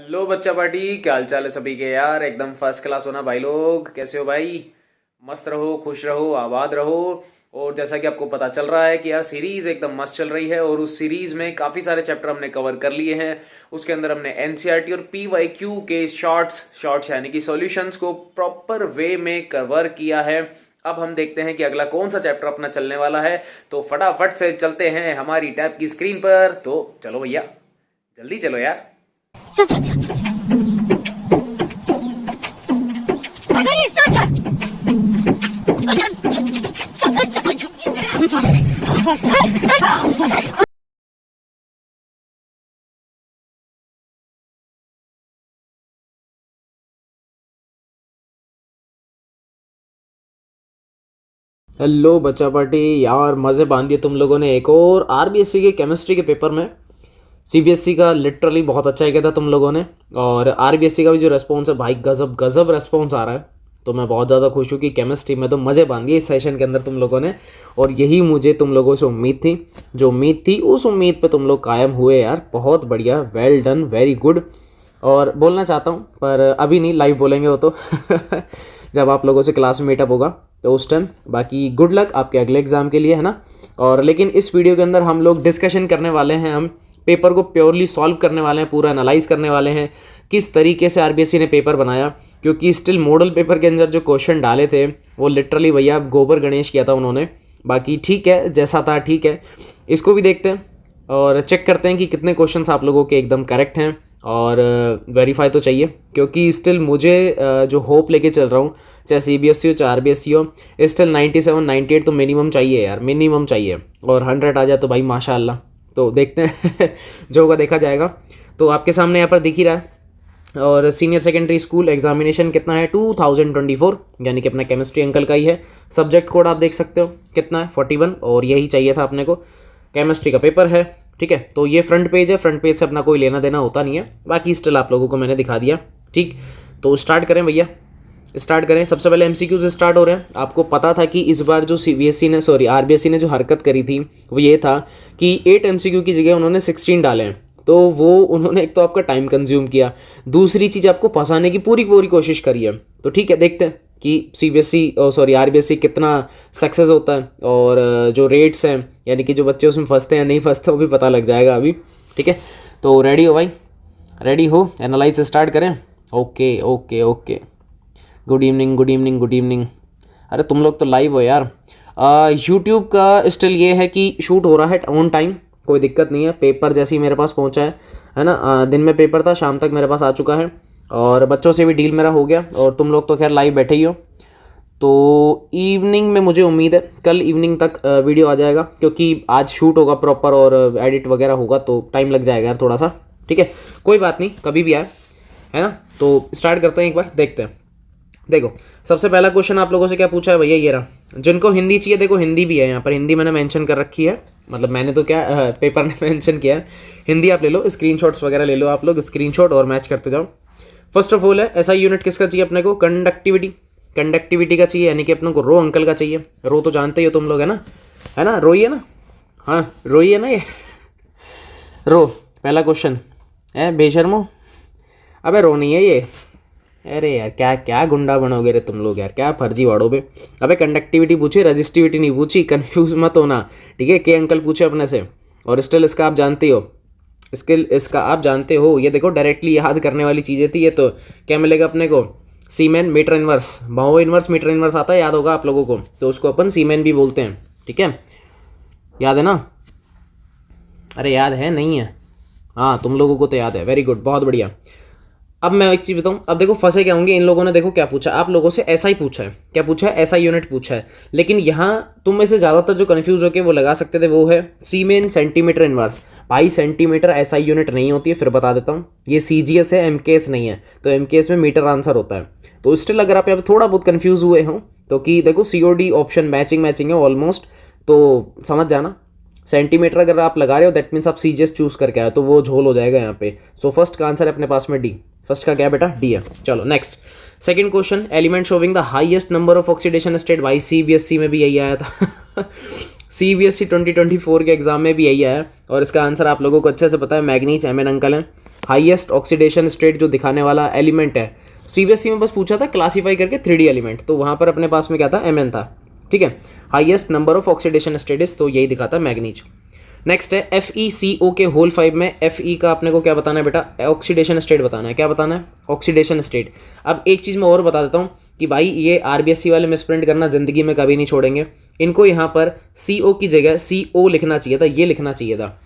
Hello बच्चा party, क्या हाल चाल है सभी के यार। एकदम फर्स्ट क्लास होना भाई लोग। कैसे हो भाई? मस्त रहो, खुश रहो, आबाद रहो। और जैसा कि आपको पता चल रहा है कि यार सीरीज एकदम मस्त चल रही है और उस सीरीज में काफ़ी सारे चैप्टर हमने कवर कर लिए हैं। उसके अंदर हमने एनसीईआरटी और पीवाईक्यू के शॉर्ट्स यानी कि सॉल्यूशंस को प्रॉपर वे में कवर किया है। अब हम देखते हैं कि अगला कौन सा चैप्टर अपना चलने वाला है। तो फटाफट से चलते हैं हमारी टैब की स्क्रीन पर। तो चलो भैया, जल्दी चलो यार। हेलो बच्चा पार्टी, यार मज़े बांध दिए तुम लोगों ने एक और आरबीएससी के केमिस्ट्री के पेपर में। सीबीएसई का लिटरली बहुत अच्छा किया था तुम लोगों ने। और आरबीएससी का भी जो रेस्पॉन्स है भाई, गजब गजब रेस्पॉन्स आ रहा है। तो मैं बहुत ज़्यादा खुश हूँ कि केमिस्ट्री में तो मज़े बांध दिए इस सेशन के अंदर तुम लोगों ने। और यही मुझे तुम लोगों से उम्मीद थी। जो उम्मीद थी उस उम्मीद पे तुम लोग कायम हुए यार। बहुत बढ़िया, वेल डन, वेरी गुड। और बोलना चाहता हूँ पर अभी नहीं, लाइव बोलेंगे वो तो जब आप लोगों से क्लास में मीटअप होगा तो उस टाइम। बाकी गुड लक आपके अगले एग्ज़ाम के लिए, है ना। और लेकिन इस वीडियो के अंदर हम लोग डिस्कशन करने वाले हैं, हम पेपर को प्योरली सॉल्व करने वाले हैं, पूरा एनालाइज करने वाले हैं किस तरीके से आरबीएससी ने पेपर बनाया। क्योंकि स्टिल मॉडल पेपर के अंदर जो क्वेश्चन डाले थे वो लिटरली भैया गोबर गणेश किया था उन्होंने। बाकी ठीक है, जैसा था ठीक है। इसको भी देखते हैं और चेक करते हैं कि कितने क्वेश्चंस आप लोगों के एकदम करेक्ट हैं। और वेरीफाई तो चाहिए, क्योंकि स्टिल मुझे जो होप लेके चल रहा हूँ, चाहे सीबीएसई हो चाहे आरबीएससी हो, स्टिल 97 98 तो मिनिमम चाहिए यार, मिनिमम चाहिए। और 100 आ जाए तो भाई माशाल्लाह। तो देखते हैं जो होगा देखा जाएगा। तो आपके सामने यहाँ पर दिख ही रहा है। और सीनियर सेकेंडरी स्कूल एग्जामिनेशन कितना है, 2024, यानी कि अपना केमिस्ट्री अंकल का ही है। सब्जेक्ट कोड आप देख सकते हो कितना है, 41। और यही चाहिए था अपने को। केमिस्ट्री का पेपर है, ठीक है। तो ये फ्रंट पेज है, फ्रंट पेज से अपना कोई लेना देना होता नहीं है। बाकी स्टिल आप लोगों को मैंने दिखा दिया, ठीक। तो स्टार्ट करें भैया, स्टार्ट करें। सबसे पहले एमसीक्यू से स्टार्ट हो रहे हैं। आपको पता था कि इस बार जो आरबीएससी ने जो हरकत करी थी वो ये था कि 8 एमसीक्यू की जगह उन्होंने 16 डाले हैं। तो वो उन्होंने एक तो आपका टाइम कंज्यूम किया, दूसरी चीज़ आपको फंसाने की पूरी पूरी कोशिश करी है। तो ठीक है, देखते हैं कि आरबीएससी कितना सक्सेस होता है। और जो रेट्स हैं, यानी कि जो बच्चे उसमें फंसते हैं नहीं फंसते, वो भी पता लग जाएगा अभी, ठीक है। तो रेडी हो भाई, रेडी हो, एनालाइज स्टार्ट करें। Okay okay okay, good evening good evening good evening. अरे तुम लोग तो लाइव हो यार। यूट्यूब का स्टिल ये है कि शूट हो रहा है ऑन टाइम, कोई दिक्कत नहीं है। पेपर जैसे ही मेरे पास पहुंचा है ना। दिन में पेपर था, शाम तक मेरे पास आ चुका है। और बच्चों से भी डील मेरा हो गया। और तुम लोग तो खैर लाइव बैठे ही हो। तो इवनिंग में मुझे उम्मीद है कल इवनिंग तक वीडियो आ जाएगा, क्योंकि आज शूट होगा प्रॉपर और एडिट वगैरह होगा तो टाइम लग जाएगा यार थोड़ा सा, ठीक है। कोई बात नहीं, कभी भी आए, है ना। तो स्टार्ट करते हैं, एक बार देखते हैं। देखो, सबसे पहला क्वेश्चन आप लोगों से क्या पूछा है भैया, ये रहा। जिनको हिंदी चाहिए, देखो हिंदी भी है यहाँ पर, हिंदी मैंने मेंशन कर रखी है। मतलब मैंने तो क्या, पेपर ने मेंशन किया है। हिंदी आप ले लो, स्क्रीनशॉट्स वगैरह ले लो आप लोग, स्क्रीनशॉट और मैच करते जाओ। फर्स्ट ऑफ ऑल है एसआई यूनिट किसका चाहिए अपने को, कंडक्टिविटी। कंडक्टिविटी का चाहिए, यानी कि अपने को रो अंकल का चाहिए। रो तो जानते ही हो तुम लोग, है ना, रो ही है ना। हाँ रो ही है ना ये रो। पहला क्वेश्चन है बेशर्मो, अबे रो नहीं है ये। अरे यार क्या क्या गुंडा बनोगे रे तुम लोग यार, क्या फर्जी वाड़ोगे। अबे कंडक्टिविटी पूछी, रजिस्टिविटी नहीं पूछी, कंफ्यूज मत होना, ठीक है। के अंकल पूछे अपने से। और स्टिल इसका आप जानते हो, इसका आप जानते हो। ये देखो डायरेक्टली याद करने वाली चीज़ें थी ये। तो क्या मिलेगा अपने को, सीमेन मीटर इनवर्स, माओ इनवर्स मीटर इनवर्स आता है, याद होगा आप लोगों को। तो उसको अपन सीमेन भी बोलते हैं, ठीक है। याद है ना, अरे याद है नहीं है, हाँ तुम लोगों को तो याद है, वेरी गुड, बहुत बढ़िया। अब मैं एक चीज़ बताऊं, अब देखो फंसे क्या होंगे इन लोगों ने। देखो क्या पूछा आप लोगों से, ऐसा ही पूछा है। क्या पूछा है, ऐसा यूनिट पूछा है। लेकिन यहाँ तुम में से ज़्यादातर जो कन्फ्यूज होकर वो लगा सकते थे वो है सीमेन सेंटीमीटर इनवर्स। भाई सेंटीमीटर ऐसा यूनिट नहीं होती है, फिर बता देता हूँ। ये सीजीएस है, एमकेएस नहीं है। तो एमकेएस में मीटर आंसर होता है। तो स्टिल अगर आप यहाँ पर थोड़ा बहुत कन्फ्यूज हुए हो तो कि देखो सीओडी ऑप्शन मैचिंग है ऑलमोस्ट, तो समझ जाना। सेंटीमीटर अगर आप लगा रहे हो दैट मीन्स आप सीजीएस चूज करके आए, तो वो झोल हो जाएगा यहाँ पे। सो फर्स्ट का आंसर है अपने पास में डी। फर्स्ट का क्या बेटा, डी है। चलो next, second question, element showing the highest number of oxidation state. भाई सीबीएसई में भी यही आया था सीबीएसई 2024 के एग्जाम में भी यही आया। और इसका आंसर आप लोगों को अच्छे से पता है, मैग्नीज एमएन अंकल हैं। हाईएस्ट ऑक्सीडेशन स्टेट जो दिखाने वाला एलिमेंट है, सीबीएसई में बस पूछा था क्लासीफाई करके 3D एलिमेंट, तो वहाँ पर अपने पास में क्या था, Mn था, ठीक है। Highest number of oxidation states, तो यही दिखाता मैग्नीज। नेक्स्ट है FeCO के होल 5 में Fe का अपने को क्या बताना है बेटा, ऑक्सीडेशन स्टेट बताना है। क्या बताना है, ऑक्सीडेशन स्टेट। अब एक चीज़ मैं और बता देता हूँ कि भाई ये RBSC वाले मिसप्रिंट करना ज़िंदगी में कभी नहीं छोड़ेंगे। इनको यहाँ पर CO की जगह CO लिखना चाहिए था, ये लिखना चाहिए था।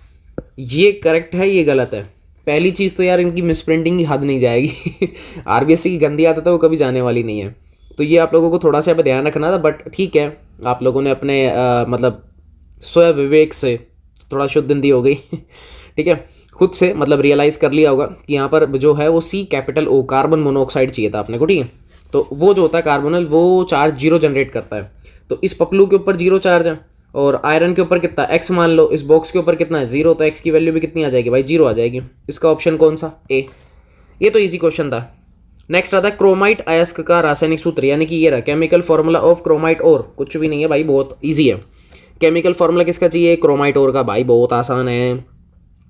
ये करेक्ट है, ये गलत है। पहली चीज़ तो यार इनकी मिसप्रिंटिंग की हद नहीं जाएगी RBSC की गंदी आदत है, वो कभी जाने वाली नहीं है। तो ये आप लोगों को थोड़ा सा ध्यान रखना था, बट ठीक है, आप लोगों ने अपने मतलब स्वयं विवेक से थोड़ा शुद्ध हिंदी हो गई ठीक है, खुद से मतलब रियलाइज़ कर लिया होगा कि यहाँ पर जो है वो CO कार्बन मोनोऑक्साइड चाहिए था अपने को, ठीक है। तो वो जो होता है कार्बोनल, वो चार्ज 0 जनरेट करता है। तो इस पपलू के ऊपर 0 चार्ज है, और आयरन के ऊपर कितना, x मान लो, इस बॉक्स के ऊपर कितना है, 0, तो x की वैल्यू भी कितनी आ जाएगी भाई, 0 आ जाएगी। इसका ऑप्शन कौन सा, ए। ये तो इजी क्वेश्चन था। नेक्स्ट आता है क्रोमाइट अयस्क का रासायनिक सूत्र, यानी कि ये रहा केमिकल फॉर्मूला ऑफ क्रोमाइट ओर। कुछ भी नहीं है भाई, बहुत ईजी है। केमिकल फॉर्मूला किसका चाहिए, क्रोमाइट ओर का। भाई बहुत आसान है,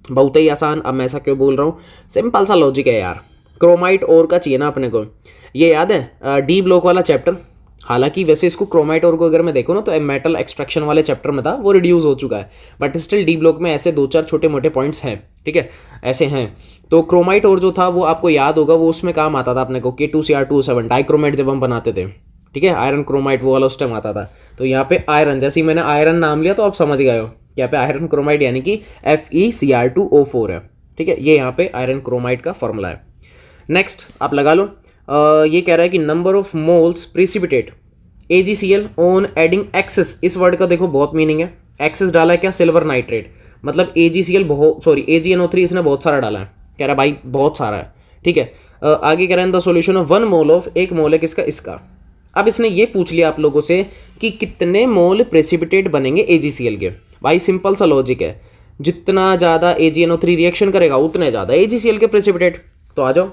बहुत ही आसान। अब मैं ऐसा क्यों बोल रहा हूँ, सिंपल सा लॉजिक है यार। क्रोमाइट ओर का चाहिए ना अपने को, ये याद है डी ब्लॉक वाला चैप्टर। हालांकि वैसे इसको क्रोमाइट ओर को अगर मैं देखूँ ना, तो मेटल एक्सट्रैक्शन वाले चैप्टर में था, वो रिड्यूस हो चुका है, बट स्टिल डी ब्लॉक में ऐसे 2-4 छोटे मोटे पॉइंट्स हैं, ठीक है, ऐसे हैं। तो क्रोमाइट ओर जो था वो आपको याद होगा, वो उसमें काम आता था अपने को K2Cr2O7 डाइक्रोमेट जब हम बनाते थे, ठीक है, आयरन क्रोमाइट वो वाला उस टाइम आता था। तो यहाँ पे आयरन, जैसे ही मैंने आयरन नाम लिया तो आप समझ गए हो, यहाँ पे आयरन क्रोमाइड यानी कि FeCr2O4 है, ठीक है। ये यहाँ पे आयरन क्रोमाइड का फॉर्मूला है। नेक्स्ट आप लगा लो, ये कह रहा है कि number of moles precipitate AgCl on adding excess. इस वर्ड का देखो बहुत मीनिंग है। एक्सेस डाला है क्या, सिल्वर नाइट्रेट, मतलब AgCl बहुत, सॉरी AgNO3 इसने बहुत सारा डाला है, कह रहा है भाई बहुत सारा है, ठीक है। आगे कह रहे हैं the solution of 1 mole of, 1 मोल है किसका, इसका। अब इसने ये पूछ लिया आप लोगों से कि कितने मोल प्रेसिपिटेट बनेंगे AgCl के। भाई सिंपल सा लॉजिक है, जितना ज़्यादा AgNO3 रिएक्शन करेगा उतने ज़्यादा AgCl के प्रेसिपिटेट। तो आ जाओ,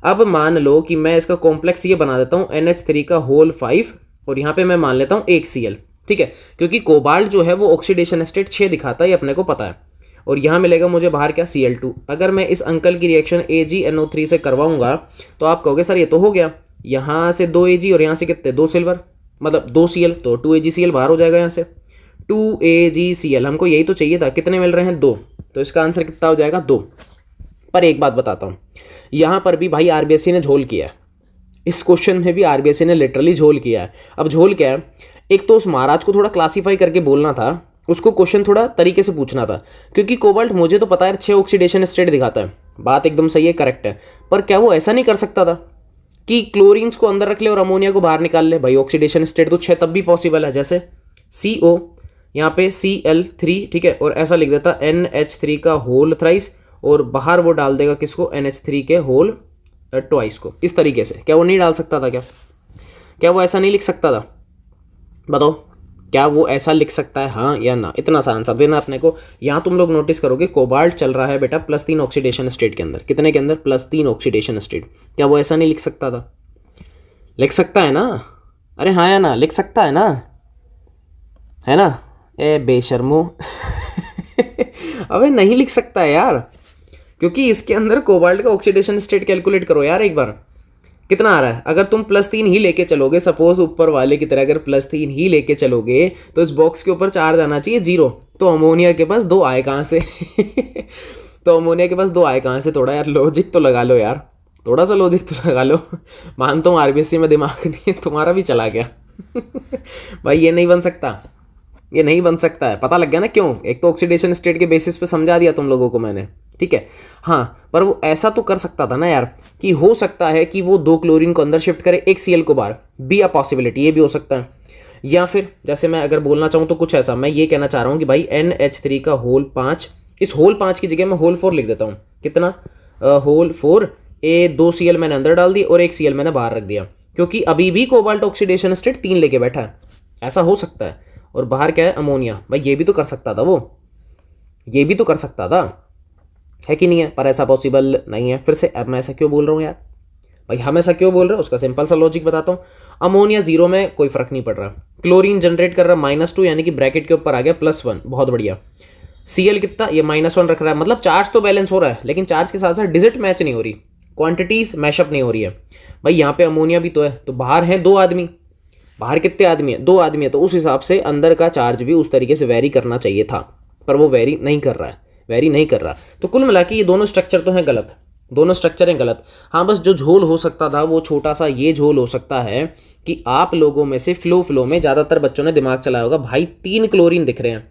अब मान लो कि मैं इसका कॉम्प्लेक्स ये बना देता हूँ NH3 का होल 5, और यहाँ पे मैं मान लेता हूँ 1 Cl, ठीक है, क्योंकि कोबाल्ट जो है वो ऑक्सीडेशन स्टेट 6 दिखाता है, ये अपने को पता है। और यहाँ मिलेगा मुझे बाहर क्या, Cl2। अगर मैं इस अंकल की रिएक्शन AgNO3 से करवाऊंगा तो आप कहोगे सर ये तो हो गया, यहाँ से 2 Ag और यहाँ से कितने, 2 सिल्वर, मतलब 2 Cl, तो 2 AgCl बाहर हो जाएगा यहाँ से, 2 AgCl। हमको यही तो चाहिए था, कितने मिल रहे हैं, 2, तो इसका आंसर कितना हो जाएगा, 2। पर एक बात बताता हूँ, यहाँ पर भी भाई RBSC ने झोल किया है, इस क्वेश्चन में भी RBSC ने लिटरली झोल किया है। अब झोल क्या है, एक तो उस महाराज को थोड़ा क्लासीफाई करके बोलना था, उसको क्वेश्चन थोड़ा तरीके से पूछना था, क्योंकि कोबाल्ट मुझे तो पता है 6 ऑक्सीडेशन स्टेट दिखाता है, बात एकदम सही है, करेक्ट है। पर क्या वो ऐसा नहीं कर सकता था कि क्लोरीन्स को अंदर रख ले और अमोनिया को बाहर निकाल ले? भाई ऑक्सीडेशन स्टेट तो 6 तब भी पॉसिबल है, जैसे CO यहाँ पे Cl3, ठीक है, और ऐसा लिख देता NH3 का होल थ्राइस, और बाहर वो डाल देगा किसको, NH3 के होल ट्वाइस को, इस तरीके से। क्या वो नहीं डाल सकता था, क्या वो ऐसा नहीं लिख सकता था? बताओ, क्या वो ऐसा लिख सकता है, हाँ या ना? इतना सा आंसर देना अपने को। यहाँ तुम लोग नोटिस करोगे कोबाल्ट चल रहा है बेटा +3 ऑक्सीडेशन स्टेट के अंदर, कितने के अंदर, +3 ऑक्सीडेशन स्टेट। क्या वो ऐसा नहीं लिख सकता था? लिख सकता है ना? अरे हाँ या ना, लिख सकता है ना, है ना? ए बेशर्मो अबे नहीं लिख सकता है यार, क्योंकि इसके अंदर कोबाल्ट का ऑक्सीडेशन स्टेट कैलकुलेट करो यार एक बार, कितना आ रहा है। अगर तुम +3 ही लेके चलोगे, सपोज ऊपर वाले की तरह अगर +3 ही लेके चलोगे, तो इस बॉक्स के ऊपर चार्ज आना चाहिए 0, तो अमोनिया के पास 2 आए कहाँ से तो अमोनिया के पास 2 आए कहाँ से? थोड़ा यार लॉजिक तो लगा लो यार, थोड़ा सा लॉजिक तो लगा लो। मानता हूँ RBSC में दिमाग नहीं है, तुम्हारा भी चला गया भाई ये नहीं बन सकता, ये नहीं बन सकता है। पता लग गया ना क्यों? एक तो ऑक्सीडेशन स्टेट के बेसिस पे समझा दिया तुम लोगों को मैंने, ठीक है। हाँ, पर वो ऐसा तो कर सकता था ना यार, कि हो सकता है कि वो 2 क्लोरीन को अंदर शिफ्ट करे, 1 Cl को बाहर, बी अ पॉसिबिलिटी, ये भी हो सकता है। या फिर जैसे मैं अगर बोलना चाहूँ तो कुछ ऐसा, मैं ये कहना चाह रहा हूँ कि भाई NH3 का होल 5, इस होल 5 की जगह मैं होल 4 लिख देता हूँ। कितना? होल 4, 2 Cl मैंने अंदर डाल दी और 1 Cl मैंने बाहर रख दिया, क्योंकि अभी भी कोबाल्ट ऑक्सीडेशन स्टेट 3 लेके बैठा है, ऐसा हो सकता है। और बाहर क्या है? अमोनिया। भाई ये भी तो कर सकता था, वो ये भी तो कर सकता था, है कि नहीं है? पर ऐसा पॉसिबल नहीं है। फिर से अब मैं ऐसा क्यों बोल रहा हूँ यार? भाई हम ऐसा क्यों बोल रहे हैं, उसका सिंपल सा लॉजिक बताता हूँ। अमोनिया 0 में कोई फर्क नहीं पड़ रहा, क्लोरीन जनरेट कर रहा -2, यानी कि ब्रैकेट के ऊपर आ गया +1, बहुत बढ़िया। Cl कितना, ये -1 रख रहा है, मतलब चार्ज तो बैलेंस हो रहा है लेकिन चार्ज के साथ साथ डिजिट मैच नहीं हो रही, क्वांटिटीज मैशअप नहीं हो रही है। भाई यहाँ पे अमोनिया भी तो है, तो बाहर हैं 2 आदमी, बाहर कितने आदमी है, 2 आदमी है, तो उस हिसाब से अंदर का चार्ज भी उस तरीके से वेरी करना चाहिए था, पर वो वेरी नहीं कर रहा है, वेरी नहीं कर रहा। तो कुल मिला के ये दोनों स्ट्रक्चर तो हैं गलत, दोनों स्ट्रक्चर हैं गलत। हाँ बस जो झोल हो सकता था वो छोटा सा ये झोल हो सकता है कि आप लोगों में से फ्लो में ज़्यादातर बच्चों ने दिमाग चलाया होगा, भाई 3 क्लोरीन दिख रहे हैं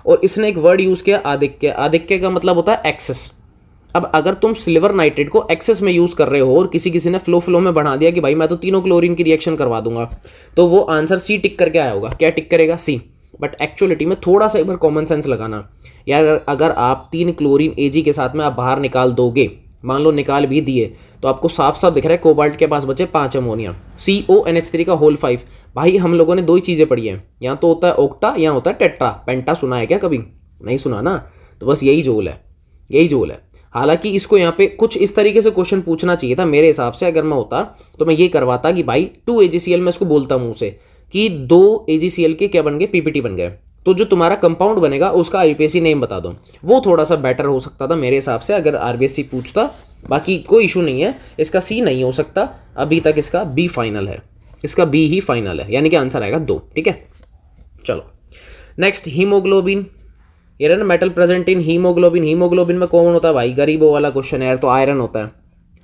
और इसने एक वर्ड यूज़ किया आधिक्य। आधिक्य का मतलब होता है एक्सेस। अब अगर तुम सिल्वर नाइट्रेट को एक्सेस में यूज़ कर रहे हो और किसी ने फ्लो में बढ़ा दिया कि भाई मैं तो तीनों क्लोरीन की रिएक्शन करवा दूंगा, तो वो आंसर सी टिक करके आया होगा। क्या टिक करेगा? सी। बट एक्चुअलिटी में थोड़ा सा एक बार कॉमन सेंस लगाना, या अगर आप 3 क्लोरीन Ag के साथ में आप बाहर निकाल दोगे, मान लो निकाल भी दिए, तो आपको साफ साफ दिख रहा है कोबाल्ट के पास बचे 5 अमोनिया, CONH3 का होल 5। भाई हम लोगों ने 2 ही चीज़ें पढ़ी हैं, यहाँ तो होता है ओक्टा, यहाँ होता है टेट्रा। पेंटा सुना है क्या कभी? नहीं सुना ना, तो बस यही झोल है, यही झोल है। हालांकि इसको यहाँ पे कुछ इस तरीके से क्वेश्चन पूछना चाहिए था मेरे हिसाब से, अगर मैं होता तो मैं ये करवाता कि भाई 2 AgCl, मैं इसको बोलता मुँह से कि 2 AgCl के क्या बन गए, PPT बन गए, तो जो तुम्हारा कंपाउंड बनेगा उसका IUPAC नेम बता दो। वो थोड़ा सा बेटर हो सकता था मेरे हिसाब से अगर RBSC पूछता। बाकी कोई इशू नहीं है, इसका C नहीं हो सकता अभी तक, इसका B फाइनल है, इसका B ही फाइनल है, यानी कि आंसर आएगा 2। ठीक है, चलो नेक्स्ट, हीमोग्लोबिन। ये ना metal present in haemoglobin. Haemoglobin में कौन होता है भाई? गरीबों वाला क्वेश्चन है यार, तो आयरन होता है,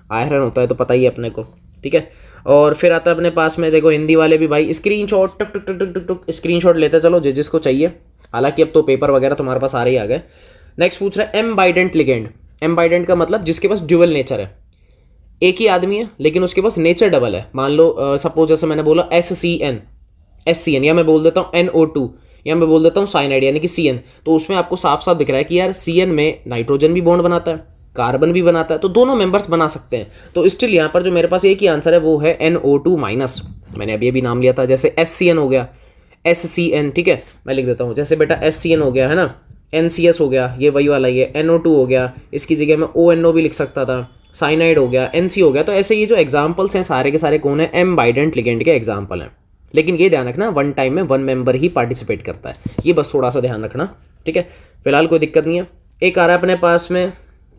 आयरन होता है, तो पता ही है अपने को। ठीक है, और फिर आता है अपने पास में, देखो हिंदी वाले भी भाई स्क्रीनशॉट टक टक टक टक टक स्क्रीनशॉट लेते चलो जिसको चाहिए। हालांकि अब तो पेपर वगैरह तुम्हारे पास आ रही आ गए। नेक्स्ट पूछ रहा है एम्बाइडेंट लिगेंड। एम्बाइडेंट का मतलब जिसके पास ड्यूअल नेचर है, एक ही आदमी है लेकिन उसके पास नेचर डबल है। मान लो सपोज जैसे मैंने बोला SCN, या मैं बोल देता हूँ NO2, या मैं बोल देता हूँ साइनाइड यानी कि CN, तो उसमें आपको साफ साफ दिख रहा है कि यार CN में नाइट्रोजन भी बॉन्ड बनाता है, कार्बन भी बनाता है, तो दोनों मेंबर्स बना सकते हैं। तो स्टिल यहाँ पर जो मेरे पास एक ही आंसर है वो है NO2 माइनस। मैंने अभी नाम लिया था, जैसे SCN हो गया, SCN। ठीक है, मैं लिख देता हूँ, जैसे बेटा SCN हो गया है ना, NCS हो गया, ये वही वाला, ये NO2 हो गया, इसकी जगह मैं ONO भी लिख सकता था, साइनाइड हो गया, NC हो गया। तो ऐसे ये जो एग्जाम्पल्स हैं सारे के सारे कौन है? एम्बाइडेंट लिगेंड के एग्जाम्पल हैं। लेकिन ये ध्यान रखना, वन टाइम में 1 मेंबर ही पार्टिसिपेट करता है, ये बस थोड़ा सा ध्यान रखना। ठीक है, फिलहाल कोई दिक्कत नहीं है। एक आ रहा है अपने पास में,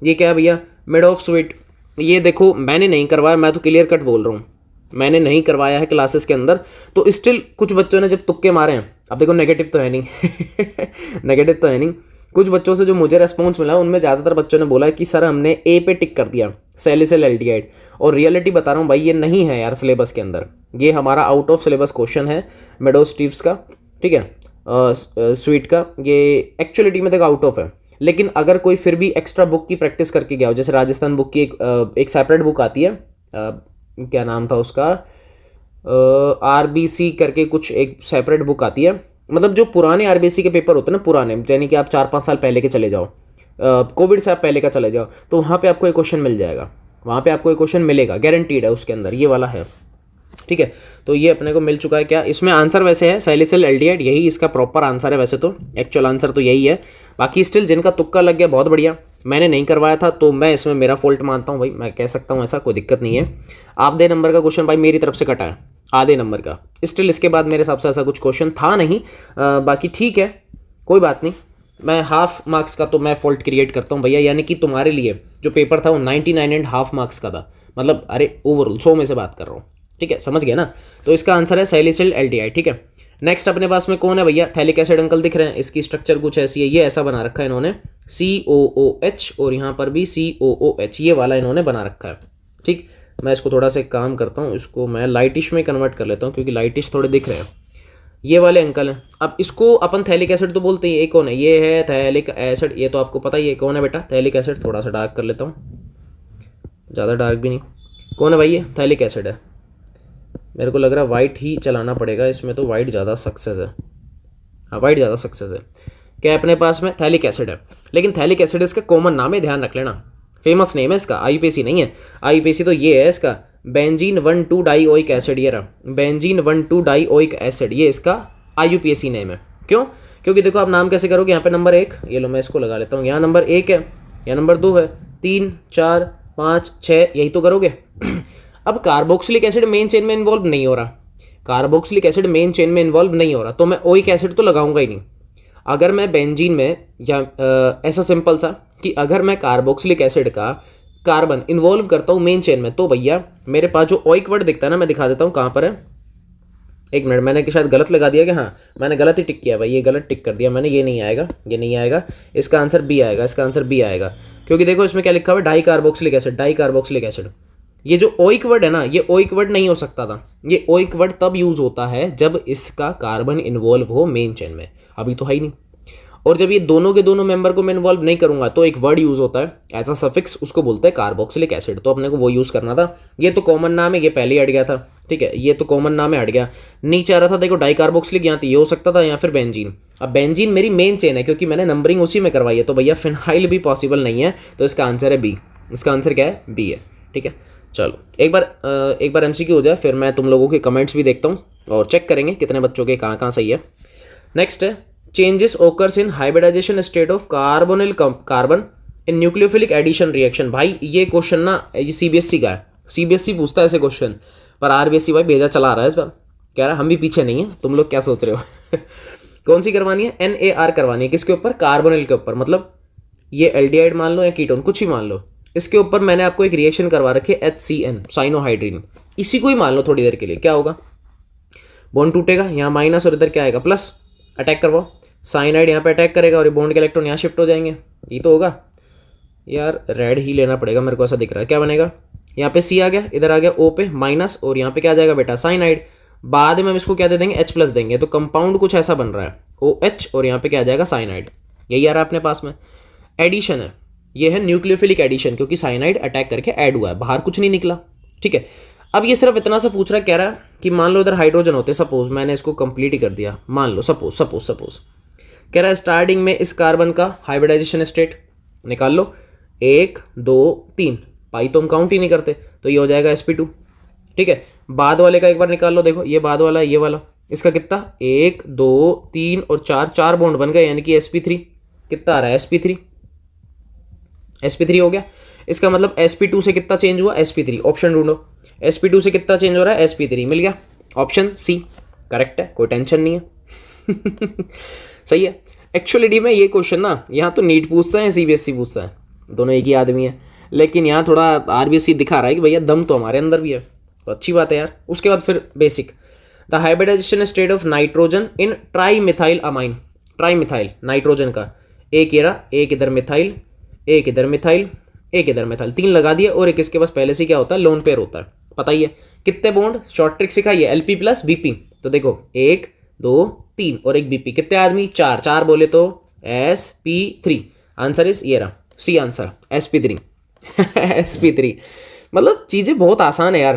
ये क्या है भैया? Mid of sweet. ये देखो मैंने नहीं करवाया, मैं तो क्लियर कट बोल रहा हूँ, मैंने नहीं करवाया है क्लासेस के अंदर। तो स्टिल कुछ बच्चों ने जब तुक्के मारे हैं, अब देखो नेगेटिव तो है नहीं नेगेटिव तो है नहीं, कुछ बच्चों से जो मुझे रेस्पॉन्स मिला उनमें ज़्यादातर बच्चों ने बोला कि सर हमने A पे टिक कर दिया, सैलिसिल एल्डिहाइड। और रियलिटी बता रहा हूँ भाई, ये नहीं है यार सिलेबस के अंदर, ये हमारा आउट ऑफ सिलेबस क्वेश्चन है मेडोस्टीव्स का। ठीक है, स्वीट का, ये एक्चुअलिटी में देखो आउट ऑफ है। लेकिन अगर कोई फिर भी एक्स्ट्रा बुक की प्रैक्टिस करके गया हो, जैसे राजस्थान बुक की एक सेपरेट बुक आती है, क्या नाम था उसका, RBC करके कुछ एक सेपरेट बुक आती है, मतलब जो पुराने RBC के पेपर होते हैं ना, पुराने यानी कि आप 4-5 साल पहले के चले जाओ, कोविड से आप पहले का चले जाओ, तो वहाँ पे आपको एक क्वेश्चन मिल जाएगा, वहाँ पे आपको एक क्वेश्चन मिलेगा, गारंटीड है उसके अंदर, ये वाला है। ठीक है, तो ये अपने को मिल चुका है। क्या इसमें आंसर वैसे है सैलिसिल एल्डिहाइड, यही इसका प्रॉपर आंसर है, वैसे तो एक्चुअल आंसर तो यही है। बाकी स्टिल जिनका तुक्का लग गया बहुत बढ़िया, मैंने नहीं करवाया था तो मैं इसमें मेरा फॉल्ट मानता हूँ भाई, मैं कह सकता हूँ ऐसा, कोई दिक्कत नहीं है। आधे नंबर का क्वेश्चन भाई मेरी तरफ से कटा है, आधे नंबर का। स्टिल इसके बाद मेरे हिसाब से ऐसा कुछ क्वेश्चन था नहीं। बाकी ठीक है, कोई बात नहीं, मैं हाफ मार्क्स का तो मैं फॉल्ट क्रिएट करता हूँ भैया, यानी कि तुम्हारे लिए जो पेपर था वो 99.5 मार्क्स का था, मतलब अरे ओवरऑल 100 में से बात कर रहा हूँ। ठीक है, समझ गया ना? तो इसका आंसर है सैलिसिल एल्डिहाइड। ठीक है, नेक्स्ट अपने पास में कौन है भैया? Phthalic acid. अंकल दिख रहे हैं, इसकी स्ट्रक्चर कुछ ऐसी है, ये ऐसा बना रखा है इन्होंने, COOH, और यहाँ पर भी COOH, ये वाला इन्होंने बना रखा है। ठीक, मैं इसको थोड़ा सा काम करता हूँ, इसको मैं लाइटिश में कन्वर्ट कर लेता हूँ क्योंकि लाइटिश थोड़े दिख रहे हैं। ये वाले अंकल हैं, अब इसको अपन थैलिक एसिड तो बोलते हैं। ये कौन है? ये है थैलिक एसिड, ये तो आपको पता ही है कौन है बेटा, थैलिक एसिड। थोड़ा सा डार्क कर लेता हूँ, ज़्यादा डार्क भी नहीं। कौन है भाई? ये थैलिक एसिड है। मेरे को लग रहा है वाइट ही चलाना पड़ेगा इसमें, तो वाइट ज़्यादा सक्सेस है। हाँ, वाइट ज़्यादा सक्सेस है। क्या अपने पास में? थैलिक एसिड है, लेकिन थैलिक एसिड इसका कॉमन नाम है, ध्यान रख लेना, फेमस नेम है इसका, IUPAC नहीं है। IUPAC तो ये है इसका बेंजीन 1,2 डाइओइक एसिड, ये रहा बेंजीन 1,2 डाइओइक एसिड, ये इसका IUPAC नेम है। क्यों? क्योंकि देखो आप नाम कैसे करोगे, यहाँ पे नंबर 1, ये लो मैं इसको लगा लेता हूँ, यहाँ नंबर 1 है, यहाँ नंबर 2 है, 3, 4, 5, 6, यही तो करोगे। अब कार्बोक्सिलिक एसिड मेन चेन में इन्वॉल्व नहीं हो रहा, कार्बोक्सिलिक एसिड मेन चेन में इन्वॉल्व नहीं हो रहा, तो मैं ओइक एसिड तो लगाऊंगा ही नहीं। अगर मैं बेंजीन में या ऐसा सिंपल सा कि अगर मैं कार्बोक्सिलिक एसिड का कार्बन इन्वॉल्व करता हूँ मेन चेन में, तो भैया मेरे पास जो ओइक वर्ड दिखता है ना, मैं दिखा देता हूँ कहाँ पर है। एक मिनट, मैंने शायद गलत लगा दिया कि हाँ मैंने गलत ही टिक किया भाई, ये गलत टिक कर दिया मैंने, ये नहीं आएगा, ये नहीं आएगा, इसका आंसर बी आएगा, इसका आंसर बी आएगा। क्योंकि देखो इसमें क्या लिखा हुआ है, di carboxylic acid, di carboxylic acid. ये जो ओइक वर्ड है ना, ये ओइक वर्ड नहीं हो सकता था। ये ओइक वर्ड तब यूज होता है जब इसका कार्बन इन्वॉल्व हो मेन चेन में, अभी तो है ही नहीं। और जब ये दोनों के दोनों मेंबर को मैं इन्वॉल्व नहीं करूंगा तो एक वर्ड यूज होता है एज अ सफिक्स, उसको बोलते हैं कार्बोक्सिलिक एसिड। तो अपने को वो यूज करना था। ये तो कॉमन नाम है, ये पहले ही हट गया था, ठीक है, ये तो कॉमन नाम है, हट गया। नीचे आ रहा था देखो डाई कार्बोक्सिलिक, यहाँ ये हो सकता था, या फिर बेंजीन। अब बेंजीन मेरी मेन चेन है क्योंकि मैंने नंबरिंग उसी में करवाई है, तो भैया फिनाइल भी पॉसिबल नहीं है, तो इसका आंसर है बी। इसका आंसर क्या है, बी है, ठीक है। चलो एक बार एमसीक्यू हो जाए, फिर मैं तुम लोगों के कमेंट्स भी देखता हूँ और चेक करेंगे कितने बच्चों के कहाँ कहाँ सही है। नेक्स्ट है, changes occurs in hybridization state of carbonyl carbon in nucleophilic addition reaction. भाई ये क्वेश्चन ना ये सीबीएसई का है, सीबीएसई पूछता है ऐसे क्वेश्चन, पर आरबीएसई भाई भेजा चला रहा है इस बार, कह रहा है हम भी पीछे नहीं है, तुम लोग क्या सोच रहे हो। कौन सी करवानी है, NaR करवानी है, किसके ऊपर, कार्बोनिल के ऊपर, मतलब ये एल्डिहाइड मान लो या कीटोन, कुछ ही मान लो, इसके ऊपर मैंने आपको एक रिएक्शन करवा रखी है HCN, साइनोहाइड्रिन, इसी को ही मान लो थोड़ी देर के लिए, क्या होगा, बॉन्ड टूटेगा, यहाँ माइनस और इधर क्या आएगा प्लस, अटैक करवाओ, साइनाइड यहाँ पे अटैक करेगा और ये बॉन्ड के इलेक्ट्रॉन यहाँ शिफ्ट हो जाएंगे, ये तो होगा। यार रेड ही लेना पड़ेगा मेरे को, ऐसा दिख रहा है, क्या बनेगा, यहाँ पे C आ गया, इधर आ गया O पे माइनस, और यहाँ पे क्या आ जाएगा बेटा, साइनाइड। बाद में हम इसको क्या दे देंगे, H प्लस देंगे, तो कंपाउंड कुछ ऐसा बन रहा है OH, और यहाँ पे क्या आ जाएगा, साइनाइड। यही आ रहा है अपने पास में। एडिशन है, ये है न्यूक्लियोफिलिक एडिशन, क्योंकि साइनाइड अटैक करके ऐड हुआ है, बाहर कुछ नहीं निकला, ठीक है। अब ये सिर्फ इतना सा पूछ रहा है, कह रहा है कि मान लो इधर हाइड्रोजन होते, सपोज मैंने इसको कंप्लीट ही कर दिया, मान लो सपोज कह रहा है स्टार्टिंग में इस कार्बन का हाइब्रिडाइजेशन स्टेट निकाल लो, 1 2 3, पाई तो हम काउंट ही नहीं करते, तो ये हो जाएगा sp2, ठीक है। बाद वाले का एक बार निकाल लो, देखो ये बाद वाला, ये वाला, इसका कितना, 1 2 3 और 4 बॉन्ड बन गए, यानी कि sp3 कितना आ रहा है, sp3 हो गया। इसका मतलब sp2 से कितना चेंज हुआ, sp3, ऑप्शन ढूंढो, sp2 से कितना चेंज हो रहा है, sp3, मिल गया, ऑप्शन सी करेक्ट है, कोई टेंशन नहीं है। सही है। एक्चुअली में ये क्वेश्चन ना यहाँ तो नीट पूछता है, सीबीएसई पूछता है, दोनों एक ही आदमी है, लेकिन यहाँ थोड़ा आरबीएसई दिखा रहा है कि भैया दम तो हमारे अंदर भी है, तो अच्छी बात है यार। उसके बाद फिर basic, the hybridization state of nitrogen in tri methyl amine, tri methyl nitrogen का, एक ये रहा, एक इधर मिथाइल, एक इधर मिथाइल, एक इधर मिथाइल, 3 लगा दिए, और एक इसके पास पहले से क्या होता है, लोन पेयर होता है, पता ही है। कितने बॉन्ड, शॉर्ट ट्रिक सिखाइए, एलपी प्लस बीपी, तो देखो 1 2 3 और एक बीपी, कितने आदमी, 4 बोले तो sp3, आंसर इस ये रहा, सी आंसर sp3। sp3, मतलब चीज़ें बहुत आसान है यार,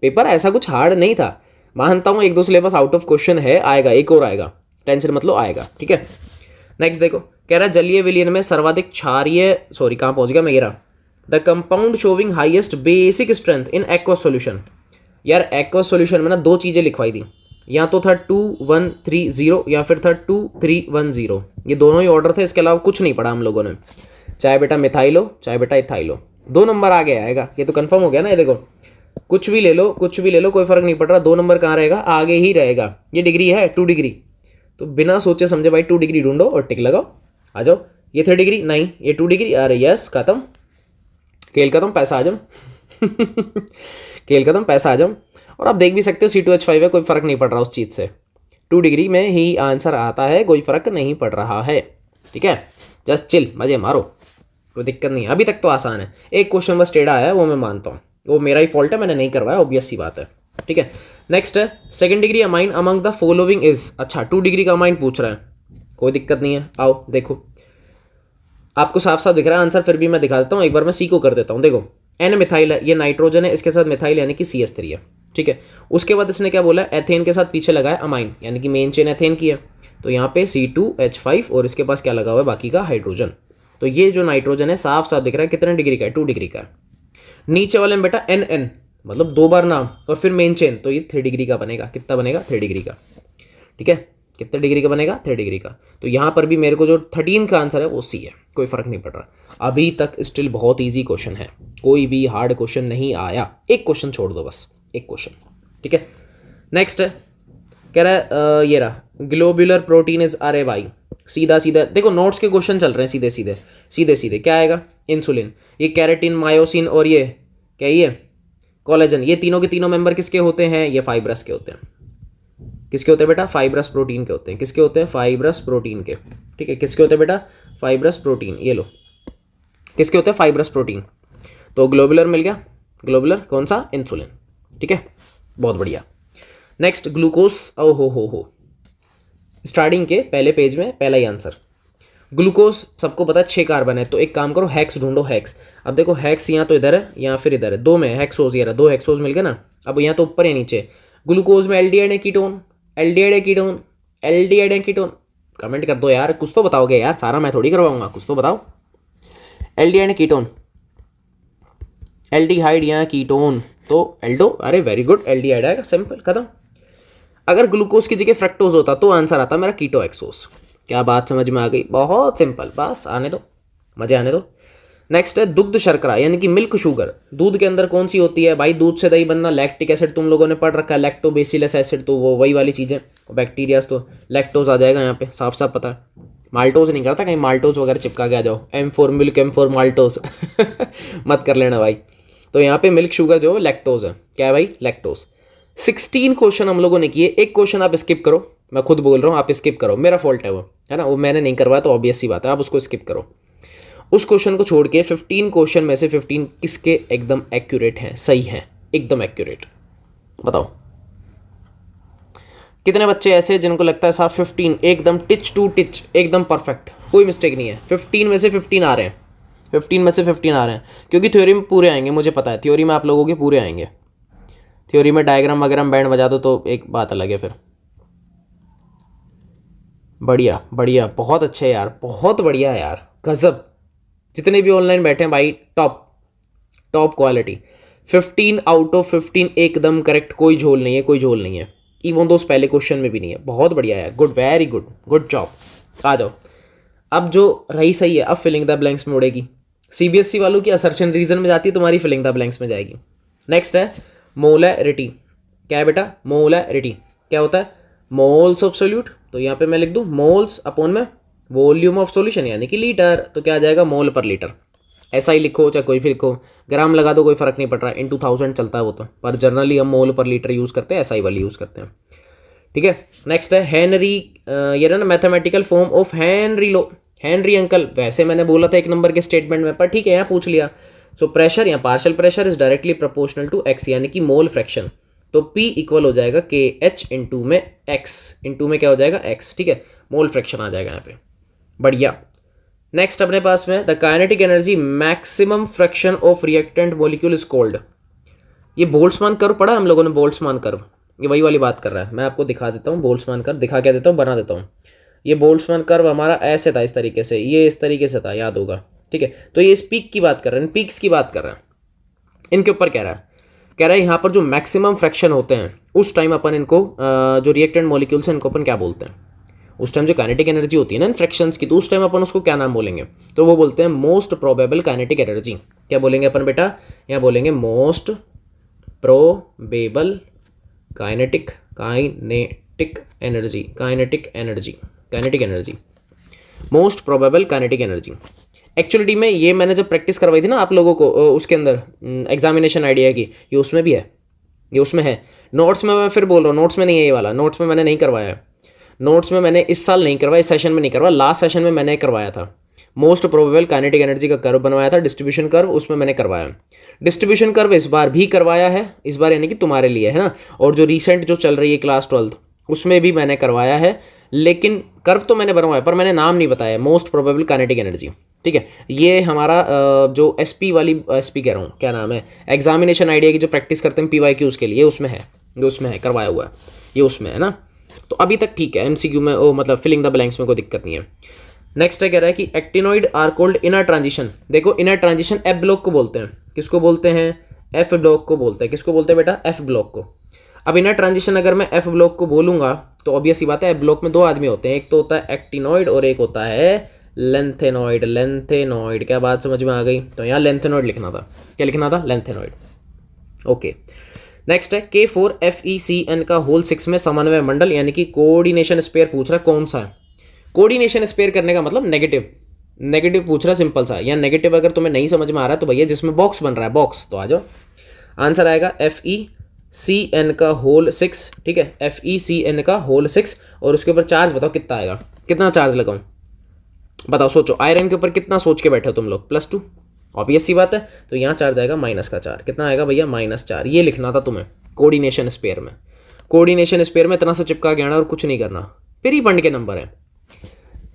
पेपर ऐसा कुछ हार्ड नहीं था, मानता हूँ 1-2 सिलेबस आउट ऑफ क्वेश्चन है, आएगा एक और आएगा, टेंशन मतलब आएगा, ठीक है। नेक्स्ट देखो, कह रहा है जलीय विलयन में सर्वाधिक क्षारीय, सॉरी कहाँ पहुँच गया मैं, ये रहा, the compound showing highest basic strength in aqueous solution. यार एक्वस सॉल्यूशन में ना 2 चीज़ें लिखवाई थी, या तो था 2-1-3-0 या फिर था 2-3-1-0, ये दोनों ही ऑर्डर थे, इसके अलावा कुछ नहीं पढ़ा हम लोगों ने, चाहे बेटा मिथाइल हो चाहे बेटा इथाइल हो, 2 नंबर आगे आएगा, ये तो कंफर्म हो गया ना। ये देखो कुछ भी ले लो कोई फर्क नहीं पड़ रहा, 2 नंबर कहाँ रहेगा, आगे ही रहेगा। ये डिग्री है 2 डिग्री, तो बिना सोचे समझे भाई 2 डिग्री ढूंढो और टिक लगाओ, आ जाओ। ये 3 डिग्री नहीं, ये 2 डिग्री, अरे यस खत्म, खेल खत्म, पैसा आजम। खेल खत्म, पैसा आजम। और आप देख भी सकते हो C2H5 है, कोई फर्क नहीं पड़ रहा उस चीज़ से, 2 डिग्री में ही आंसर आता है, कोई फर्क नहीं पड़ रहा है, ठीक है। जस्ट चिल, मजे मारो, कोई दिक्कत नहीं है, अभी तक तो आसान है। एक क्वेश्चन बस टेढ़ा है, वो मैं मानता हूँ, वो मेरा ही फॉल्ट है, मैंने नहीं करवाया, ऑब्वियस सी बात है, ठीक है। नेक्स्ट है, second degree amine among the following is, अच्छा 2 डिग्री का अमाइन पूछ रहा है, कोई दिक्कत नहीं है, आओ देखो, आपको साफ साफ दिख रहा है आंसर, फिर भी मैं दिखा देता हूँ, एक बार मैं सी को कर देता हूँ। देखो N मिथाइल है, ये नाइट्रोजन है, इसके साथ मिथाइल यानी कि CH3 है, ठीक है। उसके बाद इसने क्या बोला, एथेन के साथ पीछे लगा है अमाइन, यानी कि मेन चेन एथेन की है, तो यहाँ पे C2H5 और इसके पास क्या लगा हुआ है, बाकी का हाइड्रोजन। तो ये जो नाइट्रोजन है साफ साफ दिख रहा है कितने डिग्री का है, 2 डिग्री का है। नीचे वाले में बेटा NN, मतलब 2 बार नाम और फिर मेन चेन, तो ये 3 डिग्री का बनेगा, कितना बनेगा, 3 डिग्री का, ठीक है। कितने डिग्री का बनेगा, 3 डिग्री का। तो यहाँ पर भी मेरे को जो 13 का आंसर है वो सी है, कोई फर्क नहीं पड़ रहा। अभी तक स्टिल बहुत इजी क्वेश्चन है, कोई भी हार्ड क्वेश्चन नहीं आया, एक क्वेश्चन छोड़ दो बस, एक क्वेश्चन, ठीक है। नेक्स्ट है, कह रहा है ये रहा, ग्लोब्यूलर प्रोटीन इज, अरे भाई सीधा सीधा देखो, नोट्स के क्वेश्चन चल रहे हैं सीधे सीधे सीधे सीधे। क्या आएगा? इंसुलिन। ये कैरेटिन, मायोसिन और ये क्या, ये कोलेजन, ये तीनों के तीनों मेंबर किसके होते हैं? ये फाइब्रस के होते हैं। किसके होते हैं बेटा? फाइब्रस प्रोटीन के होते हैं। किसके होते हैं? फाइब्रस प्रोटीन के। ठीक है, किसके होते हैं बेटा? Fibrous protein. ये लो, किसके होते हैं? Fibrous protein. तो ग्लोबुलर मिल गया। ग्लोबुलर कौन सा? इंसुलिन। ठीक है, बहुत बढ़िया। Next glucose. ओ हो, स्टार्टिंग के पहले पेज में पहला ही आंसर। ग्लूकोज सबको पता है 6 कार्बन है, तो एक काम करो, हेक्स ढूंढो, हेक्स। अब देखो हेक्स यहाँ तो इधर है, यहाँ फिर इधर है, 2 में हेक्सोज, ये रहा 2 हेक्सोज मिल गए ना। अब यहाँ तो ऊपर या नीचे, ग्लूकोज में एल्डिहाइड है कीटोन, एल्डिहाइड है कीटोन, एल्डिहाइड है कीटोन। कमेंट कर दो यार, कुछ तो बताओगे यार, सारा मैं थोड़ी करवाऊंगा, कुछ तो बताओ। एल्डिहाइड है कीटोन, एल्डिहाइड या कीटोन, तो एल्डो, अरे वेरी गुड, एल्डिहाइड आएगा, सिंपल, खत्म। अगर ग्लूकोज की जगह फ्रक्टोज होता तो आंसर आता मेरा कीटो एक्सोस। क्या बात समझ में आ गई? बहुत सिंपल, बस आने दो, मजे आने दो। नेक्स्ट है दुग्ध शर्करा यानी कि मिल्क शुगर। दूध के अंदर कौन सी होती है भाई? दूध से दही बनना, लैक्टिक एसिड तुम लोगों ने पढ़ रखा है, लैक्टोबैसिलस एसिड, तो वो वही वाली चीज़ें, बैक्टीरियाज, तो लैक्टोज आ जाएगा यहाँ पे, साफ साफ पता है। माल्टोज नहीं करता, कहीं माल्टोज वगैरह चिपका के आ जाओ, M4 मिल्क, M4 माल्टोज मत कर लेना भाई। तो यहाँ पे मिल्क शुगर जो लैक्टोज है, क्या है भाई? लैक्टोज। 16 क्वेश्चन हम लोगों ने किए, एक क्वेश्चन आप स्किप करो, मैं खुद बोल रहा हूँ, आप स्किप करो, मेरा फॉल्ट है वो, है ना, वो मैंने नहीं करवाया, तो ऑब्वियस सी बात है, आप उसको स्किप करो। उस क्वेश्चन को छोड़ के 15 क्वेश्चन में से 15 किसके एकदम एक्यूरेट हैं, सही हैं, एकदम एक्यूरेट? बताओ कितने बच्चे ऐसे जिनको लगता है साहब 15 एकदम टिच टू टिच, एकदम परफेक्ट, कोई मिस्टेक नहीं है। 15 में से 15 आ रहे हैं, 15 में से 15 आ रहे हैं, क्योंकि थ्योरी में पूरे आएंगे, मुझे पता है थ्योरी में आप लोगों के पूरे आएंगे। थ्योरी में डायग्राम वगैरह बैंड बजा दो तो एक बात अलग है फिर। बढ़िया बढ़िया, बहुत अच्छे यार, बहुत बढ़िया यार, गजब। जितने भी ऑनलाइन बैठे हैं भाई, top top quality. 15 out of 15 एकदम करेक्ट, कोई झोल नहीं है, कोई झोल नहीं है, इवन दोस्त पहले क्वेश्चन में भी नहीं है। बहुत बढ़िया यार, good, very good, good job. आ जाओ, अब जो रही सही है, अब फिलिंग द ब्लैंक्स में उड़ेगी। CBSE वालों की असर्शन रीजन में जाती है, तुम्हारी फिलिंग द ब्लैंक्स में जाएगी। नेक्स्ट है मोलैरिटी। क्या है बेटा? मोलैरिटी क्या होता है? मोल्स ऑफ सोल्यूट, तो यहाँ पे मैं लिख दूँ मोल्स अपॉन में वॉल्यूम ऑफ सॉल्यूशन यानी कि लीटर, तो क्या आ जाएगा? मोल पर लीटर। ऐसा ही लिखो चाहे कोई भी लिखो, ग्राम लगा दो, कोई फर्क नहीं पड़ रहा है, इन 2000 चलता है वो तो, पर जनरली हम मोल पर लीटर यूज़ करते हैं, SI वाली यूज़ करते हैं। ठीक है, नेक्स्ट है हेनरी, ये ना mathematical form of Henry low, Henry uncle, वैसे मैंने बोला था 1 नंबर के स्टेटमेंट में, पर ठीक है यहाँ पूछ लिया। सो प्रेशर या partial pressure is directly proportional to x यानी कि मोल फ्रैक्शन, तो P इक्वल हो जाएगा KH इंटू में x, इंटू में क्या हो जाएगा? x। ठीक है, मोल फ्रैक्शन आ जाएगा यहाँ पे, बढ़िया। नेक्स्ट अपने पास में the kinetic energy maximum fraction of reactant molecule is called. ये बोल्ट्जमान कर्व पढ़ा हम लोगों ने, बोल्ट्जमान कर्व, ये वही वाली बात कर रहा है। मैं आपको दिखा देता हूँ बोल्ट्जमान कर्व, दिखा के देता हूँ, बना देता हूँ। ये बोल्ट्जमान कर्व हमारा ऐसे था, इस तरीके से, ये इस तरीके से था, याद होगा। ठीक है, तो ये इस पीक की बात कर रहे हैं, पीक्स की बात कर रहे हैं, इनके ऊपर कह रहा है यहाँ पर जो मैक्सिमम फ्रैक्शन होते हैं उस टाइम अपन इनको जो रिएक्टेंट मॉलिक्यूल्स हैं इनको अपन क्या बोलते हैं? उस टाइम जो काइनेटिक एनर्जी होती है ना इन फ्रैक्शंस की, तो उस टाइम अपन उसको क्या नाम बोलेंगे? तो वो बोलते हैं मोस्ट प्रोबेबल काइनेटिक एनर्जी। क्या बोलेंगे अपन बेटा? यहाँ बोलेंगे most probable kinetic energy, kinetic energy, most probable kinetic energy. Actuality में ये मैंने जब प्रैक्टिस करवाई थी ना आप लोगों को उसके अंदर एग्जामिनेशन आइडिया की, ये उसमें भी है, ये उसमें है। नोट्स में मैं फिर बोल रहा हूँ, नोट्स में नहीं है ये वाला, नोट्स में मैंने नहीं करवाया है, नोट्स में मैंने इस साल नहीं करवाया, इस सेशन में नहीं करवाया, लास्ट सेशन में मैंने करवाया था। मोस्ट प्रोबेबल काइनेटिक एनर्जी का कर्व बनवाया था, डिस्ट्रीब्यूशन कर्व, उसमें मैंने करवाया। डिस्ट्रीब्यूशन कर्व इस बार भी करवाया है, इस बार यानी कि तुम्हारे लिए है ना, और जो रिसेंट जो चल रही है क्लास 12th उसमें भी मैंने करवाया है, लेकिन कर्व तो मैंने बनवाया पर मैंने नाम नहीं बताया, मोस्ट प्रोबेबल काइनेटिक एनर्जी। ठीक है, ये हमारा जो SP वाली, SP कह रहा हूँ, क्या नाम है, एग्जामिनेशन आइडिया की जो प्रैक्टिस करते हैं PYQs के लिए, उसमें है, जो उसमें है करवाया हुआ है, ये उसमें है ना। तो अभी तक ठीक है, MCQ में मतलब फिलिंग द ब्लैंक्स में कोई दिक्कत नहीं है। नेक्स्ट है कह रहा है कि actinoid are called inner transition. देखो इनर ट्रांजिशन F ब्लॉक को बोलते हैं, किसको बोलते हैं? F ब्लॉक को बोलते हैं, किसको बोलते हैं बेटा? F ब्लॉक को। अब इनर ट्रांजिशन अगर मैं F ब्लॉक को बोलूंगा तो ऑब्वियस ही बात है F ब्लॉक में 2 आदमी होते हैं, एक तो होता है एक्टिनोइड और एक होता है लेंथेनॉइड। लेंथेनॉइड, क्या बात समझ में आ गई? तो यहाँ लेंथेनॉइड लिखना था, क्या लिखना था? लेंथेनॉइड। ओके, नेक्स्ट है K4FeCN का होल 6 में समन्वय मंडल यानी कि कोऑर्डिनेशन स्पेयर पूछ रहा है, कौन सा है? कोऑर्डिनेशन स्पेयर करने का मतलब नेगेटिव, नेगेटिव पूछ रहा सिंपल सा, या नेगेटिव अगर तुम्हें नहीं समझ में आ रहा है तो भैया जिसमें बॉक्स बन रहा है बॉक्स, तो आ जाओ। आंसर आएगा FeCN का होल 6, ठीक है, FeCN का होल 6, और उसके ऊपर चार्ज बताओ कितना आएगा, कितना चार्ज लगाऊं बताओ, सोचो आयरन के ऊपर कितना सोच के बैठे हो तुम लोग, +2, ऑब्वियस सी बात है। तो यहाँ चार्ज आएगा -4, कितना आएगा भैया -4, ये लिखना था तुम्हें कोऑर्डिनेशन स्पेयर में। कोऑर्डिनेशन स्पेयर में इतना सा चिपका के आना और कुछ नहीं करना, फिर ही बंड के नंबर है।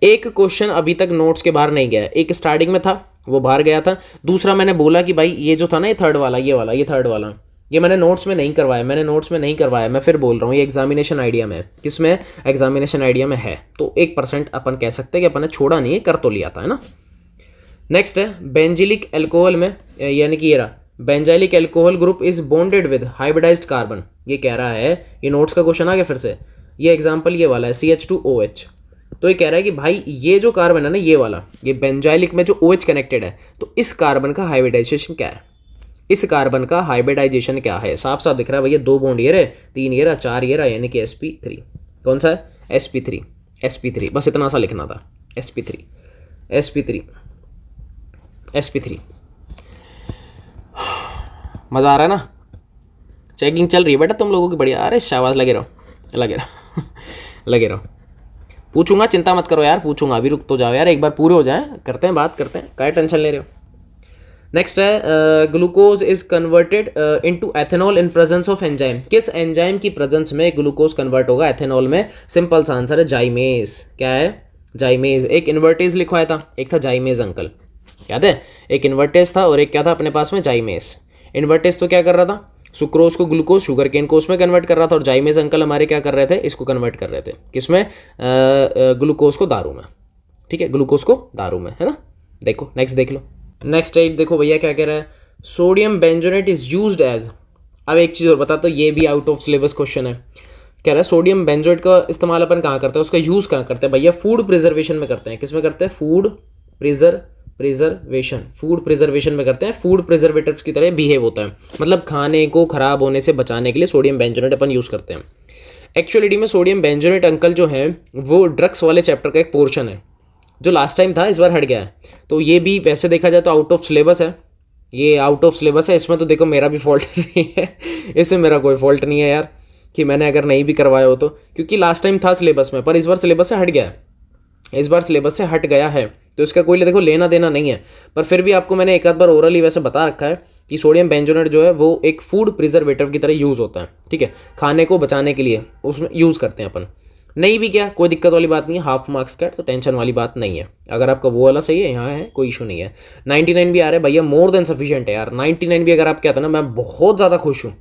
एक क्वेश्चन अभी तक नोट्स के बाहर नहीं गया है, एक स्टार्टिंग में था वो बाहर गया था, दूसरा मैंने बोला कि भाई ये जो था ना ये थर्ड वाला, ये थर्ड वाला, ये मैंने नोट्स में नहीं करवाया, मैं फिर बोल रहा हूँ ये एग्जामिनेशन आइडिया में, किसमें एग्जामिनेशन आइडिया में है, तो 1% अपन कह सकते हैं कि अपन ने छोड़ा नहीं है, कर तो लिया था, है ना। नेक्स्ट है बेंजिलिक एल्कोहल में, यानी कि ये रहा, benzylic alcohol group is bonded with hybridised carbon, ये कह रहा है, ये नोट्स का क्वेश्चन आ गया फिर से, ये एग्जाम्पल ये वाला है CH2OH, तो ये कह रहा है कि भाई ये जो कार्बन है ना ये वाला, ये बेंजाइलिक में जो OH कनेक्टेड है, तो इस कार्बन का हाइब्रिडाइजेशन क्या है, इस कार्बन का हाइब्रिडाइजेशन क्या है, साफ साफ दिख रहा है भैया, 2 बॉन्ड ये रहे, 3 ये रहा, 4 ये रहा, यानी कि sp3, कौन सा है sp3, बस इतना सा लिखना था, sp3। मज़ा आ रहा है ना, चेकिंग चल रही है बेटा तुम लोगों की, बढ़िया, अरे शाबाश, लगे रहो। पूछूंगा, चिंता मत करो यार, पूछूंगा, अभी रुक तो जाओ यार, एक बार पूरे हो जाए, करते हैं बात, करते हैं, क्या टेंशन ले रहे हो। नेक्स्ट है glucose is converted into ethanol in presence of enzyme, किस एंजाइम की प्रेजेंस में ग्लूकोज कन्वर्ट होगा एथेनॉल में, सिंपल सा आंसर है जाइमेज, क्या है जाइमेज। एक इन्वर्टेज लिखवाया था, एक था जाइमेज अंकल, याद है, एक इन्वर्टेज था और एक क्या था अपने पास में जाइमेज। इन्वर्टेज तो क्या कर रहा था, सुक्रोज को ग्लूकोज, शुगर केन को उसमें कन्वर्ट कर रहा था, और जाइमेज अंकल हमारे क्या कर रहे थे, इसको कन्वर्ट कर रहे थे, किसमें, ग्लूकोज को दारू में, ठीक है, ग्लूकोज को दारू में, है ना। देखो नेक्स्ट देख लो, नेक्स्ट 8 देखो भैया क्या कह रहा है, सोडियम बेंजोनेट इज यूज्ड एज, अब एक चीज़ और बता, तो ये भी आउट ऑफ सिलेबस क्वेश्चन है, कह रहा है सोडियम बेंजोनेट का इस्तेमाल अपन कहाँ करते हैं, उसका यूज़ कहाँ करते हैं भैया, फूड प्रिजर्वेशन में करते हैं, किसमें करते हैं, फूड प्रिजर्वेशन में करते हैं, फूड प्रिजर्वेटिव्स की तरह बिहेव होता है, मतलब खाने को खराब होने से बचाने के लिए सोडियम बेंजोनेट अपन यूज़ करते हैं। एक्चुअलिटी में सोडियम बेंजोनेट अंकल जो है वो ड्रग्स वाले चैप्टर का एक पोर्शन है, जो लास्ट टाइम था इस बार हट गया है, तो ये भी वैसे देखा जाए तो आउट ऑफ सिलेबस है, ये आउट ऑफ सिलेबस है, इसमें तो देखो मेरा भी फॉल्ट नहीं है, इसमें मेरा कोई फॉल्ट नहीं है यार, कि मैंने अगर नहीं भी करवाया हो तो, क्योंकि लास्ट टाइम था सिलेबस में, पर इस बार सिलेबस से हट गया है, इस बार सिलेबस से हट गया है, तो इसका कोई देखो लेना देना नहीं है, पर फिर भी आपको मैंने एक आध बार ओरली वैसे बता रखा है कि सोडियम बेंजोनेट जो है वो एक फूड प्रिजर्वेटिव की तरह यूज़ होता है, ठीक है, खाने को बचाने के लिए उसमें यूज़ करते हैं अपन, नहीं भी क्या कोई दिक्कत वाली बात नहीं है, हाफ मार्क्स का तो टेंशन वाली बात नहीं है, अगर आपका वो वाला सही है यहाँ है कोई इशू नहीं है। 99 भी आ रहा है भैया, मोर देन सफिशिएंट है यार, 99 भी अगर आप कहते हैं ना, मैं बहुत ज़्यादा खुश हूँ,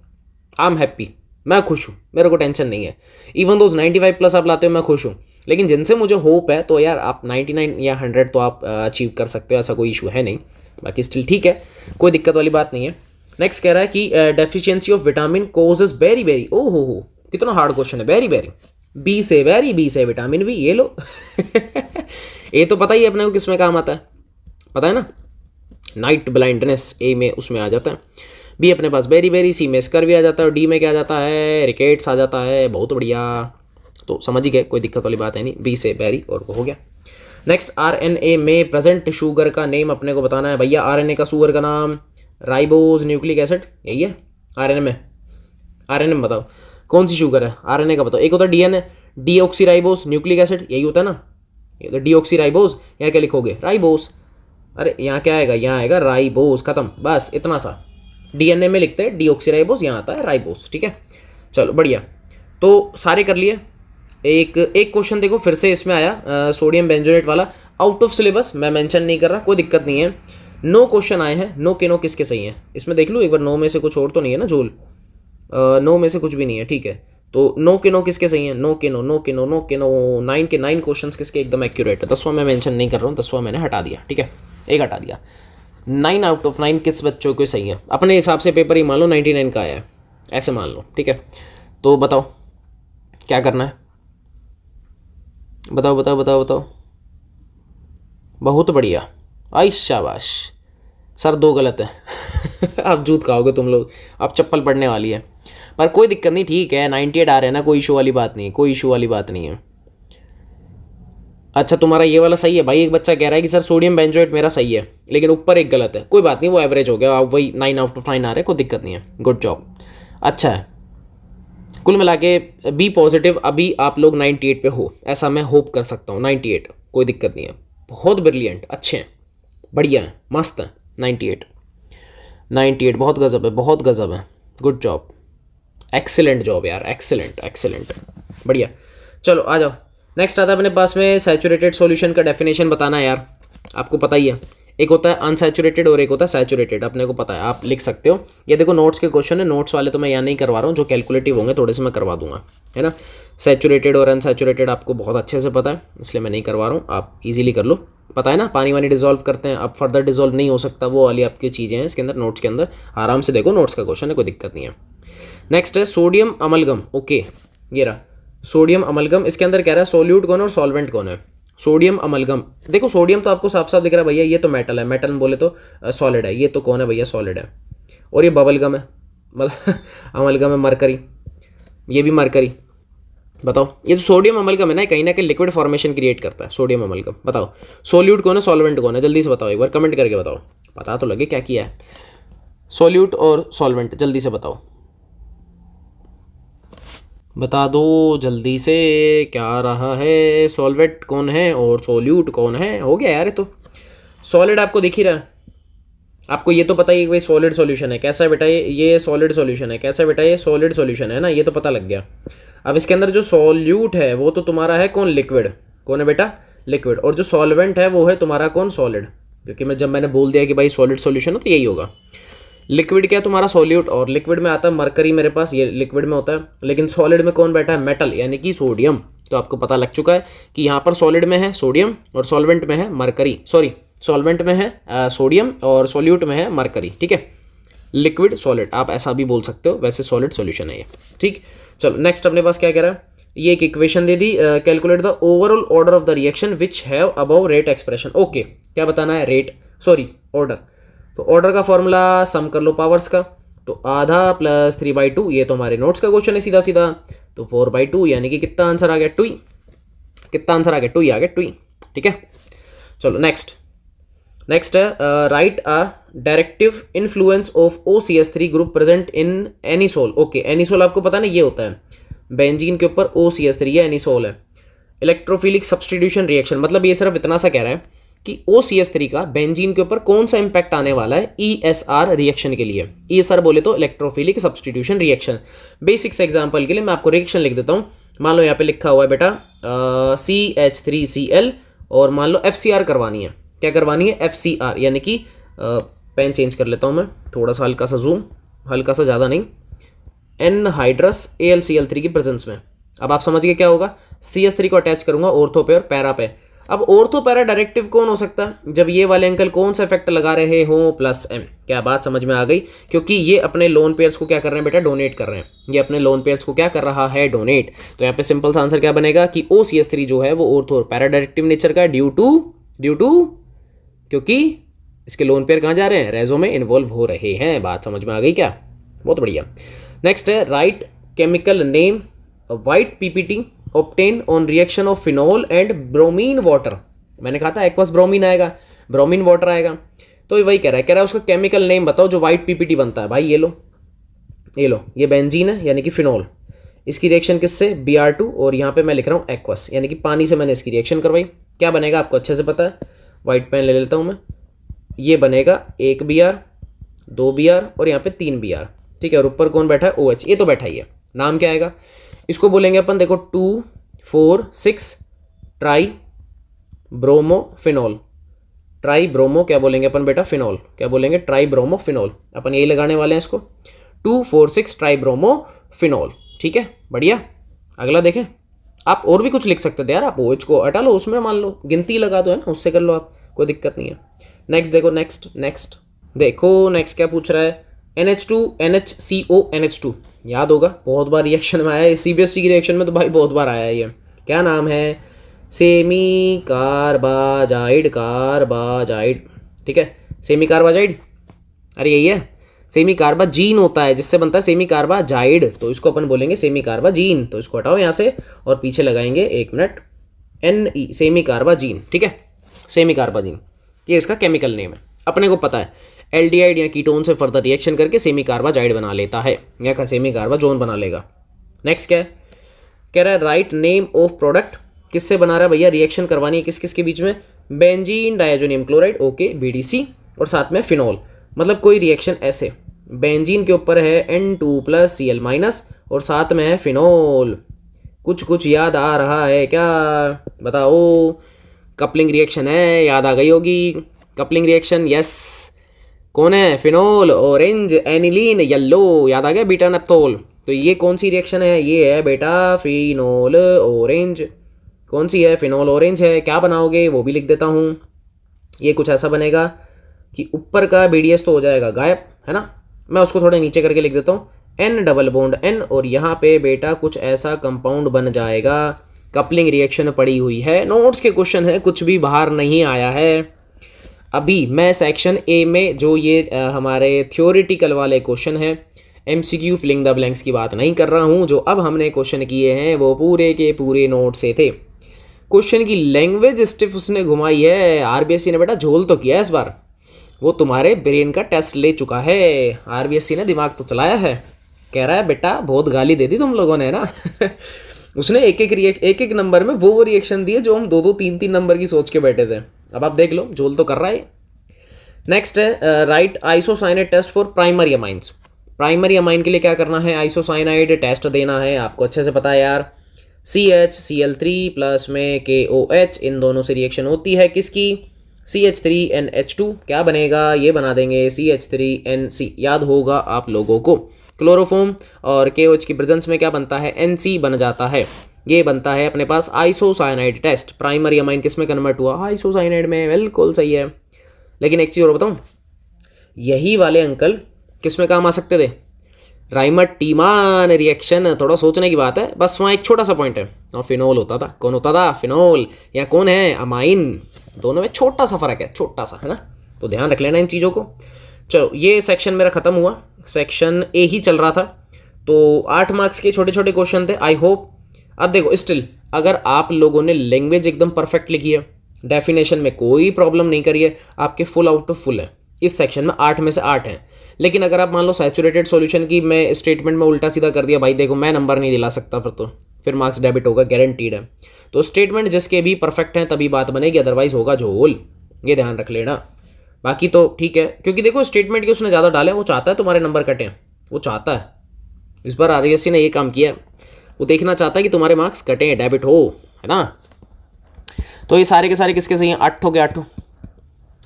आई एम हैप्पी, मैं खुश हूँ, मेरे को टेंशन नहीं है, इवन दोज 95+ आप लाते हो मैं खुश हूँ, लेकिन जिनसे मुझे होप है तो यार आप 99 या 100 तो आप अचीव कर सकते हो, ऐसा कोई इशू है नहीं, बाकी स्टिल ठीक है, कोई दिक्कत वाली बात नहीं है। नेक्स्ट कह रहा है कि deficiency of vitamin causes beriberi, ओ हो कितना हार्ड क्वेश्चन है, बेरी बेरी, बी से विटामिन बी, ये लो ये तो पता ही है अपने को किसमें काम आता है, पता है ना, नाइट ब्लाइंडनेस ए में उसमें आ जाता है, बी अपने पास बेरी बेरी, सी में स्कर्वी आ जाता है, और डी में क्या आ जाता है, रिकेट्स आ जाता है, बहुत बढ़िया, तो समझ ही गए, कोई दिक्कत वाली बात है नहीं, बी से बेरी और वो हो गया। नेक्स्ट RNA में प्रेजेंट शुगर का नेम अपने को बताना है भैया, RNA का शुगर का नाम राइबोज न्यूक्लिक एसिड, यही है RNA में बताओ कौन सी शुगर है, RNA का बताओ, एक होता है DNA, डीऑक्सीराइबोज न्यूक्लिक एसिड, यही होता है ना, ये तो डीऑक्सीराइबोज, यहाँ क्या लिखोगे राइबोज, अरे यहाँ क्या आएगा, यहाँ आएगा राइबोज, खत्म, बस इतना सा, DNA में लिखते हैं डीऑक्सीराइबोज, यहाँ आता है राइबोज, ठीक है, चलो बढ़िया, तो सारे कर लिए। एक क्वेश्चन देखो फिर से इसमें आया सोडियम बेंजोनेट वाला, आउट ऑफ सिलेबस, मैं मेंशन नहीं कर रहा, कोई दिक्कत नहीं है, नो क्वेश्चन आए हैं, नो के नो किसके सही हैं, इसमें देख लो एक बार, नो में से कुछ और तो नहीं है ना झोल, नो में से कुछ भी नहीं है, ठीक है, तो नो के नो किसके सही हैं, नो के नो 9 के 9 क्वेश्चंस किसके एकदम एक्यूरेट है, 10वां मैं मेंशन नहीं कर रहा हूँ, 10वां मैंने हटा दिया, ठीक है, एक हटा दिया, 9 आउट ऑफ 9 किस बच्चों को सही है, अपने हिसाब से पेपर ही मान लो 99 का आया है, ऐसे मान लो, ठीक है, तो बताओ क्या करना है, बताओ, बहुत बढ़िया, आई शाबाश, सर 2 गलत है अब जूत खाओगे तुम लोग, अब चप्पल पड़ने वाली है, पर कोई दिक्कत नहीं, ठीक है, 98 आ रहे हैं ना, कोई इशू वाली बात नहीं है, कोई इशू वाली बात नहीं है। अच्छा तुम्हारा ये वाला सही है भाई। एक बच्चा कह रहा है कि सर सोडियम बेंजोएट मेरा सही है, लेकिन ऊपर एक गलत है। कोई बात नहीं, वो एवरेज हो गया, आप वही 9/9 आ रहे, कोई दिक्कत नहीं है। गुड जॉब, अच्छा है। कुल मिला के बी पॉजिटिव, अभी आप लोग 98 पे हो, ऐसा मैं होप कर सकता हूँ। 98, कोई दिक्कत नहीं है। बहुत ब्रिलियंट, अच्छे हैं, बढ़िया है, मस्त है। 98, 98 बहुत गज़ब है, बहुत गज़ब है। गुड जॉब, एक्सेलेंट जॉब यार, एक्सेलेंट एक्सेलेंट, बढ़िया। चलो आ जाओ, नेक्स्ट आता है अपने पास में सैचुरेटेड सॉल्यूशन का डेफिनेशन बताना है यार। आपको पता ही है, एक होता है अनसैचुरेटेड और एक होता है सैचुरेटेड, अपने को पता है, आप लिख सकते हो। ये देखो नोट्स के क्वेश्चन है, नोट्स वाले तो मैं यहाँ नहीं करवा रहा हूँ, जो कैलकुलेटिव होंगे थोड़े से मैं करवा दूंगा, है ना। सैचुरेटेड और अनसैचुरेटेड आपको बहुत अच्छे से पता है, इसलिए मैं नहीं करवा रहा हूँ, आप इजीली कर लो। पता है ना, पानी वानी डिजोल्व करते हैं, अब फर्दर डिजोल्व नहीं हो सकता, वो वाली आपकी चीज़ें हैं इसके अंदर, नोट्स के अंदर आराम से देखो, नोट्स का क्वेश्चन है, कोई दिक्कत नहीं है। नेक्स्ट है सोडियम अमलगम, ओके ये रहा सोडियम अमलगम। इसके अंदर कह रहा है सोल्यूट कौन है और सॉल्वेंट कौन है। सोडियम अमलगम, देखो सोडियम तो आपको साफ साफ दिख रहा है भैया, ये तो मेटल है, मेटल बोले तो सॉलिड है, ये तो कौन है भैया, सॉलिड है। और ये बबलगम है, मतलब अमलगम है मरकरी, ये भी मरकरी। बताओ, ये तो सोडियम अमलगम है ना, कहीं ना कहीं लिक्विड फॉर्मेशन क्रिएट करता है सोडियम अमलगम। बताओ सोल्यूट कौन है, सॉल्वेंट कौन है, जल्दी से बताओ, एक बार कमेंट करके बताओ, पता तो लगे क्या किया है। सोल्यूट और सॉल्वेंट जल्दी से बताओ, बता दो जल्दी से, क्या रहा है, सॉल्वेंट कौन है और सोल्यूट कौन है। हो गया यार, ये तो सॉलिड आपको दिख ही रहा है, आपको ये तो पता ही है कि भाई सॉलिड सॉल्यूशन है, कैसा है बेटा ये सॉलिड सॉल्यूशन है, कैसा है बेटा ये सॉलिड सॉल्यूशन है ना, ये तो पता लग गया। अब इसके अंदर जो सॉल्यूट है वो तो तुम्हारा है कौन, लिक्विड, कौन है बेटा, लिक्विड। और जो सॉल्वेंट है वो है तुम्हारा कौन, सॉलिड, क्योंकि मैंने बोल दिया कि भाई सॉलिड सॉल्यूशन हो तो यही होगा। लिक्विड क्या तुम्हारा सॉल्यूट, और लिक्विड में आता है मरकरी मेरे पास, ये लिक्विड में होता है, लेकिन सॉलिड में कौन बैठा है, मेटल, यानी कि सोडियम। तो आपको पता लग चुका है कि यहाँ पर सॉलिड में है सोडियम और सॉल्वेंट में है मरकरी, सॉरी सॉल्वेंट में है सोडियम और सॉल्यूट में है मरकरी, ठीक है। लिक्विड सॉलिड आप ऐसा भी बोल सकते हो, वैसे सॉलिड सॉल्यूशन है ये, ठीक। चलो नेक्स्ट अपने पास क्या कह रहा है, ये एक equation they the, calculate the overall order of the reaction which have above rate expression. Okay, क्या बताना है, रेट, सॉरी ऑर्डर। तो ऑर्डर का फॉर्मूला सम कर लो पावर्स का, तो आधा प्लस 3/2, ये तो हमारे नोट्स का क्वेश्चन है सीधा सीधा, तो 4/2 यानी कि कितना आंसर आ गया, 2, कितना आंसर आ गया, 2 आ गया, 2, ठीक है। चलो नेक्स्ट है right a directive influence of OCS3 group present in anisole. Okay, anisole आपको पता है ना, ये होता है बेंजीन के ऊपर OCS3, ये एनिसोल है। इलेक्ट्रोफिलिक सब्सटीट्यूशन रिएक्शन, मतलब ये सिर्फ इतना सा कह रहा है कि OCS3 का बेंजीन के ऊपर कौन सा इंपैक्ट आने वाला है ESR रिएक्शन के लिए। ESR बोले तो इलेक्ट्रोफिलिक सब्सटीट्यूशन रिएक्शन। बेसिक से एग्जांपल के लिए मैं आपको रिएक्शन लिख देता हूँ। मान लो यहाँ पे लिखा हुआ है बेटा CH3Cl, और मान लो FCR करवानी है, क्या करवानी है, FCR, यानी कि पेन चेंज कर लेता हूँ मैं, थोड़ा सा हल्का सा जूम, हल्का सा ज़्यादा नहीं, एनहाइड्रस AlCl3 की प्रेजेंस में। अब आप समझ गए क्या होगा, CH3 को अटैच करूंगा ऑर्थो पे और पैरा पे। अब ऑर्थो पैरा डायरेक्टिव कौन हो सकता है, जब ये वाले अंकल कौन सा इफेक्ट लगा रहे हो, +M। क्या बात समझ में आ गई, क्योंकि ये अपने लोन पेयर्स को क्या कर रहे हैं बेटा, डोनेट कर रहे हैं, ये अपने लोन पेयर्स को क्या कर रहा है, डोनेट। तो यहाँ पे सिंपल सा आंसर क्या बनेगा कि OCS3 जो है वो ऑर्थो और पैरा डायरेक्टिव नेचर का, ड्यू टू क्योंकि इसके लोन पेयर कहाँ जा रहे हैं, रेजो में इन्वॉल्व हो रहे हैं। बात समझ में आ गई क्या, बहुत बढ़िया। नेक्स्ट है right chemical name white PPT obtain on reaction of phenol and bromine water. मैंने कहा था एक्वस ब्रोमीन आएगा, ब्रोमीन वाटर आएगा, तो वही कह रहा है उसका केमिकल नेम बताओ जो वाइट PPT बनता है। भाई ये लो ये बेंजीन है यानी कि फिनॉल, इसकी रिएक्शन किससे, Br2, और यहाँ पे मैं लिख रहा हूँ एक्वस यानी कि पानी से मैंने इसकी रिएक्शन करवाई। क्या बनेगा आपको अच्छे से पता है, वाइट पेन ले लेता हूँ मैं, ये बनेगा 1 Br, 2 Br और यहाँ पे 3 Br, ठीक है। और ऊपर कौन बैठा है, OH, ये तो बैठा ही है। नाम क्या आएगा, इसको बोलेंगे अपन, देखो 2,4,6 try bromo phenol, try bromo क्या बोलेंगे अपन बेटा, फिनॉल, क्या बोलेंगे, ट्राई ब्रोमो फिनॉल, अपन यही लगाने वाले हैं इसको, 2,4,6 ट्राई ब्रोमो फिनॉल, ठीक है, बढ़िया। अगला देखें, आप और भी कुछ लिख सकते थे यार, आप OH को हटा लो, उसमें मान लो गिनती लगा दो, है ना, उससे कर लो आप, कोई दिक्कत नहीं है। नेक्स्ट देखो, नेक्स्ट क्या पूछ रहा है, NH2 NHCO NH2, याद होगा बहुत बार रिएक्शन में आया है, CBSE की रिएक्शन में तो भाई बहुत बार आया है ये। क्या नाम है, सेमी कार्बाजाइड, ठीक है, सेमी कार्बाजाइड, अरे यही है, सेमी कार्बाजीन होता है जिससे बनता है सेमी कार्बाजाइड, तो इसको अपन बोलेंगे सेमी कार्बाजीन। तो इसको हटाओ यहाँ से और पीछे लगाएंगे, 1 मिनट, NE सेमी कार्बाजीन, ठीक है, सेमी कार्बाजीन ये इसका केमिकल नेम है। अपने को पता है एल्डिहाइड या कीटोन से फर्दर रिएक्शन करके सेमी कार्बाजाइड बना लेता है या सेमी कार्बाजोन बना लेगा। नेक्स्ट क्या है, कह रहा है राइट नेम ऑफ प्रोडक्ट, किससे बना रहा है भैया, रिएक्शन करवानी है किस किस के बीच में, benzene diazonium chloride, okay BDC, और साथ में फिनॉल, मतलब कोई रिएक्शन ऐसे बेंजीन के ऊपर है N2+Cl- और साथ में है फिनॉल। कुछ याद आ रहा है क्या, बताओ। कपलिंग रिएक्शन है, याद आ गई होगी कपलिंग रिएक्शन, यस। कौन है, फिनॉल ऑरेंज एनिलीन येलो, याद आ गया, बीटा नेप्थोल। तो ये कौन सी रिएक्शन है, ये है बेटा फिनॉल ऑरेंज। कौन सी है, फिनॉल ऑरेंज है। क्या बनाओगे वो भी लिख देता हूँ, ये कुछ ऐसा बनेगा कि ऊपर का BDS तो हो जाएगा गायब, है ना, मैं उसको थोड़ा नीचे करके लिख देता हूँ N डबल बॉन्ड N, और यहाँ पे बेटा कुछ ऐसा कंपाउंड बन जाएगा। कपलिंग रिएक्शन पड़ी हुई है, नोट्स के क्वेश्चन है, कुछ भी बाहर नहीं आया है अभी। मैं सेक्शन A में जो ये हमारे थ्योरेटिकल वाले क्वेश्चन है MCQ फिलिंग द ब्लैंक्स की बात नहीं कर रहा हूँ। जो अब हमने क्वेश्चन किए हैं वो पूरे के पूरे नोट से थे। क्वेश्चन की लैंग्वेज स्टिफ उसने घुमाई है, RBSC ने बेटा झोल तो किया है इस बार, वो तुम्हारे ब्रेन का टेस्ट ले चुका है। RBSC ने दिमाग तो चलाया है, कह रहा है बेटा बहुत गाली दे दी तुम लोगों ने ना उसने एक एक नंबर में वो रिएक्शन दिए जो हम 2-2 3-3 नंबर की सोच के बैठे थे। अब आप देख लो, झोल तो कर रहा है। नेक्स्ट है right isocyanide test for primary amines. Primary amine के लिए क्या करना है, आइसोसाइनाइड टेस्ट देना है, आपको अच्छे से पता है यार। CH Cl3 प्लस में KOH, इन दोनों से रिएक्शन होती है किसकी, CH3NH2, क्या बनेगा, ये बना देंगे CH3NC, याद होगा आप लोगों को। क्लोरोफॉर्म और KOH की प्रेजेंस में क्या बनता है, NC बन जाता है, ये बनता है अपने पास आइसोसाइनाइड टेस्ट। प्राइमरी अमाइन किस में कन्वर्ट हुआ, आइसोसाइनाइड में, बिल्कुल सही है। लेकिन एक चीज़ और बताऊँ, यही वाले अंकल किस में काम आ सकते थे, राइमर-टीमान रिएक्शन। थोड़ा सोचने की बात है, बस वहाँ एक छोटा सा पॉइंट है, और फिनोल होता था। कौन होता था, फिनोल, या कौन है, अमाइन। दोनों में छोटा सा फर्क है, छोटा सा, है ना, तो ध्यान रख लेना इन चीज़ों को। चलो ये सेक्शन मेरा ख़त्म हुआ, सेक्शन A ही चल रहा था, तो 8 मार्क्स के छोटे छोटे क्वेश्चन थे, आई होप। अब देखो स्टिल अगर आप लोगों ने लैंग्वेज एकदम परफेक्ट लिखी है, डेफिनेशन में कोई प्रॉब्लम नहीं करी है, आपके फुल आउट ऑफ फुल है इस सेक्शन में, 8 में से 8 हैं। लेकिन अगर आप मान लो सैचुरेटेड सॉल्यूशन की मैं स्टेटमेंट में उल्टा सीधा कर दिया, भाई देखो मैं नंबर नहीं दिला सकता, फिर मार्क्स डेबिट होगा, गारंटीड है। तो स्टेटमेंट जिसके भी परफेक्ट हैं तभी बात बनेगी, अदरवाइज होगा झोल, ये ध्यान रख लेना। बाकी तो ठीक है, क्योंकि देखो स्टेटमेंट के उसने ज़्यादा डाले, वो चाहता है तुम्हारे नंबर कटें, वो चाहता है। इस बार RBSC ने ये काम किया है, वो देखना चाहता है कि तुम्हारे मार्क्स कटें, डेबिट हो, है ना। तो ये सारे के सारे किसके सही हैं, 8 हो गए, 8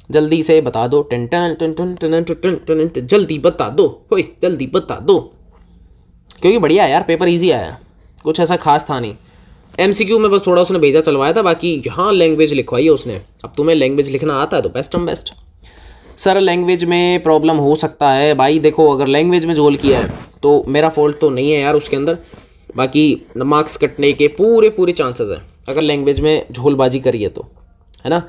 जल्दी से बता दो, टन टन टन टन टन टन टन टन, जल्दी बता दो, होय जल्दी बता दो, क्योंकि बढ़िया यार पेपर इजी आया, कुछ ऐसा खास था नहीं। MCQ में बस थोड़ा उसने भेजा चलवाया था, बाकी यहाँ लैंग्वेज लिखवाई है उसने। अब तुम्हें लैंग्वेज लिखना आता है तो बेस्ट हम बेस्ट। सर लैंग्वेज में प्रॉब्लम हो सकता है भाई, देखो अगर लैंग्वेज में झोल किया है तो मेरा फॉल्ट तो नहीं है यार उसके अंदर, बाकी मार्क्स कटने के पूरे पूरे चांसेस हैं अगर लैंग्वेज में झोलबाजी करी है तो, है ना।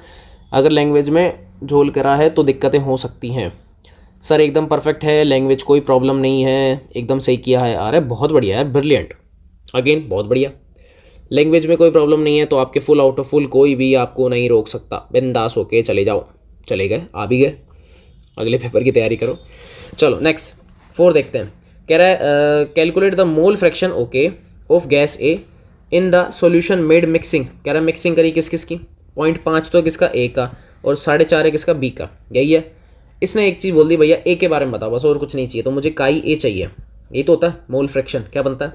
अगर लैंग्वेज में झोल करा है तो दिक्कतें हो सकती हैं। सर एकदम परफेक्ट है, लैंग्वेज कोई प्रॉब्लम नहीं है, एकदम सही किया है। अरे बहुत बढ़िया यार, ब्रिलियंट, अगेन बहुत बढ़िया। लैंग्वेज में कोई प्रॉब्लम नहीं है तो आपके फुल आउट ऑफ फुल कोई भी आपको नहीं रोक सकता, बिंदास होके चले जाओ। चले गए, आ भी गए, अगले पेपर की तैयारी करो। चलो नेक्स्ट 4 देखते हैं। कह रहा है calculate the mole fraction okay of gas A in the solution made mixing. कह रहा है मिक्सिंग करी किस किस की, 0.5 तो किसका, ए का, और 4.5 है किसका, बी का, यही है। इसने एक चीज़ बोल दी, भैया ए के बारे में बताओ बस, और कुछ नहीं चाहिए, तो मुझे काई ए चाहिए। ये तो होता है मोल फ्रैक्शन। क्या बनता है,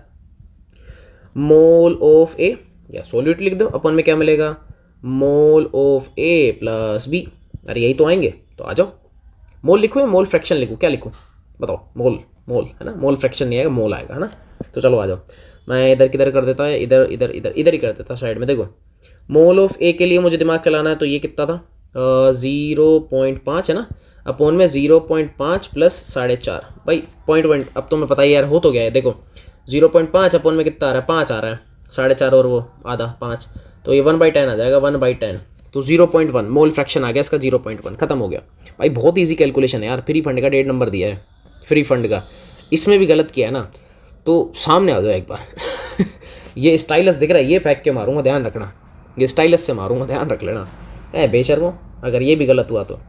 मोल ऑफ ए, या सॉल्यूट लिख दो, अपन में क्या मिलेगा, mole of A plus B. अरे यही तो आएंगे, तो आ जाओ। मोल लिखो या मोल फ्रैक्शन लिखूँ, क्या लिखूँ बताओ, मोल, मोल है ना, मोल फ्रैक्शन नहीं आएगा, मोल आएगा, है ना। तो चलो आ जाओ, मैं इधर किधर कर देता है, इधर इधर इधर इधर ही कर देता साइड में। देखो मोल ऑफ ए के लिए मुझे दिमाग चलाना है, तो ये कितना था, 0.5 है ना, अपोन में 0.5 प्लस 4.5, भाई 0.1, अब तो मैं पता ही यार हो तो गया है। देखो 0.5 अपोन में कितना आ रहा है, 5 आ रहा है, 4.5 और वो आधा 5, तो ये 1/10 आ जाएगा, 1/10, तो 0.1 मोल फ्रैक्शन आ गया इसका, 0.1 खत्म हो गया। भाई बहुत इजी कैलकुलेशन है यार, फ्री फंड का 1.5 नंबर दिया है, फ्री फंड का। इसमें भी गलत किया है ना तो सामने आ जाओ एक बार ये स्टाइलस दिख रहा है, ये फेंक के मारूंगा, ध्यान रखना। ये स्टाइलस से मारूंगा, ध्यान रख लेना। बेशर्मो, अगर ये भी गलत हुआ तो।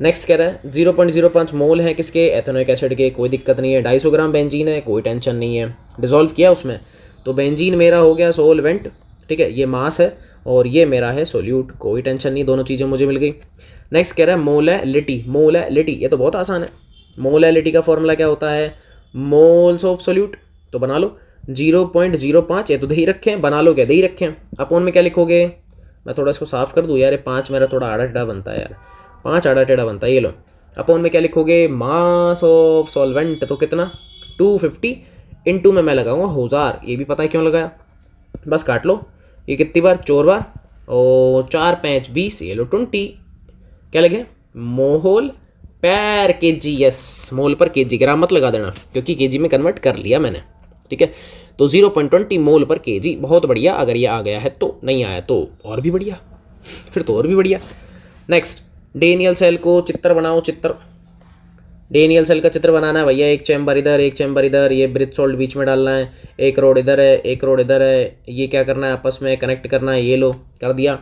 नेक्स्ट कह रहा है 0.05 मोल है किसके, एथेनोइक एसिड के, कोई दिक्कत नहीं है। 250 ग्राम बेंजीन है, कोई टेंशन नहीं है। डिज़ोल्व किया उसमें तो बेंजीन मेरा हो गया सोलवेंट, ठीक है, ये मास है और ये मेरा है सोल्यूट, कोई टेंशन नहीं, दोनों चीज़ें मुझे मिल गई। नेक्स्ट कह रहा है मोलैलिटी, मोलैलिटी ये तो बहुत आसान है। मोलैलिटी का फॉर्मूला क्या होता है, मोल्स ऑफ सोल्यूट, तो बना लो 0.05, ये तो दे ही रखें, बना लो क्या, दे ही रखें। अपोन में क्या लिखोगे, मैं थोड़ा इसको साफ कर दूँ यार, ये 5 मेरा थोड़ा आड़ा टेढ़ा बनता है यार, 5 आड़ा टेढ़ा बनता है। ये लो, अपोन में क्या लिखोगे, मास ऑफ सॉल्वेंट, तो कितना 250 इंटू में मैं लगाऊंगा 1000, ये भी पता है क्यों लगाया, बस काट लो। ये कितनी बार, 4 बार, और 4 5 20, ये लो 20, क्या लगे, मोल पर केजी, यस मोल पर केजी, ग्राम मत लगा देना क्योंकि केजी में कन्वर्ट कर लिया मैंने, ठीक है। तो 0.20 मोल पर केजी, बहुत बढ़िया। अगर ये आ गया है तो, नहीं आया तो और भी बढ़िया, फिर तो और भी बढ़िया। नेक्स्ट, डेनियल सेल को चित्र बनाओ, चित्र। डेनियल सेल का चित्र बनाना है भैया, एक चैम्बर इधर, एक चैम्बर इधर, ये ब्रिज सोल्ट बीच में डालना है, एक रोड इधर है, एक रोड इधर है, ये क्या करना है, आपस में कनेक्ट करना है। ये लो, कर दिया,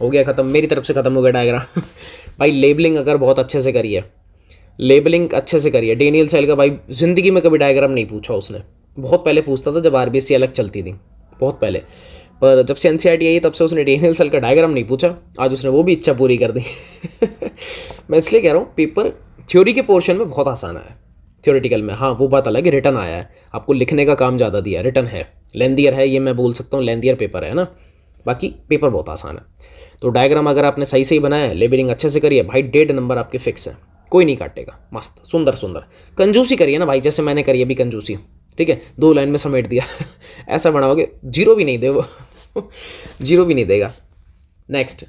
हो गया ख़त्म, मेरी तरफ से ख़त्म हो गया डायग्राम। भाई लेबलिंग अगर बहुत अच्छे से करी है, लेबलिंग अच्छे से करी है। डेनियल सेल का भाई ज़िंदगी में कभी डायग्राम नहीं पूछा उसने, बहुत पहले पूछता था जब आरबीएससी अलग चलती थी, बहुत पहले, पर जब से एनसीईआरटी आई तब से उसने डेनियल सेल का डायग्राम नहीं पूछा। आज उसने वो भी इच्छा पूरी कर दी। मैं इसलिए कह रहा हूँ पेपर थ्योरी के पोर्शन में बहुत आसान है, थ्योरेटिकल में हाँ वो बात अलग है, रिटर्न आया है, आपको लिखने का काम ज़्यादा दिया, रिटर्न है, लेंदियर है, ये मैं बोल सकता हूँ लेंदियर पेपर है ना, बाकी पेपर बहुत आसान है। तो डायग्राम अगर आपने सही सही बनाया है, लेबलिंग अच्छे से करिए भाई, 1.5 नंबर आपके फिक्स है, कोई नहीं काटेगा, मस्त सुंदर सुंदर। कंजूसी करिए ना भाई, जैसे मैंने करी अभी कंजूसी, ठीक है, 2 लाइन में समेट दिया। ऐसा बनाओगे जीरो भी नहीं दे वो। जीरो भी नहीं देगा। नेक्स्ट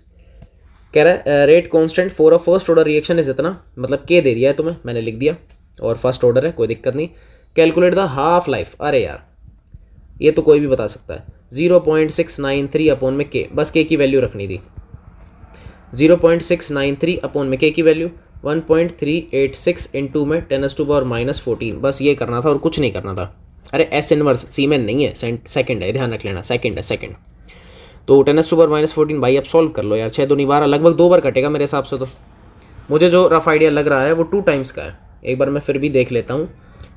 कह रहा है rate constant for a first order reaction is इतना, मतलब के दे दिया है तुम्हें, मैंने लिख दिया, और फर्स्ट ऑर्डर है, कोई दिक्कत नहीं। कैलकुलेट द हाफ लाइफ, अरे यार ये तो कोई भी बता सकता है, 0.693 अपॉन में के, बस के की वैल्यू रखनी थी, 0.693 अपॉन में के की वैल्यू 1.386 इंटू में 10⁻⁻14, बस ये करना था और कुछ नहीं करना था। अरे एस इनवर्स सीमेन नहीं है, सेकंड है, ध्यान रख लेना, सेकंड है, सेकंड। तो 10⁻⁻14 भाई अब सॉल्व कर लो यार, 6 दूनी 12, लगभग 2 बार कटेगा मेरे हिसाब से। तो मुझे जो रफ आइडिया लग रहा है वो 2 टाइम्स का है, एक बार मैं फिर भी देख लेता हूँ,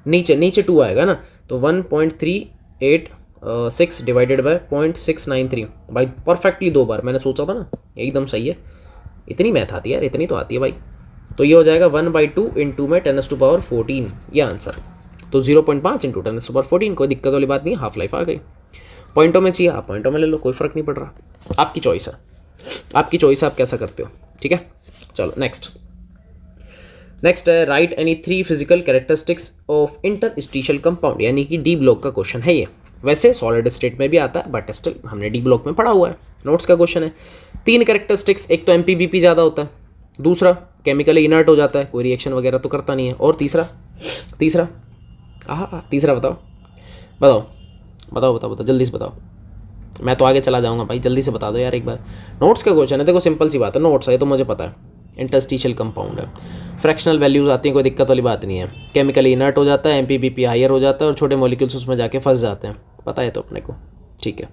नीचे नीचे 2 आएगा ना, तो 1.386 डिवाइडेड बाय 0.693, भाई परफेक्टली 2 बार, मैंने सोचा था ना एकदम सही है, इतनी मैथ आती है यार, इतनी तो आती है भाई। तो ये हो जाएगा 1/2 इंटू में 10⁻14, ये आंसर। तो 0.5 इंटू 10⁻14, कोई दिक्कत वाली बात नहीं, हाफ लाइफ आ गई। पॉइंटों में चाहिए आप पॉइंटों में ले लो, कोई फ़र्क नहीं पड़ रहा, आपकी चॉइस है, आपकी चॉइस है, आप कैसा करते हो, ठीक है। चलो नेक्स्ट है right any 3 physical characteristics of interstitial compound, यानी कि डी ब्लॉक का क्वेश्चन है ये। वैसे सॉलिड स्टेट में भी आता है बट स्टिल हमने डी ब्लॉक में पढ़ा हुआ है, नोट्स का क्वेश्चन है। 3 कैरेक्टरिस्टिक्स, एक तो एमपीबीपी ज़्यादा होता है, दूसरा केमिकली इनर्ट हो जाता है, कोई रिएक्शन वगैरह तो करता नहीं है, और तीसरा तीसरा बताओ जल्दी से बताओ, मैं तो आगे चला जाऊंगा भाई, जल्दी से बता दो यार एक बार। नोट्स का क्वेश्चन है, देखो सिंपल सी बात है, नोट्स है तो मुझे पता है, इंटरस्टिशियल कंपाउंड है, फ्रैक्शनल वैल्यूज आती हैं, कोई दिक्कत वाली बात नहीं है, केमिकली इनर्ट हो जाता है, एमपीबीपी हायर हो जाता है, और छोटे मॉलिक्यूल्स उसमें जाके फंस जाते हैं, पता है तो अपने को, ठीक है,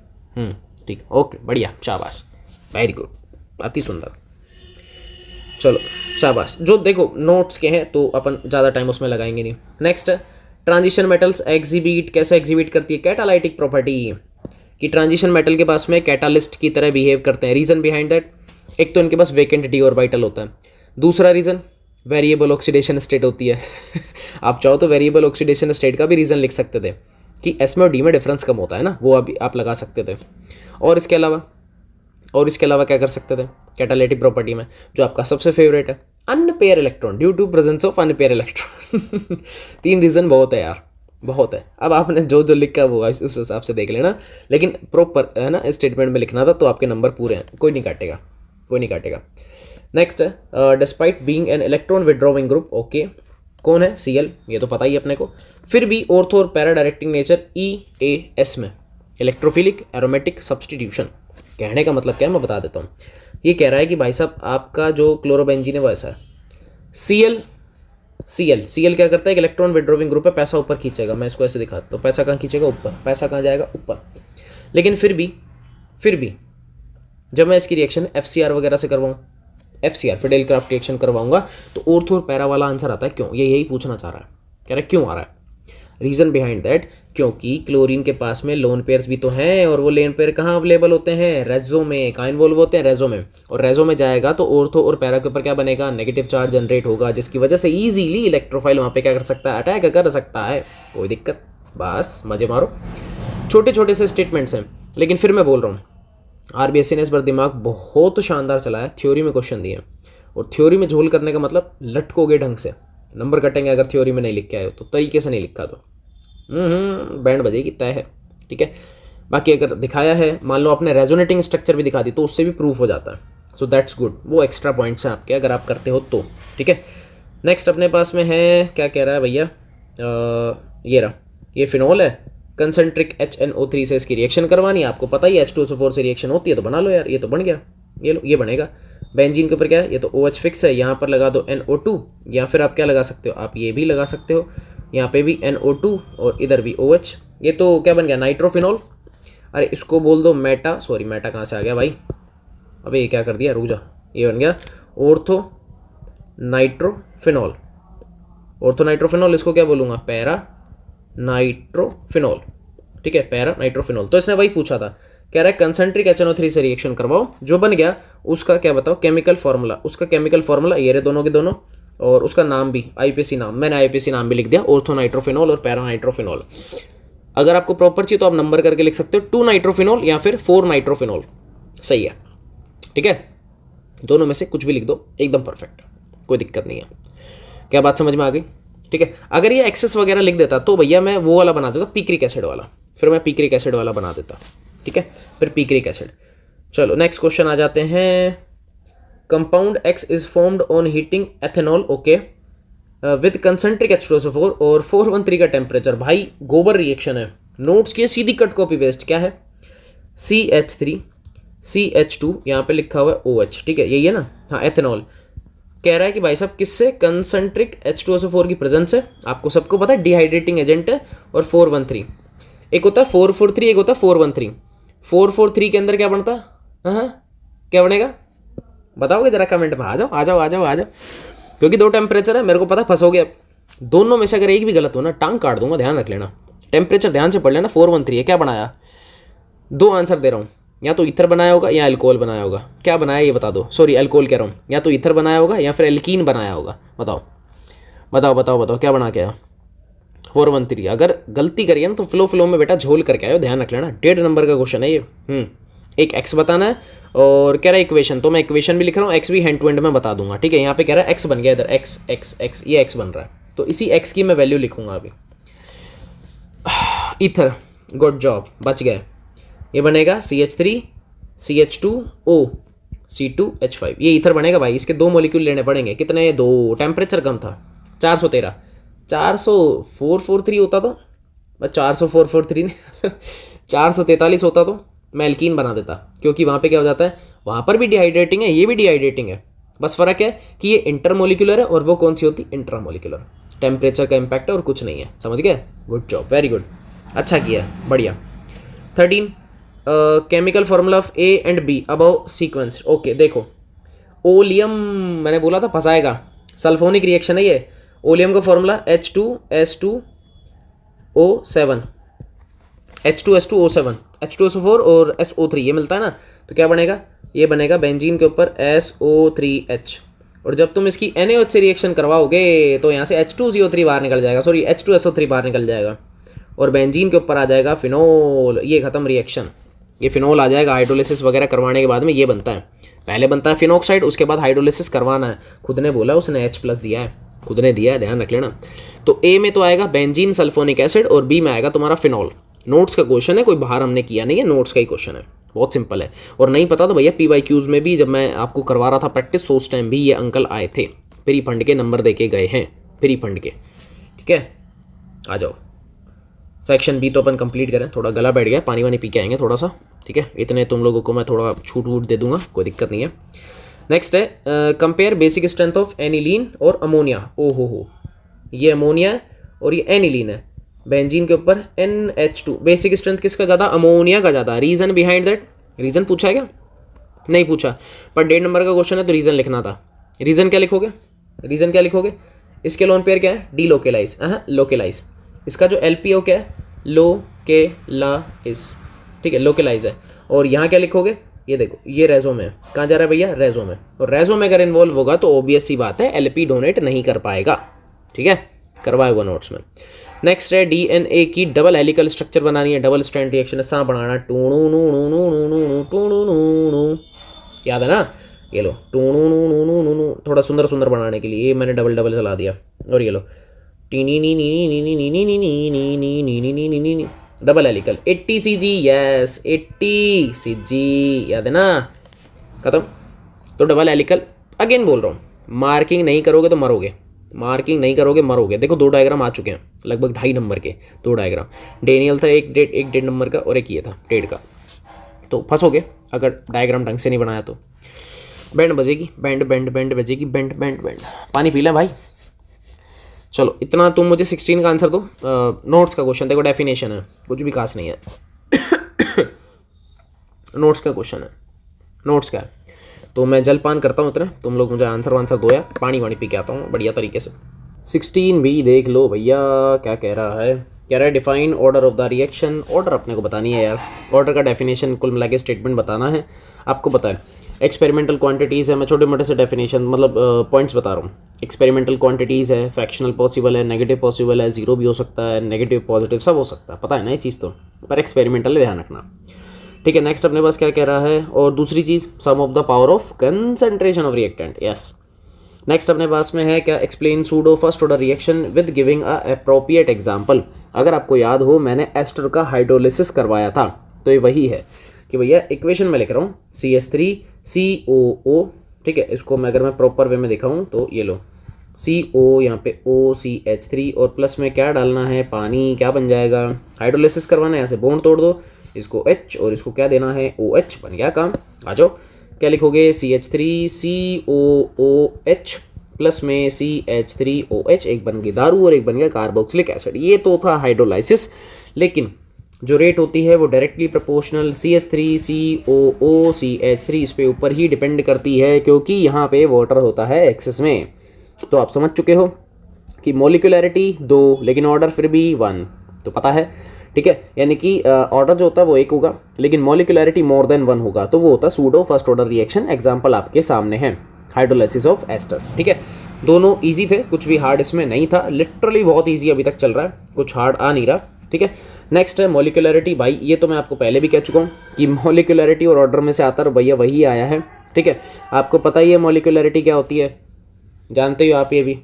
ठीक, ओके, बढ़िया, शाबाश, वेरी गुड, अति सुंदर। चलो शाबाश, जो देखो नोट्स के हैं तो अपन ज़्यादा टाइम उसमें लगाएंगे नहीं। नेक्स्ट है ट्रांजिशन मेटल्स एग्जिबिट, कैसे एग्जिबिट करती है, कैटालाइटिक प्रॉपर्टी, कि ट्रांजिशन मेटल के पास में कैटालिस्ट की तरह बिहेव करते हैं। रीज़न बिहाइंड दैट, एक तो इनके पास वेकेंट डी ऑर्बिटल होता है, दूसरा रीज़न वेरिएबल ऑक्सीडेशन स्टेट होती है। आप चाहो तो वेरिएबल ऑक्सीडेशन स्टेट का भी रीज़न लिख सकते थे कि एस में और डी में डिफरेंस कम होता है ना, वो अभी आप लगा सकते थे। और इसके अलावा क्या कर सकते थे कैटालिटिक प्रॉपर्टी में, जो आपका सबसे फेवरेट है, unpair electron, due to presence of unpair electron. 3 reason बहुत है यार, बहुत है। अब आपने जो लिखा वो उस हिसाब से देख लेना, लेकिन प्रॉपर है ना स्टेटमेंट में लिखना था, तो आपके नंबर पूरे हैं, कोई नहीं काटेगा। नेक्स्ट है despite being an electron withdrawing group, okay, कौन है, Cl, ये तो पता ही अपने को। फिर भी ऑर्थो और पैरा डायरेक्टिंग नेचर EAS में, इलेक्ट्रोफिलिक एरोमेटिक सब्सटीट्यूशन, कहने का मतलब क्या है मैं बता देता हूँ। ये कह रहा है कि भाई साहब आपका जो क्लोरोबेंजीन है वो ऐसा है, Cl क्या करता है, एक इलेक्ट्रॉन विड्रॉविंग ग्रुप है, पैसा ऊपर खींचेगा, मैं इसको ऐसे दिखाता हूँ, पैसा कहाँ खींचेगा, ऊपर, पैसा कहाँ जाएगा, ऊपर। लेकिन फिर भी जब मैं इसकी रिएक्शन FCR वगैरह से करवाऊँ, FCR फिडेल क्राफ्ट रिएक्शन करवाऊंगा, तो ऑर्थो और पैरा वाला आंसर आता है। क्यों? ये यही पूछना चाह रहा है, कह रहा है क्यों आ रहा है। रीज़न बिहाइंड दैट, क्योंकि क्लोरीन के पास में लोन पेयर्स भी तो हैं, और वो लोन पेयर कहाँ अवेलेबल होते हैं? रेजो में। कहाँ इन्वॉल्व होते हैं? रेजो में। और रेजो में जाएगा तो ऑर्थो और पैरा के ऊपर क्या बनेगा? नेगेटिव चार्ज जनरेट होगा, जिसकी वजह से ईजिली इलेक्ट्रोफाइल वहाँ पे क्या कर सकता है? अटैक कर सकता है। कोई दिक्कत? बस मजे मारो। छोटे छोटे से स्टेटमेंट्स हैं, लेकिन फिर मैं बोल रहा हूँ RBSC ने इस बार दिमाग बहुत शानदार चलाया। थ्योरी में क्वेश्चन दिए, और थ्योरी में झोल करने का मतलब लटकोगे ढंग से, नंबर कटेंगे अगर थ्योरी में नहीं लिख के आए हो तो, तरीके से नहीं लिखा तो बैंड बजेगी, तय है। ठीक है, बाकी अगर दिखाया है, मान लो आपने रेजोनेटिंग स्ट्रक्चर भी दिखा दी, तो उससे भी प्रूफ हो जाता है। सो दैट्स गुड, वो एक्स्ट्रा पॉइंट्स हैं आपके अगर आप करते हो तो। ठीक है, नेक्स्ट अपने पास में है, क्या कह रहा है भैया, ये रहा, ये फिनॉल है, कंसनट्रिक HNO3 से इसकी रिएक्शन करवानी है। आपको पता ही है H2SO4 से रिएक्शन होती है, तो बना लो यार, ये तो बन गया, ये लो, ये बनेगा। बेंजीन के ऊपर क्या है? ये तो OH फिक्स है, यहाँ पर लगा दो NO2, या फिर आप क्या लगा सकते हो? आप ये भी लगा सकते हो, यहाँ पे भी NO2 और इधर भी OH। ये तो क्या बन गया? नाइट्रोफिनॉल। अरे इसको बोल दो मेटा, सॉरी मेटा कहाँ से आ गया भाई, अबे ये क्या कर दिया, रुक जा। ये बन गया ऑर्थो नाइट्रोफिनॉल। ऑर्थो नाइट्रोफिनॉल, इसको क्या बोलूँगा? Para nitrophenol. ठीक है, पैरा नाइट्रोफिनॉल। तो इसने वही पूछा था, कह रहा है कंसंट्रिक HNO3 से रिएक्शन करवाओ, जो बन गया उसका क्या बताओ केमिकल फार्मूला। उसका केमिकल फार्मूला ये रहे दोनों के दोनों, और उसका नाम भी IPC नाम, मैंने IPC नाम भी लिख दिया, ऑर्थो नाइट्रोफिनॉल और पैरा नाइट्रोफिनॉल। अगर आपको प्रॉपर चाहिए तो आप नंबर करके लिख सकते हो, 2 नाइट्रोफिनॉल या फिर 4 नाइट्रोफिनॉल, सही है। ठीक है, दोनों में से कुछ भी लिख दो, एकदम परफेक्ट, कोई दिक्कत नहीं है। क्या बात समझ में आ गई? ठीक है, अगर ये एक्सेस वगैरह लिख देता तो भैया मैं वो वाला बना देता, पिक्रिक एसिड वाला, फिर मैं पिक्रिक एसिड वाला बना देता। ठीक है, फिर पिक्रिक एसिड। चलो नेक्स्ट क्वेश्चन आ जाते हैं। Compound X is formed on heating ethanol, okay, with concentric H2SO4 और 413 का टेम्परेचर। भाई गोबर रिएक्शन है, नोट्स की सीधी कट कॉपी पेस्ट। क्या है? CH3 CH2, यहाँ पे लिखा हुआ है OH। ठीक है, यही है ना? हाँ, एथेनॉल। कह रहा है कि भाई साहब किससे? कंसंट्रिक H2SO4 की प्रेजेंस है। आपको सबको पता है डिहाइड्रेटिंग एजेंट है। और 413, एक होता है 443, एक होता है 413। 443 के अंदर क्या बनता है? हाँ, क्या बनेगा बताओगे जरा कमेंट में? आ जाओ आ जाओ आ जाओ आ जाओ, क्योंकि 2 टेम्परेचर है, मेरे को पता फंसोगे अब। दोनों में से अगर एक भी गलत हो ना, टांग काट दूंगा, ध्यान रख लेना। टेम्परेचर ध्यान से पढ़ लेना। 413 है, क्या बनाया? 2 आंसर दे रहा हूँ, या तो ईथर बनाया होगा या अल्कोहल बनाया होगा। क्या बनाया ये बता दो, सॉरी अल्कोहल कह रहा हूँ, या तो ईथर बनाया होगा या फिर एल्कीन बनाया होगा। बताओ बताओ बताओ बताओ, क्या बना के आया? 413। अगर गलती करिए ना तो फ्लो में बेटा झोल करके आयो, ध्यान रख लेना। 1.5 नंबर का क्वेश्चन है ये। एक एक्स बताना है, और कह रहा है इक्वेशन, तो मैं इक्वेशन भी लिख रहा हूँ, एक्स भी हैंड टू हैंड में बता दूंगा। ठीक है, यहाँ पे कह रहा है एक्स बन गया, इधर एक्स एक्स एक्स, ये एक्स बन रहा है, तो इसी एक्स की मैं वैल्यू लिखूंगा अभी। ईथर, गुड जॉब, बच गए। ये बनेगा CH3 CH2O C2H5, ये ईथर बनेगा भाई। इसके 2 मॉलिक्यूल लेने पड़ेंगे, कितने? 2। टेम्परेचर कम था, 413। 443 होता तो, 443 443 होता तो मैं एल्कीन बना देता, क्योंकि वहाँ पे क्या हो जाता है, वहाँ पर भी डिहाइड्रेटिंग है, ये भी डिहाइड्रेटिंग है। बस फ़र्क है कि ये इंटरमोलिकुलर है और वो कौन सी होती? इंट्रामोलिकुलर। टेम्परेचर का इम्पैक्ट है और कुछ नहीं है, समझ गए? गुड जॉब, वेरी गुड, अच्छा किया, बढ़िया। 13, chemical formula of A and B above sequence. Okay देखो, ओलियम मैंने बोला था फंसाएगा, सल्फोनिक रिएक्शन है ये। ओलियम का फॉर्मूला H2S2O7, H2S2O7, H2SO4 और SO3, ये मिलता है ना, तो क्या बनेगा? ये बनेगा बेंजीन के ऊपर SO3H। और जब तुम इसकी NaOH से रिएक्शन करवाओगे तो यहाँ से H2CO3 बाहर निकल जाएगा, सॉरी H2SO3 बाहर निकल जाएगा, और बेंजीन के ऊपर आ जाएगा फिनोल। ये खत्म रिएक्शन, ये फिनोल आ जाएगा। हाइड्रोलिसिस वगैरह करवाने के बाद में ये बनता है, पहले बनता है फिनोक्साइड, उसके बाद हाइड्रोलिसिस करवाना है। खुद ने बोला, उसने H+ दिया है, खुद ने दिया है, ध्यान रख लेना। तो A में तो आएगा बेंजीन सल्फोनिक एसिड, और B में आएगा तुम्हारा फिनोल। नोट्स का क्वेश्चन है, कोई बाहर हमने किया नहीं है, नोट्स का ही क्वेश्चन है, बहुत सिंपल है। और नहीं पता तो भैया PYQs में भी जब मैं आपको करवा रहा था प्रैक्टिस, तो उस टाइम भी ये अंकल आए थे, फ्री फंड के नंबर दे के गए हैं, फ्री फंड के। ठीक है, आ जाओ। सेक्शन B तो अपन कंप्लीट करें, थोड़ा गला बैठ गया, पानी वानी पी के आएंगे थोड़ा सा। ठीक है, इतने तुम लोगों को मैं थोड़ा छूट वूट दे दूंगा, कोई दिक्कत नहीं है। नेक्स्ट है compare basic strength of aniline और अमोनिया। हो, ये अमोनिया है और ये एनिलीन है। बेंजीन के ऊपर NH2, बेसिक स्ट्रेंथ किसका ज़्यादा? अमोनिया का ज़्यादा। रीज़न बिहाइंड दैट, रीज़न पूछा है क्या? नहीं पूछा, पर 1.5 नंबर का क्वेश्चन है तो रीज़न लिखना था। रीज़न क्या लिखोगे, रीज़न क्या लिखोगे, इसके लोन पेयर क्या है, डी लोकेलाइज, लोकेलाइज। इसका जो LPO क्या है, लोकेलाइज, ठीक है, लोकेलाइज है। और यहाँ क्या लिखोगे, ये देखो ये रेजो में कहाँ जा रहा है भैया, रेजो में। और रेजो में अगर इन्वॉल्व होगा तो ऑब्वियस सी बात है LP डोनेट नहीं कर पाएगा, ठीक है, करवाया हुआ नोट्स में। नेक्स्ट है DNA की डबल हेलिकल स्ट्रक्चर बनानी है, डबल स्ट्रैंड रिएक्शन है, सांप बनाना, टू, याद है ना, ये लो टू, थोड़ा सुंदर सुंदर बनाने के लिए ये मैंने डबल डबल चला दिया। और ये लो double helical 80 CG, yes 80 CG, याद है ना, खत्म। तो डबल हेलिकल अगेन बोल रहा हूँ, मार्किंग नहीं करोगे तो मरोगे, मार्किंग नहीं करोगे मरोगे। देखो 2 डायग्राम आ चुके हैं, लगभग 2.5 नंबर के 2 डायग्राम। डेनियल था एक 1.5 नंबर का और एक ये था 1.5 का, तो फंसोगे अगर डायग्राम ढंग से नहीं बनाया तो। बैंड बजेगी, बैंड बैंड बैंड बजेगी, बैंड बैंड बैंड। पानी पी लें भाई। चलो इतना तुम मुझे 16 का आंसर दो। नोट्स का क्वेश्चन देखो, डेफिनेशन है, कुछ भी खास नहीं है। नोट्स का क्वेश्चन है, नोट्स का है, तो मैं जलपान करता हूँ इतना, तुम लोग मुझे आंसर वांसर दो, या पानी वानी पी के आता हूँ बढ़िया तरीके से। 16 भी देख लो भैया, क्या कह रहा है, कह रहा है define order of the reaction. Order अपने को बतानी है यार, ऑर्डर का डेफिनेशन कुल मिला के स्टेटमेंट बताना है, आपको पता है। एक्सपेरिमेंटल क्वांटिटीज़ है, मैं छोटे मोटे से डेफिनेशन मतलब पॉइंट्स बता रहा हूँ। एक्सपेरिमेंटल क्वांटिटीज़ है, फ्रैक्शनल पॉसिबल है, नेगेटिव पॉसिबल है, जीरो भी हो सकता है, नेगेटिव पॉजिटिव सब हो सकता है, पता है ना ये चीज़ तो, पर एक्सपेरिमेंटल ध्यान रखना, ठीक है। नेक्स्ट अपने पास क्या कह रहा है, और दूसरी चीज़ sum of the power of concentration of reactant, yes. Next अपने पास में है क्या, explain pseudo first order reaction with giving a appropriate example. अगर आपको याद हो मैंने एस्टर का हाइड्रोलिसिस करवाया था, तो ये वही है कि भैया इक्वेशन में लिख रहा हूँ CH3COO, ठीक है। इसको मैं अगर मैं प्रॉपर वे में दिखाऊँ तो ये लो CO यहाँ पे OCH3 और प्लस में क्या डालना है, पानी, क्या बन जाएगा, हाइड्रोलिसिस करवाना है, ऐसे बॉन्ड तोड़ दो, इसको H और इसको क्या देना है OH, बन गया काम। आ जाओ, क्या लिखोगे, CH3COOH प्लस में CH3OH, एक बन गई दारू और एक बन गया कार्बोक्सिलिक एसिड। ये तो था हाइड्रोलाइसिस, लेकिन जो रेट होती है वो डायरेक्टली प्रोपोर्शनल CH3COOCH3 इस पे ऊपर ही डिपेंड करती है, क्योंकि यहाँ पे वाटर होता है एक्सेस में। तो आप समझ चुके हो कि मॉलिक्यूलैरिटी 2 लेकिन ऑर्डर फिर भी 1, तो पता है, ठीक है। यानी कि ऑर्डर जो होता है वो 1 होगा लेकिन मॉलिक्यूलैरिटी मोर देन 1 होगा, तो वो होता है pseudo first order reaction. Example आपके सामने है, हाइड्रोलाइसिस ऑफ एस्टर, ठीक है। दोनों इजी थे, कुछ भी हार्ड इसमें नहीं था, लिटरली बहुत इजी अभी तक चल रहा है, कुछ हार्ड आ नहीं रहा, ठीक है। नेक्स्ट है मॉलिक्यूलैरिटी, भाई ये तो मैं आपको पहले भी कह चुका हूँ कि मॉलिक्यूलैरिटी और ऑर्डर में से आता है भैया वही आया है, ठीक है। आपको पता ही है मॉलिक्यूलैरिटी क्या होती है, जानते हो आप ये भी।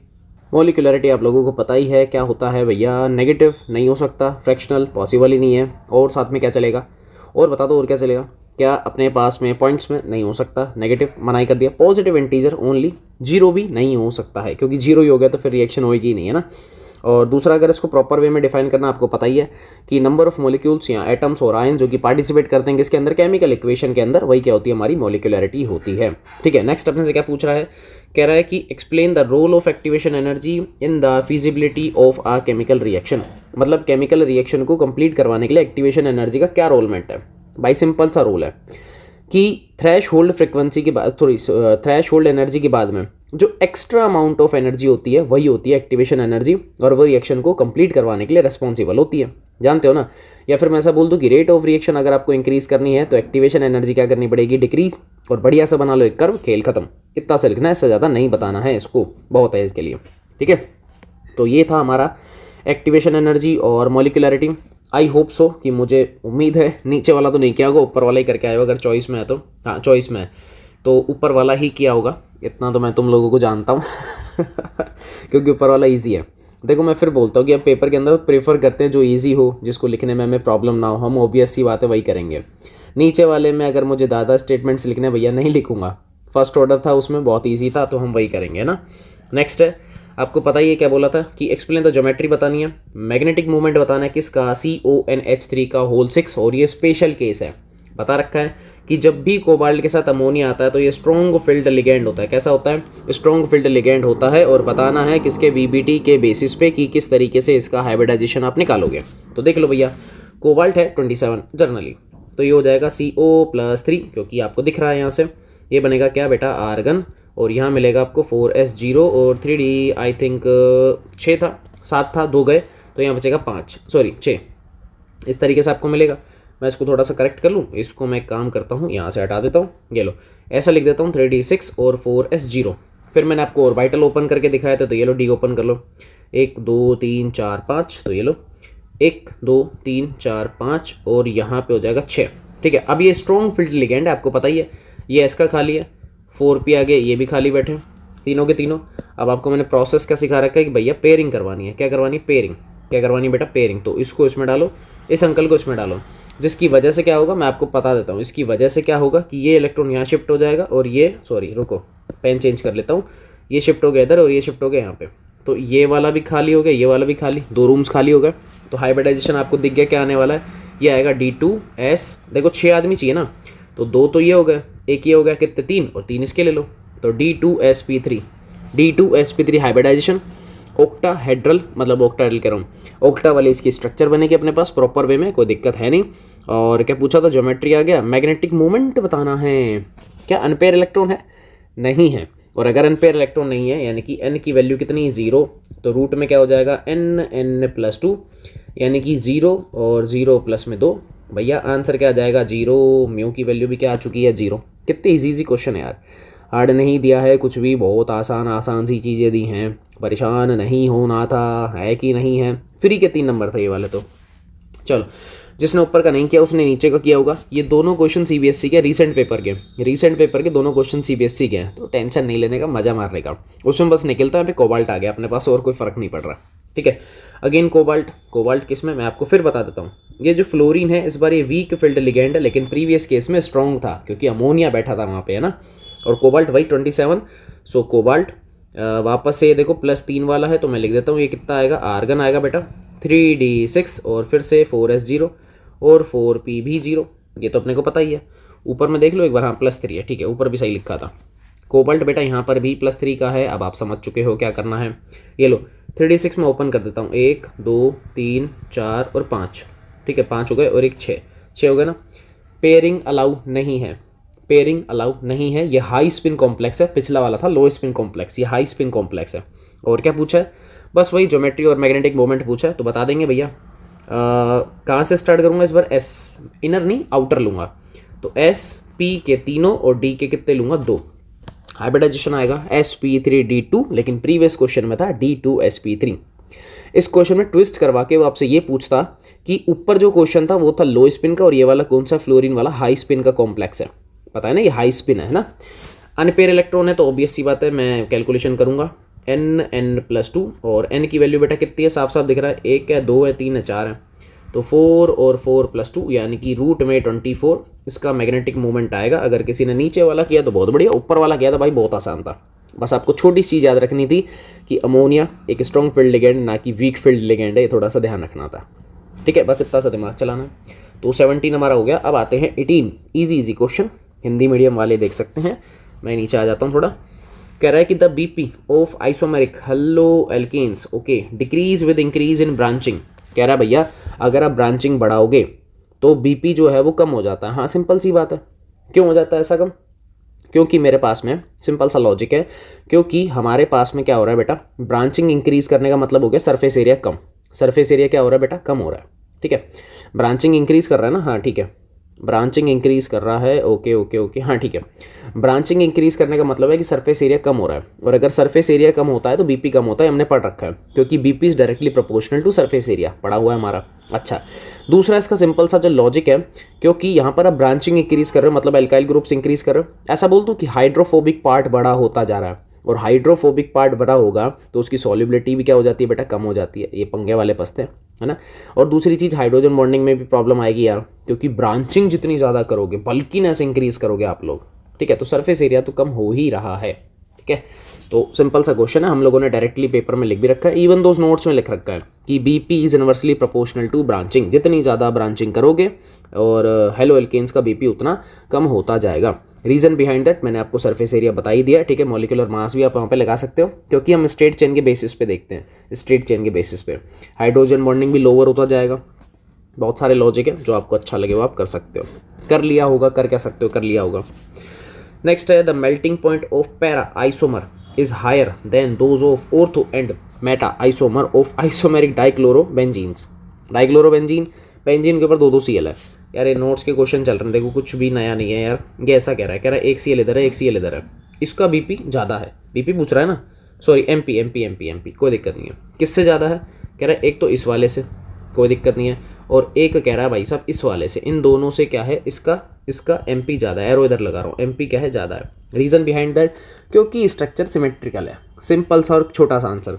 मॉलिक्यूलैरिटी आप लोगों को पता ही है क्या होता है भैया, नेगेटिव नहीं हो सकता, फ्रैक्शनल पॉसिबल ही नहीं है, और साथ में क्या चलेगा, और बता दो और क्या चलेगा, क्या अपने पास में पॉइंट्स में नहीं हो सकता, नेगेटिव मनाई कर दिया, पॉजिटिव इंटीजर ओनली, जीरो भी नहीं हो सकता है, क्योंकि जीरो ही हो गया तो फिर रिएक्शन होएगी ही नहीं, है ना। और दूसरा अगर इसको प्रॉपर वे में डिफाइन करना, आपको पता ही है कि नंबर ऑफ मॉलिक्यूल्स या एटम्स और आयन जो कि पार्टिसिपेट करते हैं किसके अंदर, केमिकल इक्वेशन के अंदर, वही क्या होती है, हमारी मॉलिक्यूलैरिटी होती है, ठीक है। नेक्स्ट अपने से क्या पूछ रहा है, कह रहा है कि explain the role of activation energy in the feasibility of a chemical reaction. मतलब केमिकल रिएक्शन को कंप्लीट करवाने के लिए एक्टिवेशन एनर्जी का क्या रोलमेंट है। भाई सिंपल सा रोल है कि थ्रेश होल्ड फ्रिक्वेंसी के बाद, थ्रेश होल्ड एनर्जी के बाद में जो एक्स्ट्रा अमाउंट ऑफ एनर्जी होती है वही होती है एक्टिवेशन एनर्जी, और वो रिएक्शन को कंप्लीट करवाने के लिए रिस्पॉन्सिबल होती है, जानते हो ना। या फिर मैं ऐसा बोल दूं कि रेट ऑफ रिएक्शन अगर आपको इंक्रीज करनी है तो एक्टिवेशन एनर्जी क्या करनी पड़ेगी, डिक्रीज, और बढ़िया सा बना लो एक कर्व, खेल खत्म। इतना से लिखना है, इससे ज़्यादा नहीं बताना है, इसको बहुत है इसके लिए, ठीक है। तो ये था हमारा एक्टिवेशन एनर्जी और मॉलिक्यूलैरिटी। आई होप सो कि मुझे उम्मीद है नीचे वाला तो नहीं किया होगा, ऊपर वाला ही करके आया होगा, अगर चॉइस में है तो, हाँ चॉइस में है तो ऊपर वाला ही किया होगा, इतना तो मैं तुम लोगों को जानता हूँ क्योंकि ऊपर वाला ईजी है। देखो मैं फिर बोलता हूँ कि अब पेपर के अंदर प्रेफर करते हैं जो ईजी हो, जिसको लिखने में हमें प्रॉब्लम ना हो, हम ऑब्वियस सी बात है वही करेंगे। नीचे वाले में अगर मुझे ज़्यादा स्टेटमेंट्स लिखने भैया नहीं लिखूंगा, फर्स्ट ऑर्डर था उसमें बहुत ईजी था तो हम वही करेंगे ना। नेक्स्ट है, आपको पता ही है क्या बोला था कि एक्सप्लेन द ज्योमेट्री बतानी है, मैग्नेटिक मूवमेंट बताना है किसका, CONH3 का होल 6, और ये स्पेशल केस है, बता रखा है कि जब भी कोबाल्ट के साथ अमोनिया आता है तो ये स्ट्रॉन्ग फील्ड लिगेंड होता है। कैसा होता है, स्ट्रॉन्ग फील्ड लिगेंड होता है, और बताना है किसके, VBT के बेसिस पे कि किस तरीके से इसका हाइब्रिडाइजेशन आप निकालोगे। तो देख लो भैया, कोबाल्ट है 27 जनरली, तो ये हो जाएगा CO+3, क्योंकि आपको दिख रहा है यहाँ से। ये बनेगा क्या बेटा, आर्गन, और यहाँ मिलेगा आपको 4s0 और 3d आई थिंक 6 था, 7 था, 2 गए, तो यहाँ बचेगा 5, सॉरी 6। इस तरीके से आपको मिलेगा। मैं इसको थोड़ा सा करेक्ट कर लूँ, इसको मैं काम करता हूँ, यहाँ से हटा देता हूँ, ये लो ऐसा लिख देता हूँ 3d6 और 4s0। फिर मैंने आपको ऑर्बिटल ओपन करके दिखाया था, तो ये लो डी ओपन कर लो, 1 2 3 4 5, तो ये लो 1 2 3 4 5 और यहाँ पे हो जाएगा 6। ठीक है, अब ये स्ट्रॉन्ग फील्ड लिगेंड है, आपको पता ही है। ये एस का खाली है, 4p आगे ये भी खाली बैठे, तीनों के तीनों। अब आपको मैंने प्रोसेस क्या सिखा रखा है कि भैया पेयरिंग करवानी है। क्या करवानी है, पेयरिंग। क्या करवानी है बेटा, पेयरिंग। तो इसको इसमें डालो, इस अंकल को इसमें डालो, जिसकी वजह से क्या होगा मैं आपको बता देता हूँ। इसकी वजह से क्या होगा कि ये इलेक्ट्रॉन यहाँ शिफ्ट हो जाएगा, और ये सॉरी रुको पेन चेंज कर लेता हूँ, ये शिफ्ट हो गया इधर और ये शिफ्ट हो गया यहाँ पे। तो ये वाला भी खाली हो गया, ये वाला भी खाली, 2 रूम्स खाली हो गए। तो हाइब्रिडाइजेशन आपको दिख गया क्या आने वाला है, ये आएगा D2S। देखो 6 आदमी चाहिए ना, तो 2 तो ये हो गए, एक ये हो गया, कितने 3, और 3 इसके ले लो, तो D2sp3। D2sp3 हाइब्रिडाइजेशन, ऑक्टाहेड्रल, मतलब ऑक्टाहेड्रल कह रहा हूँ, ऑक्टा वाली इसकी स्ट्रक्चर बनेगी अपने पास प्रॉपर वे में, कोई दिक्कत है नहीं। और क्या पूछा था, ज्योमेट्री आ गया, मैग्नेटिक मोमेंट बताना है। क्या अनपेयर इलेक्ट्रॉन है, नहीं है। और अगर अनपेयर इलेक्ट्रॉन नहीं है, यानी कि n की वैल्यू कितनी, 0, तो रूट में क्या हो जाएगा n+2, यानी कि 0 और 0 प्लस में 2। भैया आंसर क्या आ जाएगा, 0। म्यू की वैल्यू भी क्या आ चुकी है, 0। कितनी इजी क्वेश्चन है यार, हार्ड नहीं दिया है कुछ भी, बहुत आसान आसान सी चीज़ें दी हैं, परेशान नहीं होना था, है कि नहीं है। फ्री के 3 नंबर थे ये वाले। तो चलो, जिसने ऊपर का नहीं किया उसने नीचे का किया होगा। ये दोनों क्वेश्चन CBSE के रिसेंट पेपर के दोनों क्वेश्चन CBSE के हैं, तो टेंशन नहीं लेने का, मजा मारने का। उसमें बस निकलता है, कोबाल्ट आ गया अपने पास, और कोई फर्क नहीं पड़ रहा। ठीक है, अगेन कोबाल्ट किस में, मैं आपको फिर बता देता हूँ। ये जो फ्लोरीन है इस बार ये वीक फील्ड लिगेंड है, लेकिन प्रीवियस केस में स्ट्रॉन्ग था, क्योंकि अमोनिया बैठा था वहाँ पे, है ना। और कोबाल्ट वही 27। सो कोबाल्ट वापस से देखो +3 वाला है, तो मैं लिख देता हूँ, ये कितना आएगा, आर्गन आएगा बेटा 3d6 और फिर से 4s0 और 4p भी 0। ये तो अपने को पता ही है। ऊपर में देख लो एक बार, हाँ +3 है, ठीक है, ऊपर भी सही लिखा था। कोबाल्ट बेटा यहाँ पर भी +3 का है। अब आप समझ चुके हो क्या करना है। ये लो 3d6 में ओपन कर देता हूँ, 1 2 3 4 और 5। ठीक है, 5 हो गए और एक 6 हो गए ना। पेयरिंग अलाउ नहीं है, पेयरिंग अलाउ नहीं है। ये हाई स्पिन कॉम्प्लेक्स है, पिछला वाला था लो स्पिन कॉम्प्लेक्स, ये हाई स्पिन कॉम्प्लेक्स है। और क्या पूछा है, बस वही ज्योमेट्री और मैग्नेटिक मोमेंट पूछा है, तो बता देंगे भैया। कहाँ से स्टार्ट करूँगा इस बार, S इनर नहीं आउटर लूँगा, तो S P के तीनों और D के कितने लूँगा, 2। हाइब्रिडाइजेशन आएगा sp3d2, लेकिन प्रीवियस क्वेश्चन में था D2sp3। इस क्वेश्चन में ट्विस्ट करवा के वो आपसे ये पूछता कि ऊपर जो क्वेश्चन था वो था लो स्पिन का, और ये वाला कौन सा, फ्लोरीन वाला हाई स्पिन का कॉम्प्लेक्स है, पता है ना, ये हाई स्पिन है ना। अनपेयर इलेक्ट्रॉन है, तो ऑब्वियस सी बात है, मैं कैलकुलेशन करूंगा n+2, और n की वैल्यू बेटा कितनी है, साफ साफ दिख रहा है, 1 है 2 है 3 है 4 है, तो 4 और 4+2 यानी कि रूट में 24 इसका मैग्नेटिक मोमेंट आएगा। अगर किसी ने नीचे वाला किया तो बहुत बढ़िया, ऊपर वाला किया तो भाई बहुत आसान था। बस आपको छोटी सी चीज़ याद रखनी थी कि अमोनिया एक स्ट्रॉन्ग फील्ड लिगेंड ना कि वीक फील्ड लिगेंड है, ये थोड़ा सा ध्यान रखना था। ठीक है, बस इतना सा दिमाग चलाना है। तो 17 हमारा हो गया। अब आते हैं 18, इजी क्वेश्चन, हिंदी मीडियम वाले देख सकते हैं। मैं नीचे आ जाता हूँ थोड़ा। कह रहा है कि the BP of isomeric halo alkanes okay decrease with increase in branching. कह रहा है भैया अगर आप ब्रांचिंग बढ़ाओगे तो BP जो है वो कम हो जाता है। हाँ सिंपल सी बात है। क्यों हो जाता है ऐसा कम? क्योंकि मेरे पास में सिंपल सा लॉजिक है, क्योंकि हमारे पास में क्या हो रहा है बेटा, ब्रांचिंग इंक्रीज करने का मतलब हो गया सरफेस एरिया कम। सरफेस एरिया क्या हो रहा है बेटा, कम हो रहा है। ठीक है, ब्रांचिंग इंक्रीज कर रहा है ना, हाँ ठीक है, ब्रांचिंग इंक्रीज कर रहा है, ओके ओके ओके, हाँ ठीक है। ब्रांचिंग इंक्रीज करने का मतलब है कि सरफेस एरिया कम हो रहा है, और अगर सरफेस एरिया कम होता है तो BP कम होता है, हमने पढ़ रखा है, क्योंकि BP is directly proportional to surface area, पढ़ा हुआ है हमारा। अच्छा, दूसरा इसका सिंपल सा जो लॉजिक है, क्योंकि यहाँ पर आप ब्रांचिंग इंक्रीज कर रहे हो मतलब एल्काइल ग्रुप्स इंक्रीज कर रहे हो, ऐसा बोल दूँ कि हाइड्रोफोबिक पार्ट बड़ा होता जा रहा है, और हाइड्रोफोबिक पार्ट बड़ा होगा तो उसकी सॉल्युबिलिटी भी क्या हो जाती है बेटा, कम हो जाती है। ये पंगे वाले पस्ते हैं, है ना। और दूसरी चीज़ हाइड्रोजन बॉन्डिंग में भी प्रॉब्लम आएगी यार, क्योंकि ब्रांचिंग जितनी ज़्यादा करोगे, बल्कीनेस इंक्रीज करोगे आप लोग, ठीक है, तो सरफेस एरिया तो कम हो ही रहा है। ठीक है, तो सिंपल सा क्वेश्चन है, हम लोगों ने डायरेक्टली पेपर में लिख भी रखा है, इवन दोस नोट्स में लिख रखा है कि BP is inversely proportional to branching. जितनी ज़्यादा ब्रांचिंग करोगे और हेलो एल्केन्स का BP उतना कम होता जाएगा। रीजन बिहाइंड दैट मैंने आपको सरफेस एरिया बता ही दिया। ठीक है, मॉलिक्यूलर मास भी आप वहाँ पे लगा सकते हो, क्योंकि हम स्ट्रेट चेन के बेसिस पे देखते हैं। स्ट्रेट चेन के बेसिस पे हाइड्रोजन बॉन्डिंग भी लोअर होता जाएगा, बहुत सारे लॉजिक है, जो आपको अच्छा लगे वो आप कर सकते हो, कर लिया होगा, कर क्या सकते हो, कर लिया होगा। नेक्स्ट है the melting point of para isomer is higher than those of ortho and meta isomer of isomeric dichlorobenzenes. Dichlorobenzene, benzene के ऊपर 2 Cl है। यार ये नोट्स के क्वेश्चन चल रहे हैं, देखो कुछ भी नया नहीं है यार। ये ऐसा कह रहा है एक Cl इधर है, एक Cl इधर है, इसका बीपी ज़्यादा है, बीपी पूछ रहा है ना, सॉरी एमपी, कोई दिक्कत नहीं है। किससे ज़्यादा है, कह रहा है एक तो इस वाले से, कोई दिक्कत नहीं है, और एक कह रहा है भाई साहब इस वाले से। इन दोनों से क्या है, इसका एमपी ज़्यादा है। एरो इधर लगा रहा हूँ, एमपी क्या है, ज़्यादा है। रीज़न बिहाइंड दैट, क्योंकि स्ट्रक्चर सिमेट्रिकल है। सिंपल सा और छोटा सा आंसर,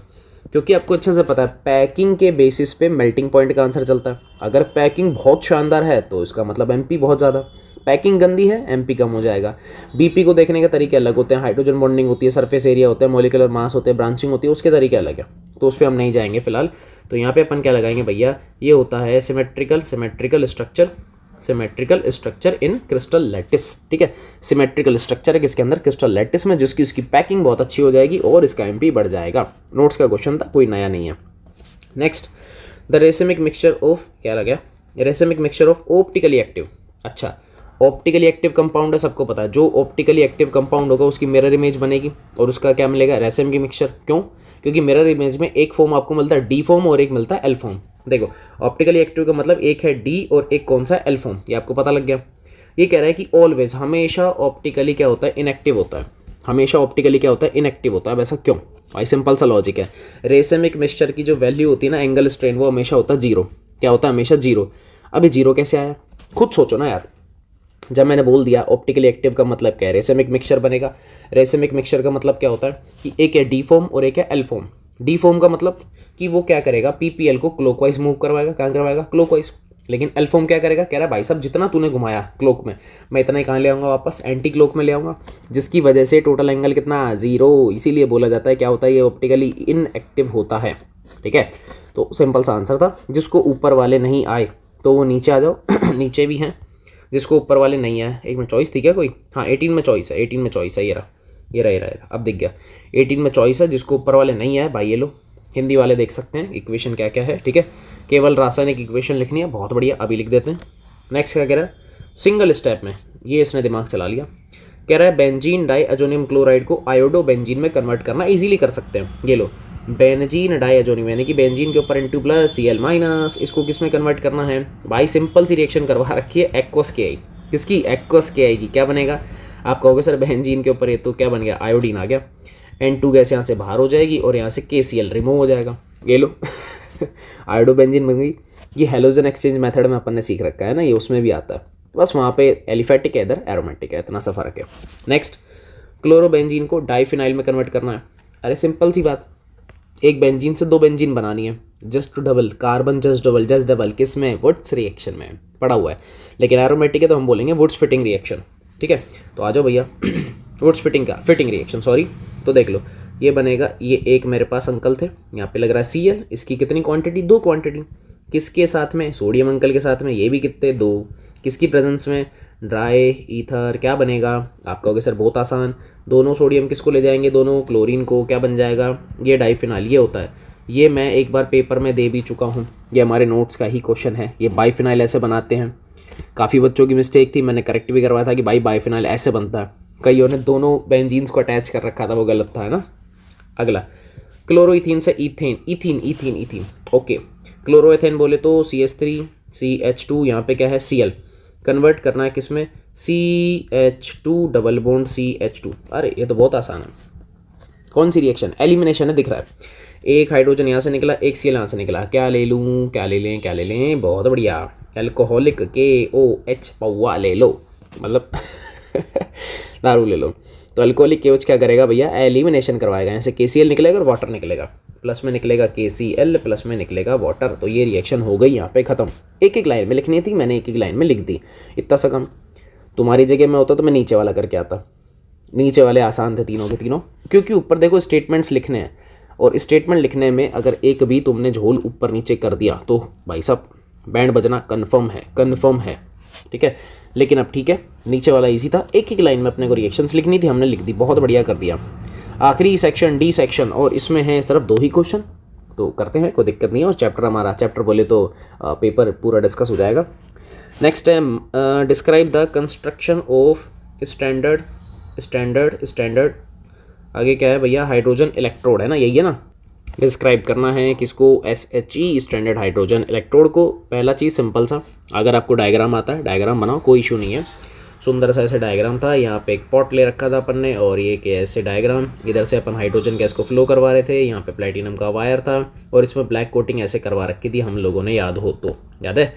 क्योंकि आपको अच्छे से पता है पैकिंग के बेसिस पे मेल्टिंग पॉइंट का आंसर चलता है। अगर पैकिंग बहुत शानदार है तो इसका मतलब एमपी बहुत ज़्यादा, पैकिंग गंदी है एमपी कम हो जाएगा। बीपी को देखने के तरीके अलग होते हैं, हाइड्रोजन बॉन्डिंग होती है, सरफेस एरिया होता है, मॉलिक्यूलर मास होते हैं, ब्रांचिंग होती है, उसके तरीके अलग है, तो उस पर हम नहीं जाएंगे फिलहाल। तो यहाँ पे अपन क्या लगाएंगे भैया, ये होता है symmetrical structure in crystal lattice. ठीक है, सिमेट्रिकल स्ट्रक्चर है किसके अंदर, क्रिस्टल लैटिस में, जिसकी इसकी पैकिंग बहुत अच्छी हो जाएगी और इसका एमपी बढ़ जाएगा। नोट्स का क्वेश्चन था, कोई नया नहीं है। Next, the racemic mixture of, क्या लगा, racemic mixture of optically active. अच्छा, ऑप्टिकली एक्टिव कंपाउंड है, सबको पता है, जो ऑप्टिकली एक्टिव कंपाउंड होगा उसकी मिरर इमेज बनेगी और उसका क्या मिलेगा, रेसिमिक मिक्सचर। क्यों, क्योंकि मिरर इमेज में एक फॉर्म आपको मिलता है डी फॉर्म और एक मिलता है एल फॉर्म। देखो ऑप्टिकली एक्टिव का मतलब एक है डी और एक कौन सा, एल फॉर्म, ये आपको पता लग गया। ये कह रहा है कि ऑलवेज, हमेशा ऑप्टिकली क्या होता है, इनएक्टिव होता है, हमेशा ऑप्टिकली क्या होता है, इनएक्टिव होता है। वैसा क्यों भाई, सिंपल सा लॉजिक है। रेसिमिक मिक्सचर की जो वैल्यू होती है ना, एंगल स्ट्रेन, वो हमेशा होता है 0। क्या होता है, हमेशा 0। अभी 0 कैसे आया, खुद सोचो ना यार। जब मैंने बोल दिया ऑप्टिकली एक्टिव का मतलब क्या है, रेसिमिक मिक्सचर बनेगा। रेसिमिक मिक्सचर का मतलब क्या होता है कि एक है डी फॉर्म और एक है एल फॉर्म। डी फॉर्म का मतलब कि वो क्या करेगा, पीपीएल को क्लॉकवाइज मूव करवाएगा, कहाँ करवाएगा, क्लॉकवाइज। लेकिन एल फॉर्म क्या करेगा, कह रहा है भाई साहब जितना तूने घुमाया क्लॉक में, मैं इतना ही कहाँ ले आऊँगा वापस, एंटी क्लॉक में ले आऊँगा, जिसकी वजह से टोटल एंगल कितना, 0। इसीलिए बोला जाता है क्या होता है, ये ऑप्टिकली इनएक्टिव होता है। ठीक है, तो सिंपल सा आंसर था। जिसको ऊपर वाले नहीं आए तो वो नीचे आ जाओ नीचे भी हैं, जिसको ऊपर वाले नहीं आए। एक में चॉइस थी क्या कोई, हाँ 18 में चॉइस है, 18 में चॉइस है, ये रहा, अब दिख गया। 18 में चॉइस है, जिसको ऊपर वाले नहीं आए भाई ये लो, हिंदी वाले देख सकते हैं इक्वेशन क्या क्या है। ठीक है, केवल रासायनिक इक्वेशन लिखनी है, बहुत बढ़िया, अभी लिख देते हैं। नेक्स्ट क्या कह रहा है, सिंगल स्टेप में, ये इसने दिमाग चला लिया। कह रहा है बेंजीन डाई एजोनियम क्लोराइड को आयोडो बेंजीन में कन्वर्ट करना इजीली कर सकते हैं। ये लो, बेंजीन डाई एजोनियम यानी कि बेंजीन के ऊपर N2+ Cl-, इसको किस में कन्वर्ट करना है भाई, सिंपल सी रिएक्शन करवा रखी है, एक्वस के आई। किसकी, एक्वस के आई की। क्या बनेगा, आप कहोगे सर बेंजीन के ऊपर ये तो क्या बन गया, आयोडीन आ गया, N2 गैस यहाँ से बाहर हो जाएगी और यहाँ से KCl रिमूव हो जाएगा, ये लो आयोडो बेंजीन बन गई। ये हेलोजन एक्सचेंज मेथड में अपन ने सीख रखा है ना, ये उसमें भी आता है, बस वहाँ पे एलिफेटिक है, इधर एरोमेटिक है, इतना सा फर्क है। नेक्स्ट, क्लोरोबेंजीन को डाइफिनाइल में कन्वर्ट करना है। अरे सिंपल सी बात, एक बेंजीन से 2 बेंजीन बनानी है, just double carbon, just double, किस में, वुड्स रिएक्शन में पड़ा हुआ है। लेकिन एरोमेटिक है तो हम बोलेंगे वुड्स फिटिंग रिएक्शन। ठीक है, तो आ जाओ भैया वुड्स फिटिंग रिएक्शन, सॉरी। तो देख लो, ये बनेगा, ये एक मेरे पास अंकल थे, यहाँ पे लग रहा है Cl, इसकी कितनी क्वांटिटी, 2 क्वांटिटी, किसके साथ में, सोडियम अंकल के साथ में, ये भी कितने, 2, किसकी प्रेजेंस में, ड्राई ईथर। क्या बनेगा, आप कहोगे सर बहुत आसान, दोनों सोडियम किसको ले जाएंगे, दोनों क्लोरीन को, क्या बन जाएगा, ये डाइफिनाइल। ये होता है, ये मैं एक बार पेपर में दे भी चुका हूँ, ये हमारे नोट्स का ही क्वेश्चन है। ये बाइफिनाइल ऐसे बनाते हैं, काफ़ी बच्चों की मिस्टेक थी, मैंने करेक्ट भी करवाया था कि भाई बाइफिनाइल ऐसे बनता है, कईयों ने दोनों बेंजीन्स को अटैच कर रखा था, वो गलत था, है ना। अगला, क्लोरोइथीन से इथीन, ओके। क्लोरोएथेन बोले तो CH3 CH2, यहाँ पे क्या है Cl, कन्वर्ट करना है किसमें, CH2 डबल बॉन्ड CH2। अरे ये तो बहुत आसान है, कौन सी रिएक्शन, एलिमिनेशन है, दिख रहा है। एक हाइड्रोजन यहाँ से निकला, एक Cl यहाँ से निकला, क्या ले लूँ, क्या ले लें, बहुत बढ़िया, एल्कोहलिक KOH पौवा ले लो, मतलब दारू ले लो। तो अल्कोहलिक KOH क्या करेगा भैया, एलिमिनेशन करवाएगा, यहाँ से KCl निकलेगा और वाटर निकलेगा, प्लस में निकलेगा KCl, प्लस में निकलेगा वाटर। तो ये रिएक्शन हो गई यहाँ पे ख़त्म। एक लाइन में लिखनी थी, मैंने एक लाइन में लिख दी, इतना सा कम। तुम्हारी जगह में होता तो मैं नीचे वाला करके आता, नीचे वाले आसान थे तीनों के तीनों, क्योंकि ऊपर देखो स्टेटमेंट्स लिखने हैं, और स्टेटमेंट लिखने में अगर एक भी तुमने झोल ऊपर नीचे कर दिया तो भाई साहब बैंड बजना कन्फर्म है। ठीक है, लेकिन अब ठीक है, नीचे वाला इजी था, एक लाइन में अपने को रिएक्शंस लिखनी थी, हमने लिख दी, बहुत बढ़िया कर दिया। आखिरी सेक्शन D सेक्शन, और इसमें है सिर्फ 2 ही क्वेश्चन, तो करते हैं, कोई दिक्कत नहीं है। और चैप्टर बोले तो पेपर पूरा डिस्कस हो जाएगा। नेक्स्ट है describe the construction of standard आगे क्या है भैया, हाइड्रोजन इलेक्ट्रोड है ना, यही है ना। डिस्क्राइब करना है किसको, SHE स्टैंडर्ड हाइड्रोजन इलेक्ट्रोड को। पहला चीज़ सिंपल सा, अगर आपको डायग्राम आता है डायग्राम बनाओ, कोई इशू नहीं है। सुंदर सा ऐसे डायग्राम था, यहाँ पे एक पॉट ले रखा था अपन ने और ये कि ऐसे डायग्राम, इधर से अपन हाइड्रोजन गैस को फ्लो करवा रहे थे, यहाँ पे प्लेटिनम का वायर था और इसमें ब्लैक कोटिंग ऐसे करवा रखी थी हम लोगों ने, याद हो तो, याद है।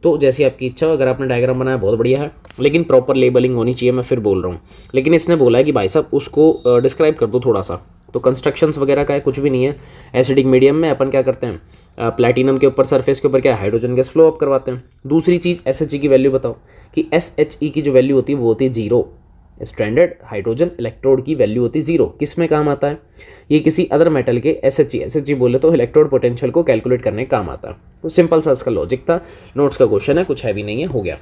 तो जैसी आपकी इच्छा हो, अगर आपने डायग्राम बनाया बहुत बढ़िया है, लेकिन प्रॉपर लेबलिंग होनी चाहिए, मैं फिर बोल रहा हूँ। लेकिन इसने बोला है कि भाई साहब उसको डिस्क्राइब कर दो थोड़ा सा, तो कंस्ट्रक्शंस वगैरह का है कुछ भी नहीं है। एसिडिक मीडियम में अपन क्या करते हैं, प्लैटिनम के ऊपर सरफेस के ऊपर क्या हाइड्रोजन गैस फ्लो अप करवाते हैं। दूसरी चीज़ SHE की वैल्यू बताओ कि SHE की जो वैल्यू होती है वो होती है 0। स्टैंडर्ड हाइड्रोजन इलेक्ट्रोड की वैल्यू होती है 0। किस में काम आता है, ये किसी अदर मेटल के SHE बोले तो इलेक्ट्रोड पोटेंशियल को कैलकुलेट करने का काम आता है। तो सिंपल सा इसका लॉजिक था, नोट्स का क्वेश्चन है, कुछ हैवी नहीं है, हो गया।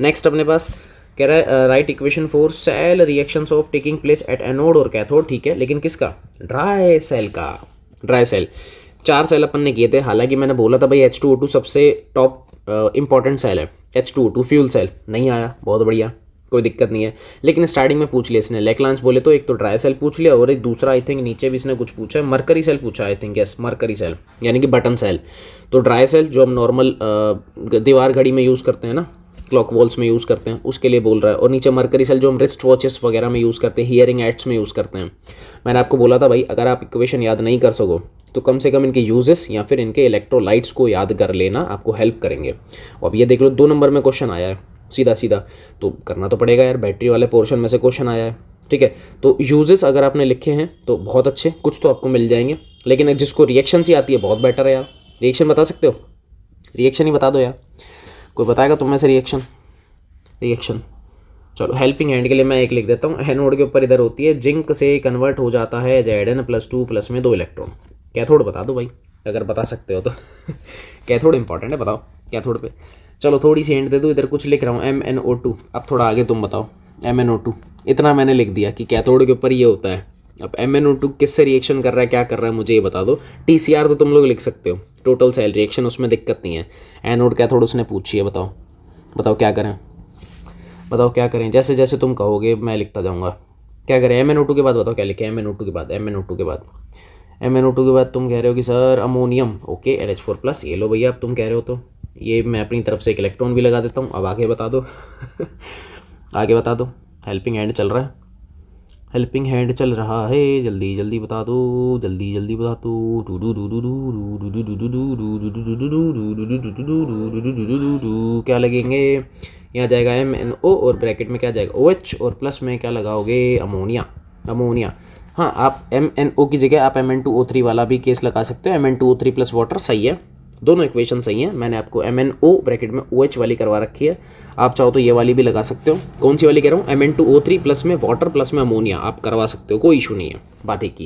नेक्स्ट अपने पास कह रहा है right equation for sale reactions of taking place at anode और कैथोड, ठीक है, लेकिन किसका, ड्राई सेल का। ड्राई सेल 4 सेल अपन ने किए थे, हालांकि मैंने बोला था भाई H2O2 सबसे टॉप इंपॉर्टेंट सेल है, H2O2 फ्यूल सेल नहीं आया, बहुत बढ़िया, कोई दिक्कत नहीं है। लेकिन स्टार्टिंग में पूछ लिया इसने, लेक्लांच बोले तो एक तो ड्राई सेल पूछ लिया और एक दूसरा आई थिंक नीचे भी इसने कुछ पूछा है, मरकरी सेल पूछा I think, yes mercury cell यानी कि बटन सेल। तो ड्राई सेल जो हम नॉर्मल दीवार घड़ी में यूज़ करते हैं ना, क्लॉक वॉल्स में यूज़ करते हैं, उसके लिए बोल रहा है। और नीचे मरकरी सेल जो हम रिस्ट वॉचेस वगैरह में यूज़ करते हैं, हियरिंग एड्स में यूज़ करते हैं। मैंने आपको बोला था भाई अगर आप इक्वेशन याद नहीं कर सको तो कम से कम इनके यूजेस या फिर इनके इलेक्ट्रोलाइट्स को याद कर लेना, आपको हेल्प करेंगे। अब ये देख लो 2 नंबर में क्वेश्चन आया है सीधा सीधा, तो करना तो पड़ेगा यार, बैटरी वाले पोर्शन में से क्वेश्चन आया है, ठीक है। तो यूजेस अगर आपने लिखे हैं तो बहुत अच्छे, कुछ तो आपको मिल जाएंगे। लेकिन जिसको रिएक्शन ही आती है बहुत बेटर है यार, रिएक्शन बता सकते हो, रिएक्शन ही बता दो यार, कोई बताएगा तुम में से रिएक्शन। चलो हेल्पिंग हैंड के लिए मैं एक लिख देता हूँ, एनोड के ऊपर इधर होती है, जिंक से कन्वर्ट हो जाता है Zn+2 प्लस में 2 इलेक्ट्रॉन। कैथोड बता दो भाई अगर बता सकते हो तो कैथोड इंपॉर्टेंट है, बताओ कैथोड पे। चलो थोड़ी सी हिंट दे दो, इधर कुछ लिख रहा हूँ MnO2, अब थोड़ा आगे तुम बताओ। MnO2 इतना मैंने लिख दिया कि कैथोड के ऊपर ये होता है। अब MnO2 किससे रिएक्शन कर रहा है, क्या कर रहा है, मुझे ये बता दो। TCR तो तुम लोग लिख सकते हो, टोटल सेल रिएक्शन, उसमें दिक्कत नहीं है। एनोड कैथोड उसने पूछी है, बताओ क्या करें, बताओ क्या करें, जैसे जैसे तुम कहोगे मैं लिखता जाऊँगा। क्या करें, MnO2 के बाद बताओ क्या लिखे, MnO2 के बाद तुम कह रहे हो कि सर अमोनियम, ओके LH4+, ये लो भैया, अब तुम कह रहे हो तो ये मैं अपनी तरफ से एक इलेक्ट्रॉन भी लगा देता हूँ। अब आगे बता दो आगे बता दो, हेल्पिंग हैंड चल रहा है, जल्दी जल्दी बता दो, क्या लगेंगे, यहाँ जाएगा MnO और ब्रैकेट में क्या जाएगा OH और प्लस में क्या लगाओगे, अमोनिया। हाँ, आप MnO की जगह आप Mn2O3 वाला भी केस लगा सकते हो, Mn2O3 प्लस वाटर, सही है, दोनों इक्वेशन सही हैं। मैंने आपको MnO ब्रैकेट में OH वाली करवा रखी है, आप चाहो तो ये वाली भी लगा सकते हो। कौन सी वाली कह रहा हूँ, Mn2O3 प्लस में वाटर प्लस में अमोनिया, आप करवा सकते हो, कोई इशू नहीं है। बात एक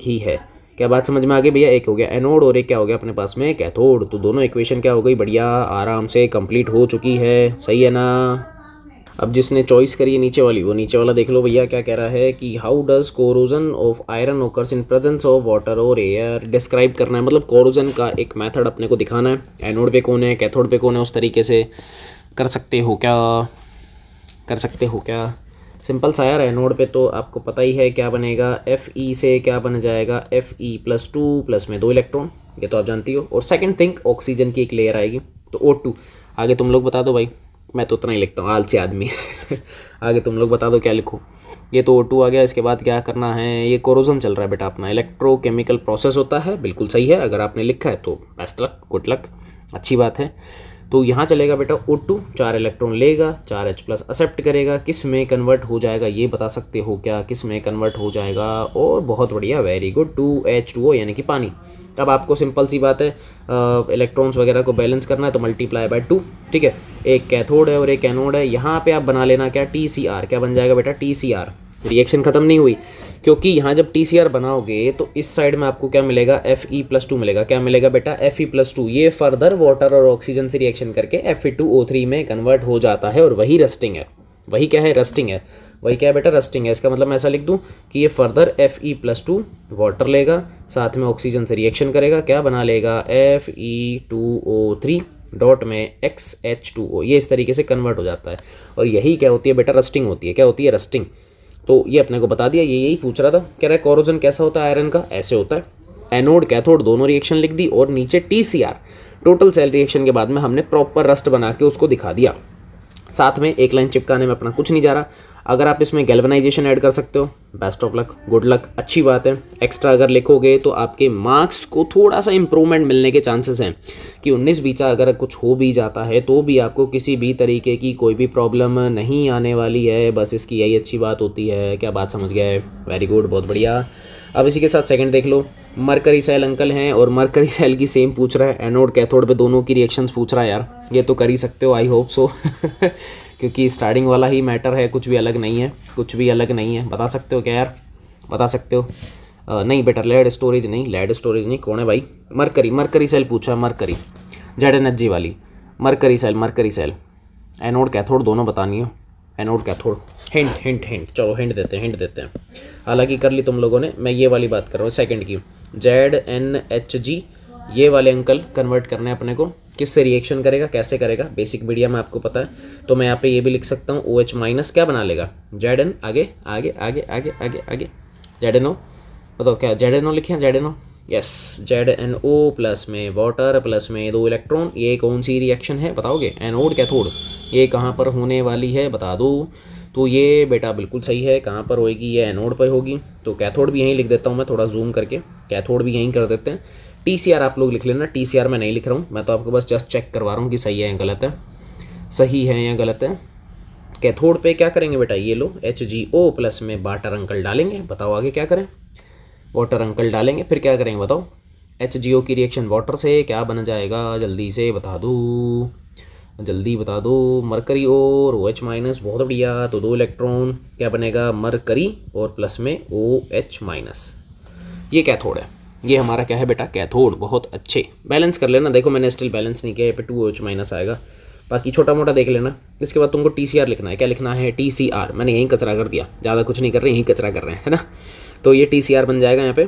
ही है। क्या बात समझ में आ गई भैया, एक हो गया एनोड और एक क्या हो गया अपने पास में कैथोड, तो दोनों इक्वेशन क्या हो गई, बढ़िया आराम से कंप्लीट हो चुकी है, सही है ना। अब जिसने चॉइस करी है नीचे वाली, वो नीचे वाला देख लो भैया, क्या कह रहा है कि how does corrosion of iron occurs in presence of water और एयर, डिस्क्राइब करना है, मतलब कोरोजन का एक मेथड अपने को दिखाना है। एनोड पे कौन है, कैथोड पे कौन है, उस तरीके से कर सकते हो क्या, सिंपल सा यार। एनोड पे तो आपको पता ही है क्या बनेगा, Fe से क्या बन जाएगा, Fe+2 प्लस में 2 इलेक्ट्रॉन, ये तो आप जानती हो। और सेकंड थिंग ऑक्सीजन की एक लेयर आएगी, तो O2। आगे तुम लोग बता दो भाई, मैं तो उतना ही लिखता हूँ, आलसी आदमी आगे तुम लोग बता दो क्या लिखो। ये तो O2 आ गया, इसके बाद क्या करना है, ये कोरोजन चल रहा है बेटा अपना, इलेक्ट्रोकेमिकल प्रोसेस होता है, बिल्कुल सही है। अगर आपने लिखा है तो बेस्ट लक, गुड लक, अच्छी बात है। तो यहाँ चलेगा बेटा O2, 4 इलेक्ट्रॉन लेगा, 4H+ एक्सेप्ट करेगा, किस में कन्वर्ट हो जाएगा ये बता सकते हो क्या, किस में कन्वर्ट हो जाएगा, और बहुत बढ़िया, वेरी गुड, 2H2O यानी कि पानी। अब आपको सिंपल सी बात है, इलेक्ट्रॉन्स वगैरह को बैलेंस करना है तो मल्टीप्लाई बाय 2, ठीक है। एक कैथोड है और एक एनोड है, यहाँ पे आप बना लेना क्या, TCR, क्या बन जाएगा बेटा, TCR। रिएक्शन ख़त्म नहीं हुई, क्योंकि यहाँ जब TCR बनाओगे तो इस साइड में आपको क्या मिलेगा, Fe+2 मिलेगा, क्या मिलेगा बेटा, Fe+2। ये फर्दर वाटर और ऑक्सीजन से रिएक्शन करके Fe2O3 में कन्वर्ट हो जाता है, और वही रस्टिंग है, वही क्या है, रस्टिंग है। वही क्या है बेटा, रस्टिंग है। इसका मतलब मैं ऐसा लिख दूँ कि ये फर्दर Fe+2 वाटर लेगा, साथ में ऑक्सीजन से रिएक्शन करेगा, क्या बना लेगा, Fe2O3 डॉट में XH2O, ये इस तरीके से कन्वर्ट हो जाता है। और यही क्या होती है बेटा, रस्टिंग होती है। क्या होती है, रस्टिंग। तो ये अपने को बता दिया, ये यही पूछ रहा था। कह रहा है कोरोजन कैसा होता है आयरन का, ऐसे होता है। एनोड कैथोड दोनों रिएक्शन लिख दी, और नीचे TCR टोटल सेल रिएक्शन के बाद में हमने प्रॉपर रस्ट बना के उसको दिखा दिया। साथ में एक लाइन चिपकाने में अपना कुछ नहीं जा रहा। अगर आप इसमें गैल्वेनाइजेशन ऐड कर सकते हो, best of luck, good luck, अच्छी बात है। एक्स्ट्रा अगर लिखोगे तो आपके मार्क्स को थोड़ा सा इंप्रूवमेंट मिलने के चांसेस हैं कि 19-20 अगर कुछ हो भी जाता है तो भी आपको किसी भी तरीके की कोई भी प्रॉब्लम नहीं आने वाली है। बस इसकी यही अच्छी बात होती है। क्या बात समझ गए, वेरी गुड, बहुत बढ़िया। अब इसी के साथ सेकंड देख लो, मरकरी सेल अंकल हैं और मरकरी सेल की सेम पूछ रहा है, एनोड कैथोड पे दोनों की रिएक्शंस पूछ रहा है। यार ये तो कर ही सकते हो, आई होप सो क्योंकि स्टार्टिंग वाला ही मैटर है, कुछ भी अलग नहीं है, कुछ भी अलग नहीं है। बता सकते हो क्या यार, बता सकते हो? नहीं बेटा, लेड स्टोरेज नहीं, लेड स्टोरेज नहीं। कौन है भाई, मरकरी सेल पूछा है, मरकरी ZNHG वाली मरकरी सेल। एनोड कैथोड दोनों बतानी हो, एनोड कैथोड। हिंट चलो हिंट देते हैं। हालांकि कर ली तुम लोगों ने, मैं ये वाली बात कर रहा हूँ सेकंड की। ZNHG ये वाले अंकल कन्वर्ट करने अपने को, किससे रिएक्शन करेगा, कैसे करेगा, बेसिक मीडिया में आपको पता है। तो मैं यहाँ पे ये भी लिख सकता हूँ, OH- क्या बना लेगा, ZN आगे ZNO, बताओ क्या ZNO लिखे हैं, ZNO, यस, ZNO प्लस में वाटर प्लस में 2 इलेक्ट्रॉन। ये कौन सी रिएक्शन है बताओगे, एनोड कैथोड, ये कहाँ पर होने वाली है बता दो। तो ये बेटा बिल्कुल सही है, कहाँ पर होएगी, ये एनोड पर होगी। तो कैथोड भी यहीं लिख देता हूँ मैं, थोड़ा जूम करके, कैथोड भी यहीं कर देते हैं। TCR आप लोग लिख लेना, TCR मैं नहीं लिख रहा हूँ, मैं तो आपको बस जस्ट चेक करवा रहा हूँ कि सही है या गलत है, सही है या गलत है। कैथोड पे क्या करेंगे बेटा, ये लो HgO प्लस में वाटर अंकल डालेंगे। बताओ आगे क्या करें, वाटर अंकल डालेंगे, फिर क्या करेंगे बताओ। HgO की रिएक्शन वाटर से क्या बन जाएगा, जल्दी से बता दो, जल्दी बता दो। मरकरी और OH-, बहुत बढ़िया। तो 2 इलेक्ट्रॉन, क्या बनेगा, मरकरी और प्लस में OH-। ये कैथोड है, ये हमारा क्या है बेटा, कैथोड। बहुत अच्छे, बैलेंस कर लेना। देखो मैंने स्टिल बैलेंस नहीं किया, यहाँ पे 2OH- आएगा, बाकी छोटा मोटा देख लेना। इसके बाद तुमको TCR लिखना है। क्या लिखना है, TCR। मैंने यहीं कचरा कर दिया, ज़्यादा कुछ नहीं कर रहे, यहीं कचरा कर रहे हैं, है ना। तो ये TCR बन जाएगा। यहाँ पे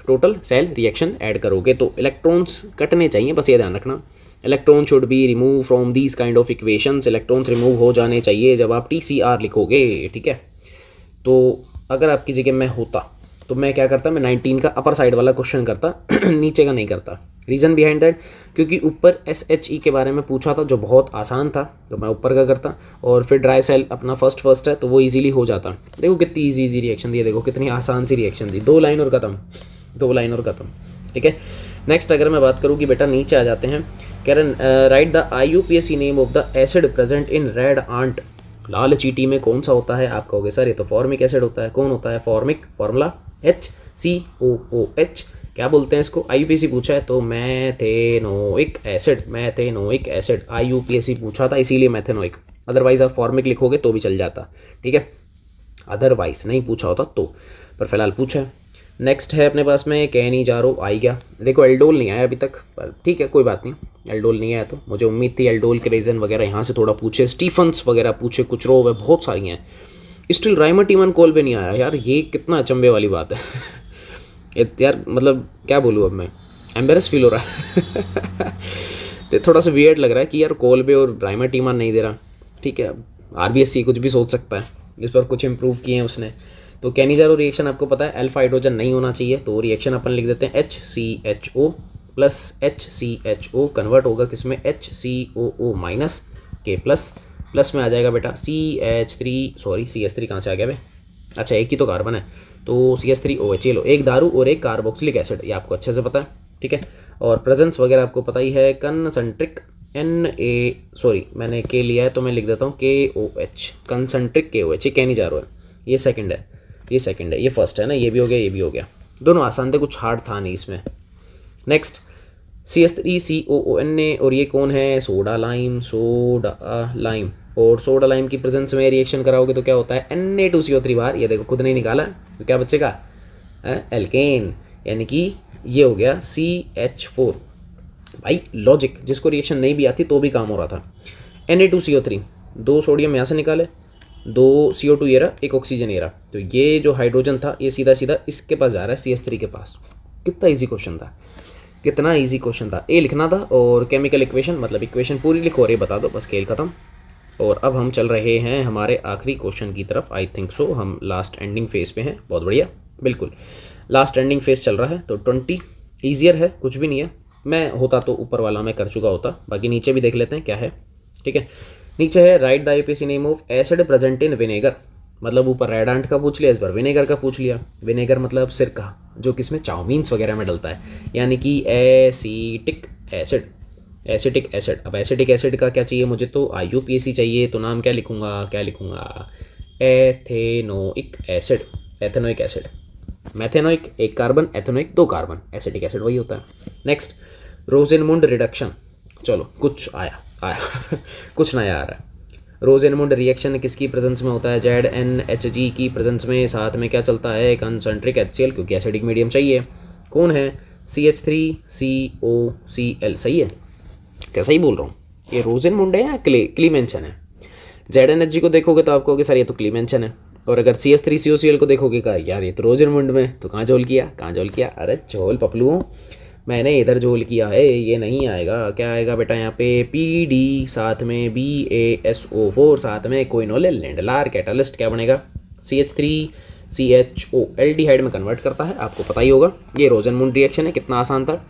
टोटल सेल रिएक्शन ऐड करोगे तो इलेक्ट्रॉन्स कटने चाहिए, बस ये ध्यान रखना। Electron should be remove from these kind of equations, electrons remove हो जाने चाहिए जब आप TCR लिखोगे, ठीक है। तो अगर आपकी जगह मैं होता तो मैं क्या करता, मैं 19 का अपर साइड वाला क्वेश्चन करता नीचे का नहीं करता। रीज़न बिहाइंड दैट, क्योंकि ऊपर SHE के बारे में पूछा था जो बहुत आसान था, तो मैं ऊपर का करता। और फिर ड्राई सेल अपना फर्स्ट है तो वो इजीली हो जाता। देखो कितनी इजी रिएक्शन दी है, देखो कितनी आसान सी रिएक्शन दी, 2 लाइन और ख़त्म, ठीक है। नेक्स्ट अगर मैं बात करूँ कि बेटा नीचे आ जाते हैं, कह रहे write the IUPAC name of the acid present in red ant. लाल चींटी में कौन सा होता है, आप कहोगे सर ये तो फॉर्मिक एसिड होता है। कौन होता है फॉर्मिक, फॉर्मूला HCOOH। क्या बोलते हैं इसको, IUPAC पूछा है तो मैथेनोइक एसिड, IUPAC पूछा था इसीलिए मैथेनोइक। अदरवाइज आप फॉर्मिक लिखोगे तो भी चल जाता, ठीक है, अदरवाइज नहीं पूछा होता तो, पर फिलहाल पूछा है। नेक्स्ट है अपने पास में कैनिजारो, आई गया। देखो एल्डोल नहीं आया अभी तक, पर ठीक है कोई बात नहीं, एल्डोल नहीं आया तो मुझे उम्मीद थी एल्डोल के रीजन वगैरह यहाँ से थोड़ा पूछे, स्टीफन्स वगैरह पूछे, कुछ रो बहुत सारी हैं। स्टिल राइमाटीमन कॉल पे नहीं आया यार, ये कितना अचंभे वाली बात है यार, मतलब क्या बोलूँ अब मैं, एम्बेरस फील हो रहा है तो थोड़ा सा वियर्ड लग रहा है कि यार कॉल पे और राइमाटीमन नहीं दे रहा, ठीक है। RBSC कुछ भी सोच सकता है, इस पर कुछ इंप्रूव किए हैं उसने। तो कैनिजारो रिएक्शन आपको पता है अल्फा हाइड्रोजन नहीं होना चाहिए, तो रिएक्शन अपन लिख देते हैं HCHO प्लस HCHO कन्वर्ट होगा किसमें, HCOO- के प्लस में आ जाएगा बेटा CH3 कहाँ से आ गया भाई, अच्छा एक ही तो कार्बन है तो CH3OH। लो एक दारू और एक कार्बोक्सिलिक एसिड, ये आपको अच्छे से पता है, ठीक है। और प्रेजेंस वगैरह आपको पता ही है, कंसंट्रिक मैंने के लिया है तो मैं लिख देता हूँ KOH, कंसंट्रिक KOH। ये कैनिजारो है, ये सेकंड है, ये फर्स्ट है ना, ये भी हो गया, दोनों आसान थे, कुछ हार्ड था नहीं इसमें। नेक्स्ट CH3COONA, और ये कौन है, सोडा लाइम। और सोडा लाइम की प्रेजेंस में रिएक्शन कराओगे तो क्या होता है, Na2CO3 बार, ये देखो खुद नहीं निकाला तो क्या बचेगा, एल्केन, यानी कि ये हो गया CH4। भाई लॉजिक, जिसको रिएक्शन नहीं भी आती तो भी काम हो रहा था। Na2CO3, 2 सोडियम यहाँ से निकाले, 2 CO2 ये रहा, एक ऑक्सीजन ये रहा, तो ये जो हाइड्रोजन था ये सीधा सीधा इसके पास जा रहा है CH3 के पास। कितना ईजी क्वेश्चन था, कितना ईजी क्वेश्चन था। ए लिखना था और केमिकल इक्वेशन, मतलब इक्वेशन पूरी लिखो और ये बता दो, बस खेल खत्म। और अब हम चल रहे हैं हमारे आखिरी क्वेश्चन की तरफ। आई थिंक सो हम लास्ट एंडिंग फेज पे हैं। बहुत बढ़िया, बिल्कुल लास्ट एंडिंग फेज चल रहा है। तो 20 ईजियर है, कुछ भी नहीं है। मैं होता तो ऊपर वाला मैं कर चुका होता, बाकी नीचे भी देख लेते हैं क्या है। ठीक है, नीचे है right the APC name of acid present in vinegar. मतलब ऊपर रेडांट का पूछ लिया, इस बार विनेगर का पूछ लिया। विनेगर मतलब सिरका, जो कि इसमें चाउमीन्स वगैरह में डलता है, यानी कि एसिटिक एसिड, एसिटिक एसिड। अब एसिटिक एसिड का क्या चाहिए मुझे, तो IUPAC चाहिए। तो नाम क्या लिखूंगा, ethanoic acid, ethanoic acid. Methanoic 1 carbon, ethanoic 2 carbon, acetic acid वही होता है। Next Rosenmund reduction. चलो कुछ आया कुछ नया आ रहा है। रोजेनमुंड रिएक्शन किसकी प्रेजेंस में होता है, ZnHg की प्रेजेंस में। साथ में क्या चलता है, कंसंट्रिक HCl, क्योंकि एसिडिक मीडियम चाहिए। कौन है, CH3COCl। सही है, क्या सही बोल रहा हूँ? ये रोजेनमुंड है या क्लीमेंशन है? ZnHg को देखोगे तो आपको सर ये तो क्लीमेंशन है, और अगर CH3COCl को देखोगे कहा यार ये तो रोजेनमुंड में। तो कहाँ झोल किया, अरे झोल पपलू, मैंने इधर झोल किया है, ये नहीं आएगा। क्या आएगा बेटा यहाँ पे, PD, साथ में BaSO4, साथ में क्विनोलिन लेंडलार कैटालिस्ट। क्या बनेगा, CH3CHO एल्डिहाइड में कन्वर्ट करता है, आपको पता ही होगा। ये रोजेनमुंड रिएक्शन है, कितना आसान था।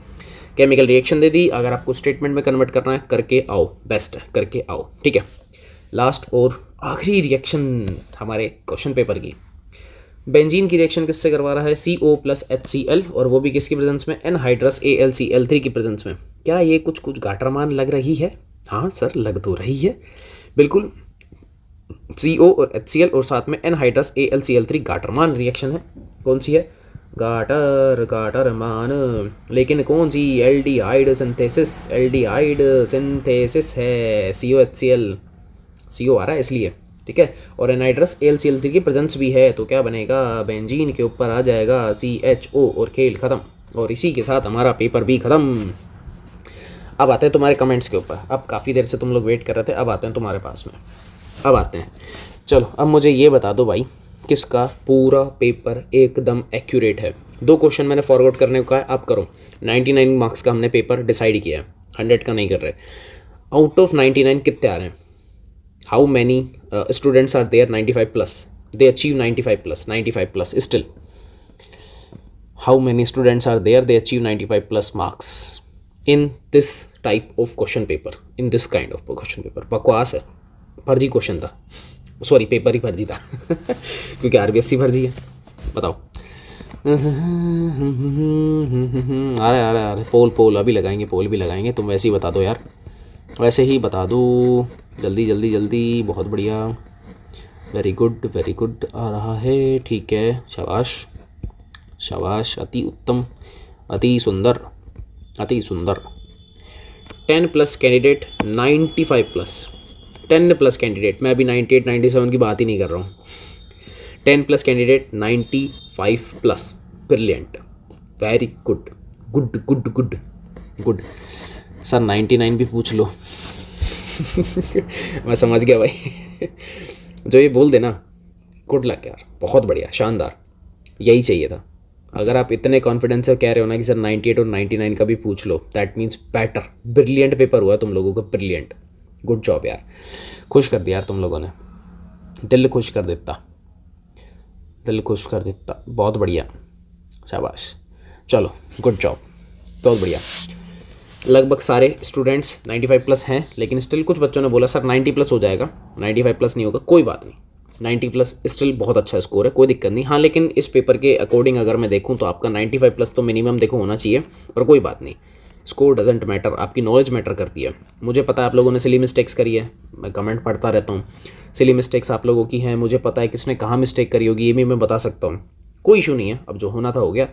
केमिकल रिएक्शन दे दी, अगर आपको स्टेटमेंट में कन्वर्ट करना है करके आओ, बेस्ट है, करके आओ। ठीक है, लास्ट और आखिरी रिएक्शन हमारे क्वेश्चन पेपर की। बेंजीन की रिएक्शन किससे करवा रहा है, CO + HCl, और वो भी किसकी प्रेजेंस में, एनहाइड्रस AlCl3 की प्रेजेंस में। क्या ये कुछ गाटरमान लग रही है? हाँ सर, लग तो रही है बिल्कुल। CO और HCl और साथ में एनहाइड्रस AlCl3 गाटरमान रिएक्शन है। कौन सी है, गाटरमान, लेकिन कौन सी, एल्डिहाइड सिंथेसिस है। COHCl, CO आ रहा है इसलिए। ठीक है, और एनहाइड्रस AlCl3 की प्रेजेंस भी है, तो क्या बनेगा, बेंजीन के ऊपर आ जाएगा CHO और खेल खत्म। और इसी के साथ हमारा पेपर भी खत्म। अब आते हैं तुम्हारे कमेंट्स के ऊपर। अब काफ़ी देर से तुम लोग वेट कर रहे थे, अब आते हैं तुम्हारे पास में, अब आते हैं। चलो अब मुझे ये बता दो भाई, किसका पूरा पेपर एकदम एक्यूरेट है। 2 क्वेश्चन मैंने फॉरवर्ड करने को कहा है, आप करो। 99 मार्क्स का हमने पेपर डिसाइड किया है, 100 का नहीं कर रहे। आउट ऑफ 99 कितने आ रहे हैं, how many students are there 95+, they achieve 95+, still how many students are there, they achieve 95+ marks in this type of question paper, in this kind of question paper। बकवास है, फर्जी क्वेश्चन था, sorry paper ही फर्जी था क्योंकि RBSC फर्जी है। बताओ, आ रहे पोल अभी लगाएंगे, पोल भी लगाएंगे। तुम वैसे ही बता दो यार, वैसे ही बता दो, जल्दी। बहुत बढ़िया, वेरी गुड आ रहा है। ठीक है, शाबाश, अति उत्तम, अति सुंदर। 10+ कैंडिडेट 95+, 10+ कैंडिडेट, मैं अभी 98 97 की बात ही नहीं कर रहा हूँ। 10+ candidate 95+, brilliant, very good. Sir 99 भी पूछ लो मैं समझ गया भाई जो ये बोल देना, गुड लक यार, बहुत बढ़िया, शानदार, यही चाहिए था। अगर आप इतने कॉन्फिडेंस से कह रहे हो ना कि सर 98 और 99 का भी पूछ लो, that means better, brilliant paper हुआ तुम लोगों का, ब्रिलियंट, गुड जॉब यार, खुश कर दिया यार तुम लोगों ने, दिल खुश कर देता, बहुत बढ़िया, शाबाश, चलो गुड जॉब, बहुत बढ़िया। लगभग सारे स्टूडेंट्स 95+ हैं, लेकिन स्टिल कुछ बच्चों ने बोला सर 90+ हो जाएगा, 95+ नहीं होगा, कोई बात नहीं, 90+ स्टिल बहुत अच्छा स्कोर है, कोई दिक्कत नहीं। हाँ, लेकिन इस पेपर के अकॉर्डिंग अगर मैं देखूँ तो आपका 95+ तो मिनिमम देखो होना चाहिए, पर कोई बात नहीं, स्कोर डजेंट मैटर, आपकी नॉलेज मैटर करती है। मुझे पता है आप लोगों ने सिली मिस्टेक्स करी है, मैं कमेंट पढ़ता रहता हूँ, सिली मिस्टेक्स आप लोगों की हैं, मुझे पता है किसने कहाँ मिस्टेक करी होगी, ये भी मैं बता सकता हूँ, कोई इशू नहीं है, अब जो होना था हो गया।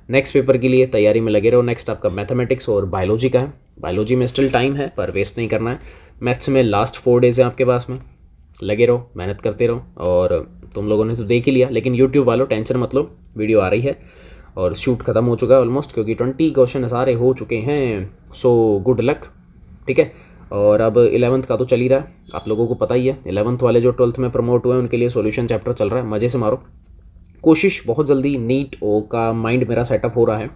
नेक्स्ट पेपर के लिए तैयारी में लगे रहो। नेक्स्ट आपका मैथमेटिक्स और बायोलॉजी का है, बायोलॉजी में स्टिल टाइम है पर वेस्ट नहीं करना है। मैथ्स में लास्ट 4 डेज़ है आपके पास में, लगे रहो, मेहनत करते रहो। और तुम लोगों ने तो देख ही लिया, लेकिन यूट्यूब वालों टेंशन मत लो, वीडियो आ रही है और शूट खत्म हो चुका है ऑलमोस्ट, क्योंकि 20 क्वेश्चन सारे हो चुके हैं। सो गुड लक, ठीक है। और अब 11th का तो चल ही रहा है, आप लोगों को पता ही है। 11th वाले जो 12th में प्रमोट हुए हैं उनके लिए सॉल्यूशन चैप्टर चल रहा है, मज़े से मारो। कोशिश बहुत जल्दी नीट ओ का माइंड मेरा सेटअप हो रहा है,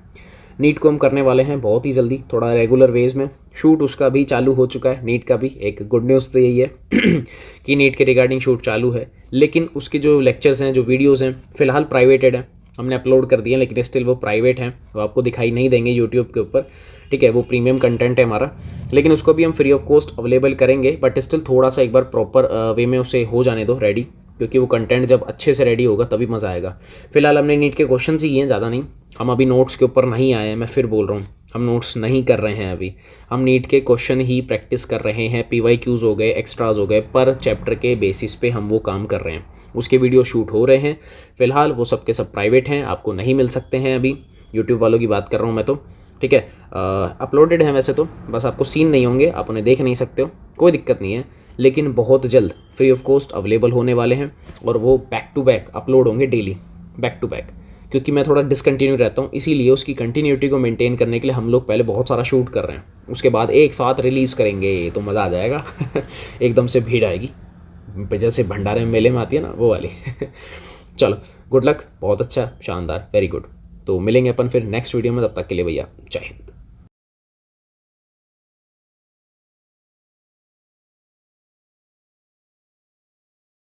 नीट को हम करने वाले हैं बहुत ही जल्दी, थोड़ा रेगुलर वेज में। शूट उसका भी चालू हो चुका है, नीट का भी। एक गुड न्यूज़ तो यही है कि नीट के रिगार्डिंग शूट चालू है, लेकिन उसके जो लेक्चर्स हैं, जो वीडियोज़ हैं, फिलहाल प्राइवेटेड हैं, हमने अपलोड कर दिए, लेकिन स्टिल वो प्राइवेट हैं, वो आपको दिखाई नहीं देंगे यूट्यूब के ऊपर, ठीक है। वो प्रीमियम कंटेंट है हमारा, लेकिन उसको भी हम फ्री ऑफ कॉस्ट अवेलेबल करेंगे, बट स्टिल थोड़ा सा एक बार प्रॉपर वे में उसे हो जाने दो रेडी, क्योंकि वो कंटेंट जब अच्छे से रेडी होगा तभी मज़ा आएगा। फिलहाल हमने नीट के क्वेश्चन ही हैं, ज़्यादा नहीं। हम अभी नोट्स के ऊपर नहीं आए हैं, मैं फिर बोल रहा हूँ, हम नोट्स नहीं कर रहे हैं अभी, हम नीट के क्वेश्चन ही प्रैक्टिस कर रहे हैं। PYQs हो गए, एक्स्ट्राज हो गए, पर चैप्टर के बेसिस पे हम वो काम कर रहे हैं। उसके वीडियो शूट हो रहे हैं, फिलहाल वो सब के सब प्राइवेट हैं, आपको नहीं मिल सकते हैं अभी। यूट्यूब वालों की बात कर रहा हूँ मैं तो, ठीक है। अपलोडेड है वैसे तो, बस आपको सीन नहीं होंगे, आप उन्हें देख नहीं सकते हो, कोई दिक्कत नहीं है, लेकिन बहुत जल्द फ्री ऑफ कॉस्ट अवेलेबल होने वाले हैं, और वो बैक टू बैक अपलोड होंगे डेली, बैक टू बैक। क्योंकि मैं थोड़ा डिसकंटिन्यू रहता हूँ, इसीलिए उसकी कंटिन्यूटी को मेंटेन करने के लिए हम लोग पहले बहुत सारा शूट कर रहे हैं, उसके बाद एक साथ रिलीज़ करेंगे तो मज़ा आ जाएगा एकदम से भीड़ आएगी, जैसे भंडारे में मेले में आती है ना, वो वाली चलो, गुड लक, बहुत अच्छा, शानदार, वेरी गुड। तो मिलेंगे अपन फिर नेक्स्ट वीडियो में, तब तक के लिए भैया जय हिंद।